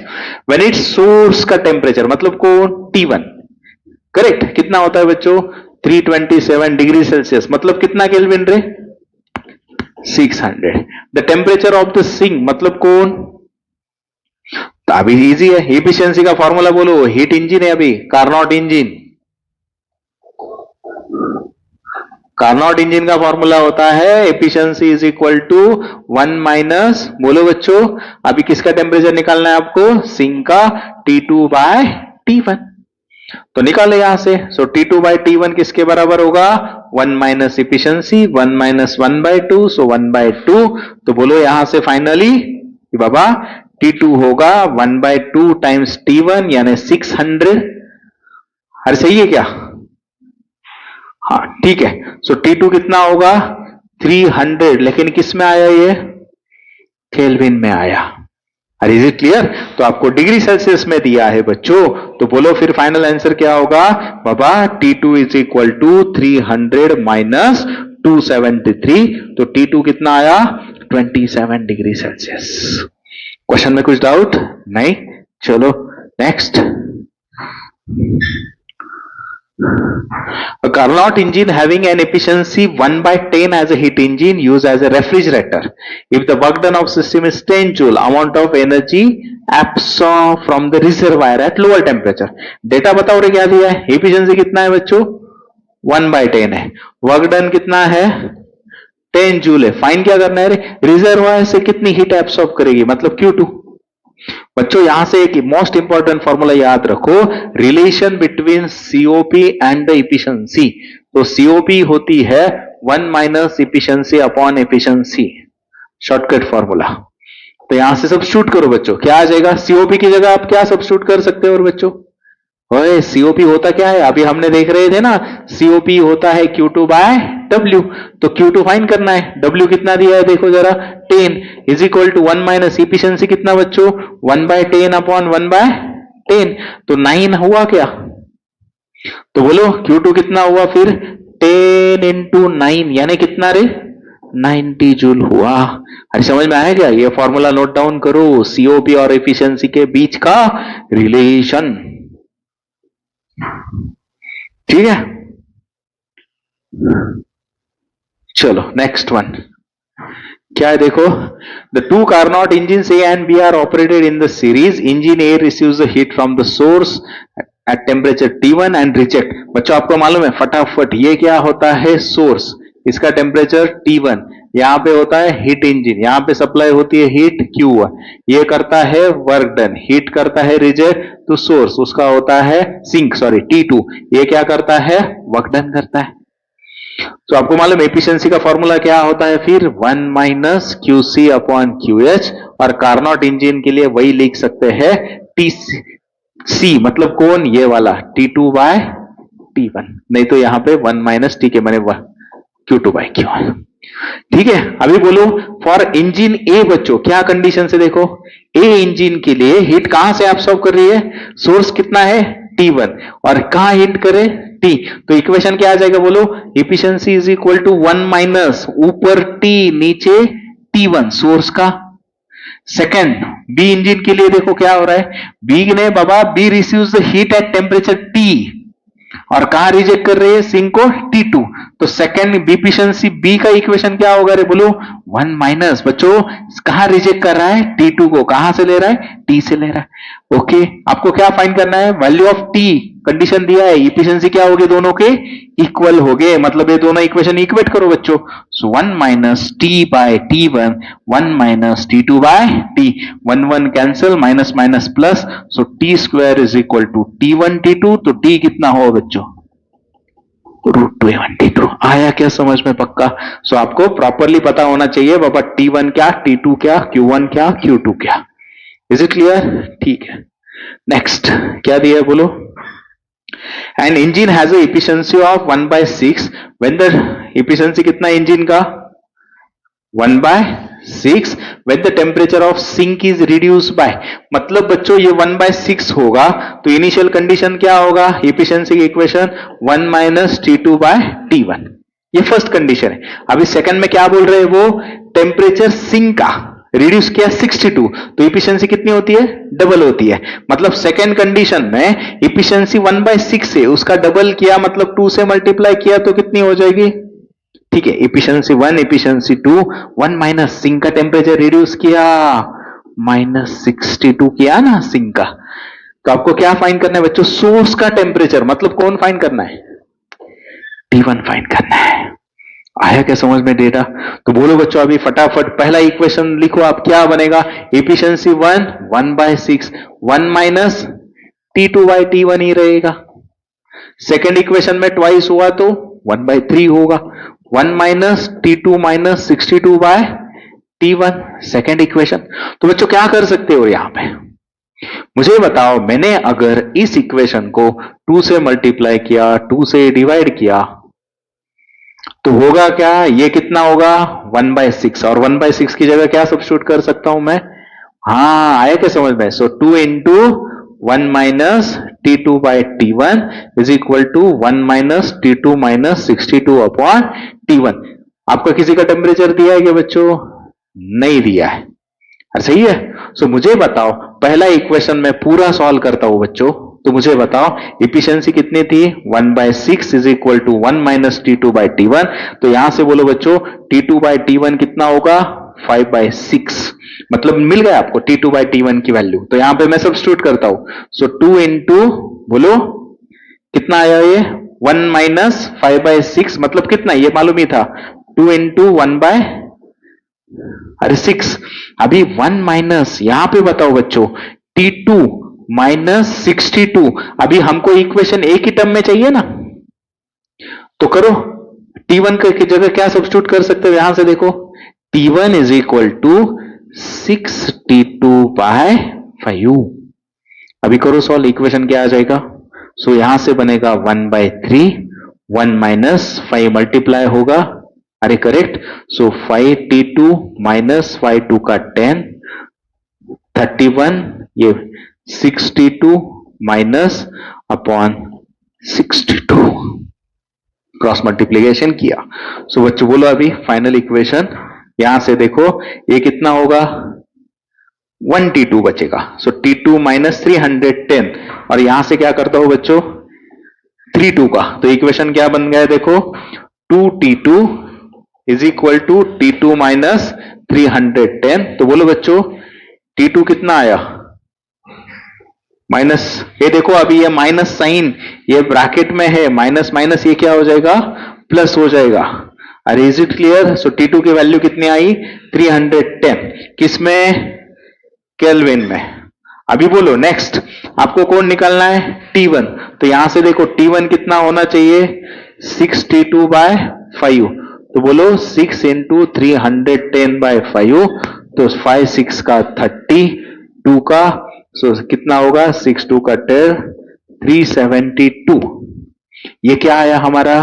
व्हेन इट्स सोर्स का टेम्परेचर मतलब कौन? T1, करेक्ट, कितना होता है बच्चों? 327 डिग्री सेल्सियस, मतलब कितना केल्विन रे? 600। The temperature of the sink मतलब कौन? तो अभी इजी है, एफिशिएंसी का फॉर्मूला बोलो, हीट इंजन है अभी, कार्नोट इंजन। कार्नोट इंजन का फॉर्मूला होता है efficiency is equal to 1 minus, बोलो बच्चों, अभी किसका टेम्परेचर निकालना है आपको? सिंक का, T2/T1। तो निकाले यहां से, सो T2/T1 किसके बराबर होगा? 1 माइनस एफिशिएंसी, 1 माइनस 1/2, सो 1/2। तो बोलो यहां से फाइनली बाबा T2 होगा 1/2 टाइम्स T1 यानी 600। अरे सही है क्या? हाँ ठीक है, सो T2 कितना होगा? 300, लेकिन किस में आया ये? केल्विन में आया। अरे इज इट क्लियर? तो आपको डिग्री सेल्सियस में दिया है बच्चों, तो बोलो फिर फाइनल आंसर क्या होगा बाबा? T2 is equal to 300 minus 273, तो T2 कितना आया? 27 डिग्री सेल्सियस। क्वेश्चन में कुछ डाउट नहीं? चलो next, a Carnot engine having an efficiency 1/10 as a heat engine used as a refrigerator. If the work done of system is 10 joule, amount of energy absorbed from the reservoir at lower temperature. Data बताओ रे क्या दिया है? Efficiency कितना है बच्चों? 1/10 है। Work done कितना है? 10 जूल है। फाइन क्या करना है रे? रिजर्वायर से कितनी हीट एब्सॉर्ब करेगी, मतलब Q2। बच्चों यहां से एक मोस्ट इंपॉर्टेंट फॉर्मूला याद रखो, relation between COP and the efficiency. तो सीओपी होती है 1 minus efficiency upon efficiency, shortcut formula. तो यहां से सब्स्टिट्यूट करो बच्चों, क्या आ जाएगा? सीओपी की जगह आप क्या सब्स्टिट्यूट कर सकते हो? और बच्चों ओए सीओपी होता क्या है? अभी हमने देख रहे थे ना, सीओपी होता है Q2/W। तो Q2 फाइन करना है, W कितना दिया है देखो जरा, 10 is equal to 1 minus efficiency कितना बच्चों? 1/10 अपॉन 1/10, तो 9 हुआ क्या? तो बोलो Q2 कितना हुआ फिर? 10 इंटू 9 यानी कितना रे? 90 जूल हुआ। अरे समझ में आया क्या? ये फॉर्मूला नोट डाउन करो, सीओपी और एफिशिएंसी के बीच का रिलेशन। ठीक है, चलो नेक्स्ट वन क्या है देखो, the two Carnot engine A and B are operated in the series. Engine A receives the heat from the source at temperature T1 and reject। बच्चों आपको मालूम है फटाफट, ये क्या होता है? सोर्स, इसका टेम्परेचर T1, यहां पे होता है हीट इंजन, यहां पे सप्लाई होती है हीट Q1, ये करता है वर्क डन, हीट करता है रिजेक्ट, तो सोर्स उसका होता है सिंक, सॉरी T2, ये क्या करता है? वर्क डन करता है। तो आपको मालूम एफिशिएंसी का फॉर्मूला क्या होता है फिर? 1 माइनस QC अपॉन QH, और कार्नोट इंजन के लिए वही लिख सकते हैं TC, मतलब कौन? ये वाला T2/T1, नहीं तो यहां पे 1 माइनस T के मैंने Q2/Q। ठीक है, अभी बोलो फॉर इंजन ए बच्चों क्या कंडीशन से देखो, ए इंजन के लिए हीट कहां से एब्सॉर्ब कर रही है? सोर्स कितना है? T1, और कहां हिट करे? T। तो इक्वेशन क्या आ जाएगा बोलो? Efficiency is equal to 1 minus ऊपर T नीचे T1 सोर्स का। सेकंड, बी इंजन के लिए देखो क्या हो रहा है, बी ने बाबा B receives the heat at temperature T, और कहां रिजेक्ट कर रही है? सिंक को T2, तो सेकेंड बी इफिशिएंसी बी का इक्वेशन क्या होगा रे बोलो, 1 माइनस, बच्चों कहां रिजेक्ट कर रहा है, T2 को, कहां से ले रहा है, T से ले रहा है। ओके, आपको क्या फाइंड करना है, वैल्यू ऑफ T, कंडीशन दिया है, इफिशिएंसी क्या होगी, दोनों के इक्वल हो गए, मतलब ये दोनों इक्वेशन इक्वेट करो बच्चों। So 1 minus T by T1, 1 minus T2 by T, 1 1 cancel, minus minus plus, so T square is equal to T1 T2, तो T कितना हो बच्चों, √2 आया क्या समझ में पक्का। सो आपको प्रॉपरली पता होना चाहिए बाबा T1 क्या, T2 क्या, Q1 क्या, Q2 क्या। इज इट क्लियर, ठीक है। नेक्स्ट क्या दिया है बोलो, an engine has a efficiency of 1/6 when the efficiency कितना इंजिन का, 1/6 when the temperature of sink is reduced by, मतलब बच्चों ये 1/6 होगा तो इनिशियल कंडीशन क्या होगा, इफिशिएंसी की equation 1 minus T2 by T1, ये फर्स्ट कंडीशन है। अभी सेकंड में क्या बोल रहे हैं वो, टेम्परेचर सिंक का रिड्यूस किया 62, तो इफिशिएंसी कितनी होती है, डबल होती है। मतलब सेकंड कंडीशन में इफिशिएंसी 1/6 है, उसका डबल किया मतलब 2 से मल्टीप्लाई किया तो कितनी हो जाएगी, ठीक है, इफिशिएंसी 1, इफिशिएंसी 2, 1 माइनस सिंक का टेम्परेचर रिड्यूस किया, -62 किया ना सिंक का। तो आपको क्या फाइंड करना है बच्चों, सोर्स का टेम्परेचर, मतलब कौन फाइंड करना है, T1 फाइंड करना है। आया क्या समझ में डेटा, तो बोलो बच्चों अभी फटाफट पहला इक्वेशन लिखो आप, क्या बनेगा, efficiency 1, 1/6, 1 minus T2 by T1 ही रहेगा। सेकेंड इक्वेशन में ट्वाइस हुआ तो 1/3 होगा, 1 minus T2 minus 62 by T1, second equation. तो बच्चों क्या कर सकते हो यहां पे, मुझे बताओ, मैंने अगर इस इक्वेशन को 2 से मल्टीप्लाई किया, 2 से डिवाइड किया तो होगा क्या, ये कितना होगा 1/6, और 1/6 की जगह क्या सब्स्टिट्यूट कर सकता हूं मैं, हाँ आया क्या समझ में। So 2 into 1 minus T2 by T1 is equal to 1 minus T2 minus 62 upon T1। आपका किसी का टेम्परेचर दिया है क्या बच्चों, नहीं दिया है, सही है। सो मुझे बताओ, पहला इक्वेशन में पूरा सॉल्व करता हूं बच्चों, तो मुझे बताओ इफिशिएंसी कितनी थी, 1/6 is equal to 1 minus T2 by T1। तो यहां से बोलो बच्चों T2 बाय T1 कितना होगा, 5/6, मतलब मिल गया आपको T2 बाय T1 की वैल्यू। तो यहां पे मैं सब्स्टिट्यूट करता हूं, सो 2 इंटू, बोलो कितना आया ये, 1 माइनस 5/6, मतलब कितना, ये मालूम ही था, 2 इंटू 1/6। अभी 1 माइनस, यहां पे बताओ बच्चों T2 माइनस 62, अभी हमको इक्वेशन एक ही टर्म में चाहिए ना, तो करो, T1 की जगह क्या सब्स्टिट्यूट कर सकते हो, यहां से देखो, T1 is equal to 6 T2 bye 5। अभी करो सॉल्व, इक्वेशन क्या आ जाएगा, सो यहां से बनेगा 1/3, 1 माइनस 5 मल्टीप्लाई होगा, अरे करेक्ट, सो 5 T2 माइनस 5 2 का 10, 31, ये 62 माइनस अपॉन 62, क्रॉस मल्टीप्लीकेशन किया। सो बच्चों बोलो अभी फाइनल इक्वेशन, यहां से देखो ये कितना होगा, 1 T2 बचेगा, सो T2 माइनस 310, और यहां से क्या करता हूं बच्चों 32 का, तो इक्वेशन क्या बन गया देखो, 2 T2 is equal to T2 minus 310। तो बोलो बच्चों T2 कितना आया, माइनस, ये देखो अभी ये माइनस साइन ये ब्रैकेट में है, माइनस माइनस ये क्या हो जाएगा, प्लस हो जाएगा। अरे is it clear, so T2 की वैल्यू कितनी आई, 310, किसमें, केल्विन में। अभी बोलो नेक्स्ट आपको कौन निकालना है, T1। तो यहां से देखो T1 कितना होना चाहिए, 6 T2 बाय 5, तो बोलो 6 इंटू 310 बाय 5, तो 5 6 का 30, 2 का, सो कितना होगा, 6 2 का 10, 372, ये क्या आया हमारा,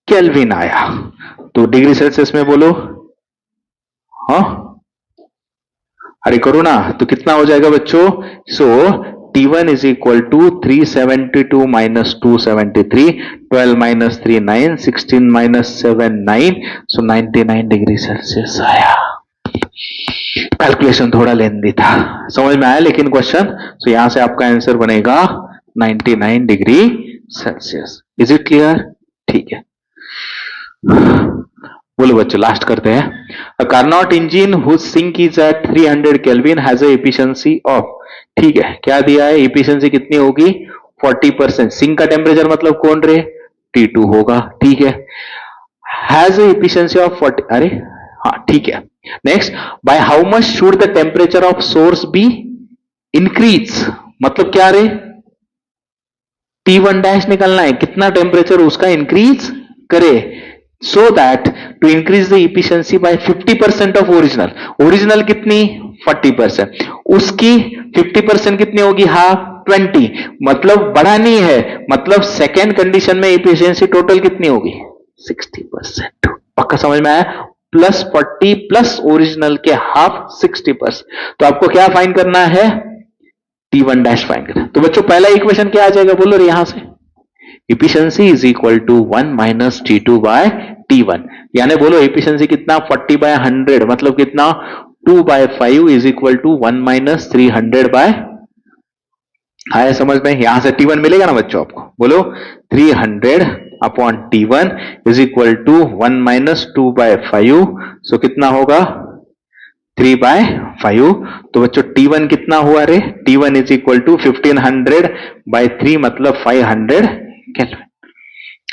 केल्विन आया। तो डिग्री सेल्सियस में बोलो, हाँ अरे करो ना, तो कितना हो जाएगा बच्चों, so T1 is equal to 372 minus 273, 12 minus 3 9, 16 minus 7 9, so 99 degree Celsius आया। कैलकुलेशन थोड़ा लेंदी था, समझ में आया लेकिन क्वेश्चन, सो यहां से आपका आंसर बनेगा 99 degree Celsius. Is it clear, ठीक है। बोलो बच्चों, लास्ट करते हैं। A Carnot engine whose sink is at 300 kelvin has a efficiency of, ठीक है, क्या दिया है, एफिशिएंसी कितनी होगी 40%। सिंक का टेम्परेचर मतलब कौन रे, T2 होगा, ठीक है। हैज अ एफिशिएंसी ऑफ 40, अरे हाँ ठीक है। Next, by how much should the temperature of source be increase, मतलब क्या रे, T1 डैश निकलना है, कितना टेम्परेचर उसका इंक्रीज करे, so that to increase the efficiency by 50% of original, original कितनी 40%, उसकी 50% कितनी होगी, हाफ 20, मतलब बढ़ानी है, मतलब सेकेंड कंडीशन में इफिशियंसी टोटल कितनी होगी 60%। पक्का समझ में आया, प्लस 40 प्लस ओरिजिनल के हाफ 60%। तो आपको क्या फाइंड करना है, T1 डैश फाइंड करना। तो बच्चों पहला इक्वेशन क्या आ जाएगा, बोलो रे, यहां से efficiency is equal to 1 minus T2 by T1, यानी बोलो एफिशिएंसी कितना 40 बाय 100, मतलब कितना 2 by 5 is equal to 1 minus 300 by, आया समझ में, यहां से T1 मिलेगा ना बच्चों आपको, बोलो 300 upon T1 is equal to 1 minus 2 by 5, so कितना होगा 3 बाय 5। तो बच्चों T1 कितना हुआ रे, T1 is equal to 1500 bye 3 मतलब 500 केल्विन,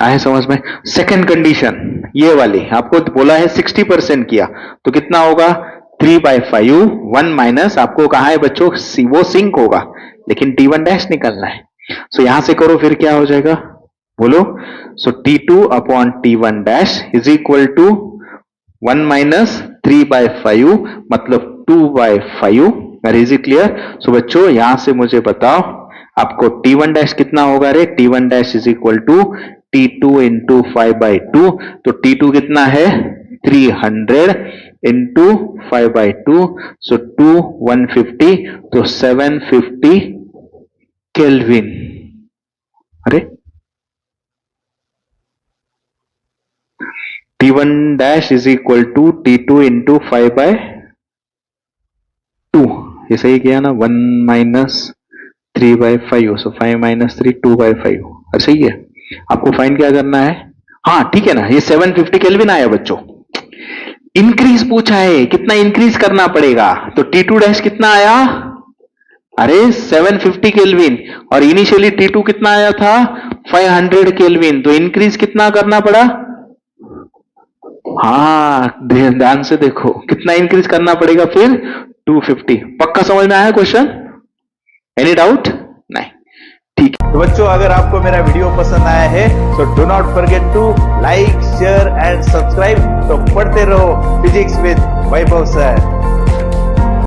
आए समझ में। सेकंड कंडीशन ये वाली आपको बोला है 60% किया, तो कितना होगा 3 बाय 5, 1 माइनस, आपको कहा है बच्चों वो सिंक होगा, लेकिन T1 डैश निकलना है, सो यहां से करो, फिर क्या हो जाएगा बोलो, so T2 upon T1 dash is equal to 1 minus 3 by 5 मतलब 2 by 5, is it clear. So बच्चों यहां से मुझे बताओ आपको T1 डैश कितना होगा रे, T1 dash is equal to T2 into 5 by 2, तो T2 कितना है 300 इंटू 5 बाई 2, सो 2 150, तो 750 केल्विन। अरे T1 dash is equal to T2 into 5 by 2, ये सही किया ना, 1 minus 3 by 5, so 5 minus 3 2 by 5, अरे सही है। आपको फाइंड क्या करना है, हाँ ठीक है ना, ये 750 केल्विन आया बच्चों, इंक्रीज पूछा है, कितना इंक्रीज करना पड़ेगा, तो T2 डैश कितना आया, अरे 750 केल्विन, और इनिशियली T2 कितना आया था 500 केल्विन, तो इंक्रीज कितना करना पड़ा, हाँ ध्यान से देखो कितना इंक्रीज करना पड़ेगा फिर 250। पक्का समझ में आया क्वेश्चन, एनी डाउट नहीं, ठीक है। तो बच्चों अगर आपको मेरा वीडियो पसंद आया है तो do not forget to like share and subscribe. तो पढ़ते रहो फिजिक्स विद वैभव सर।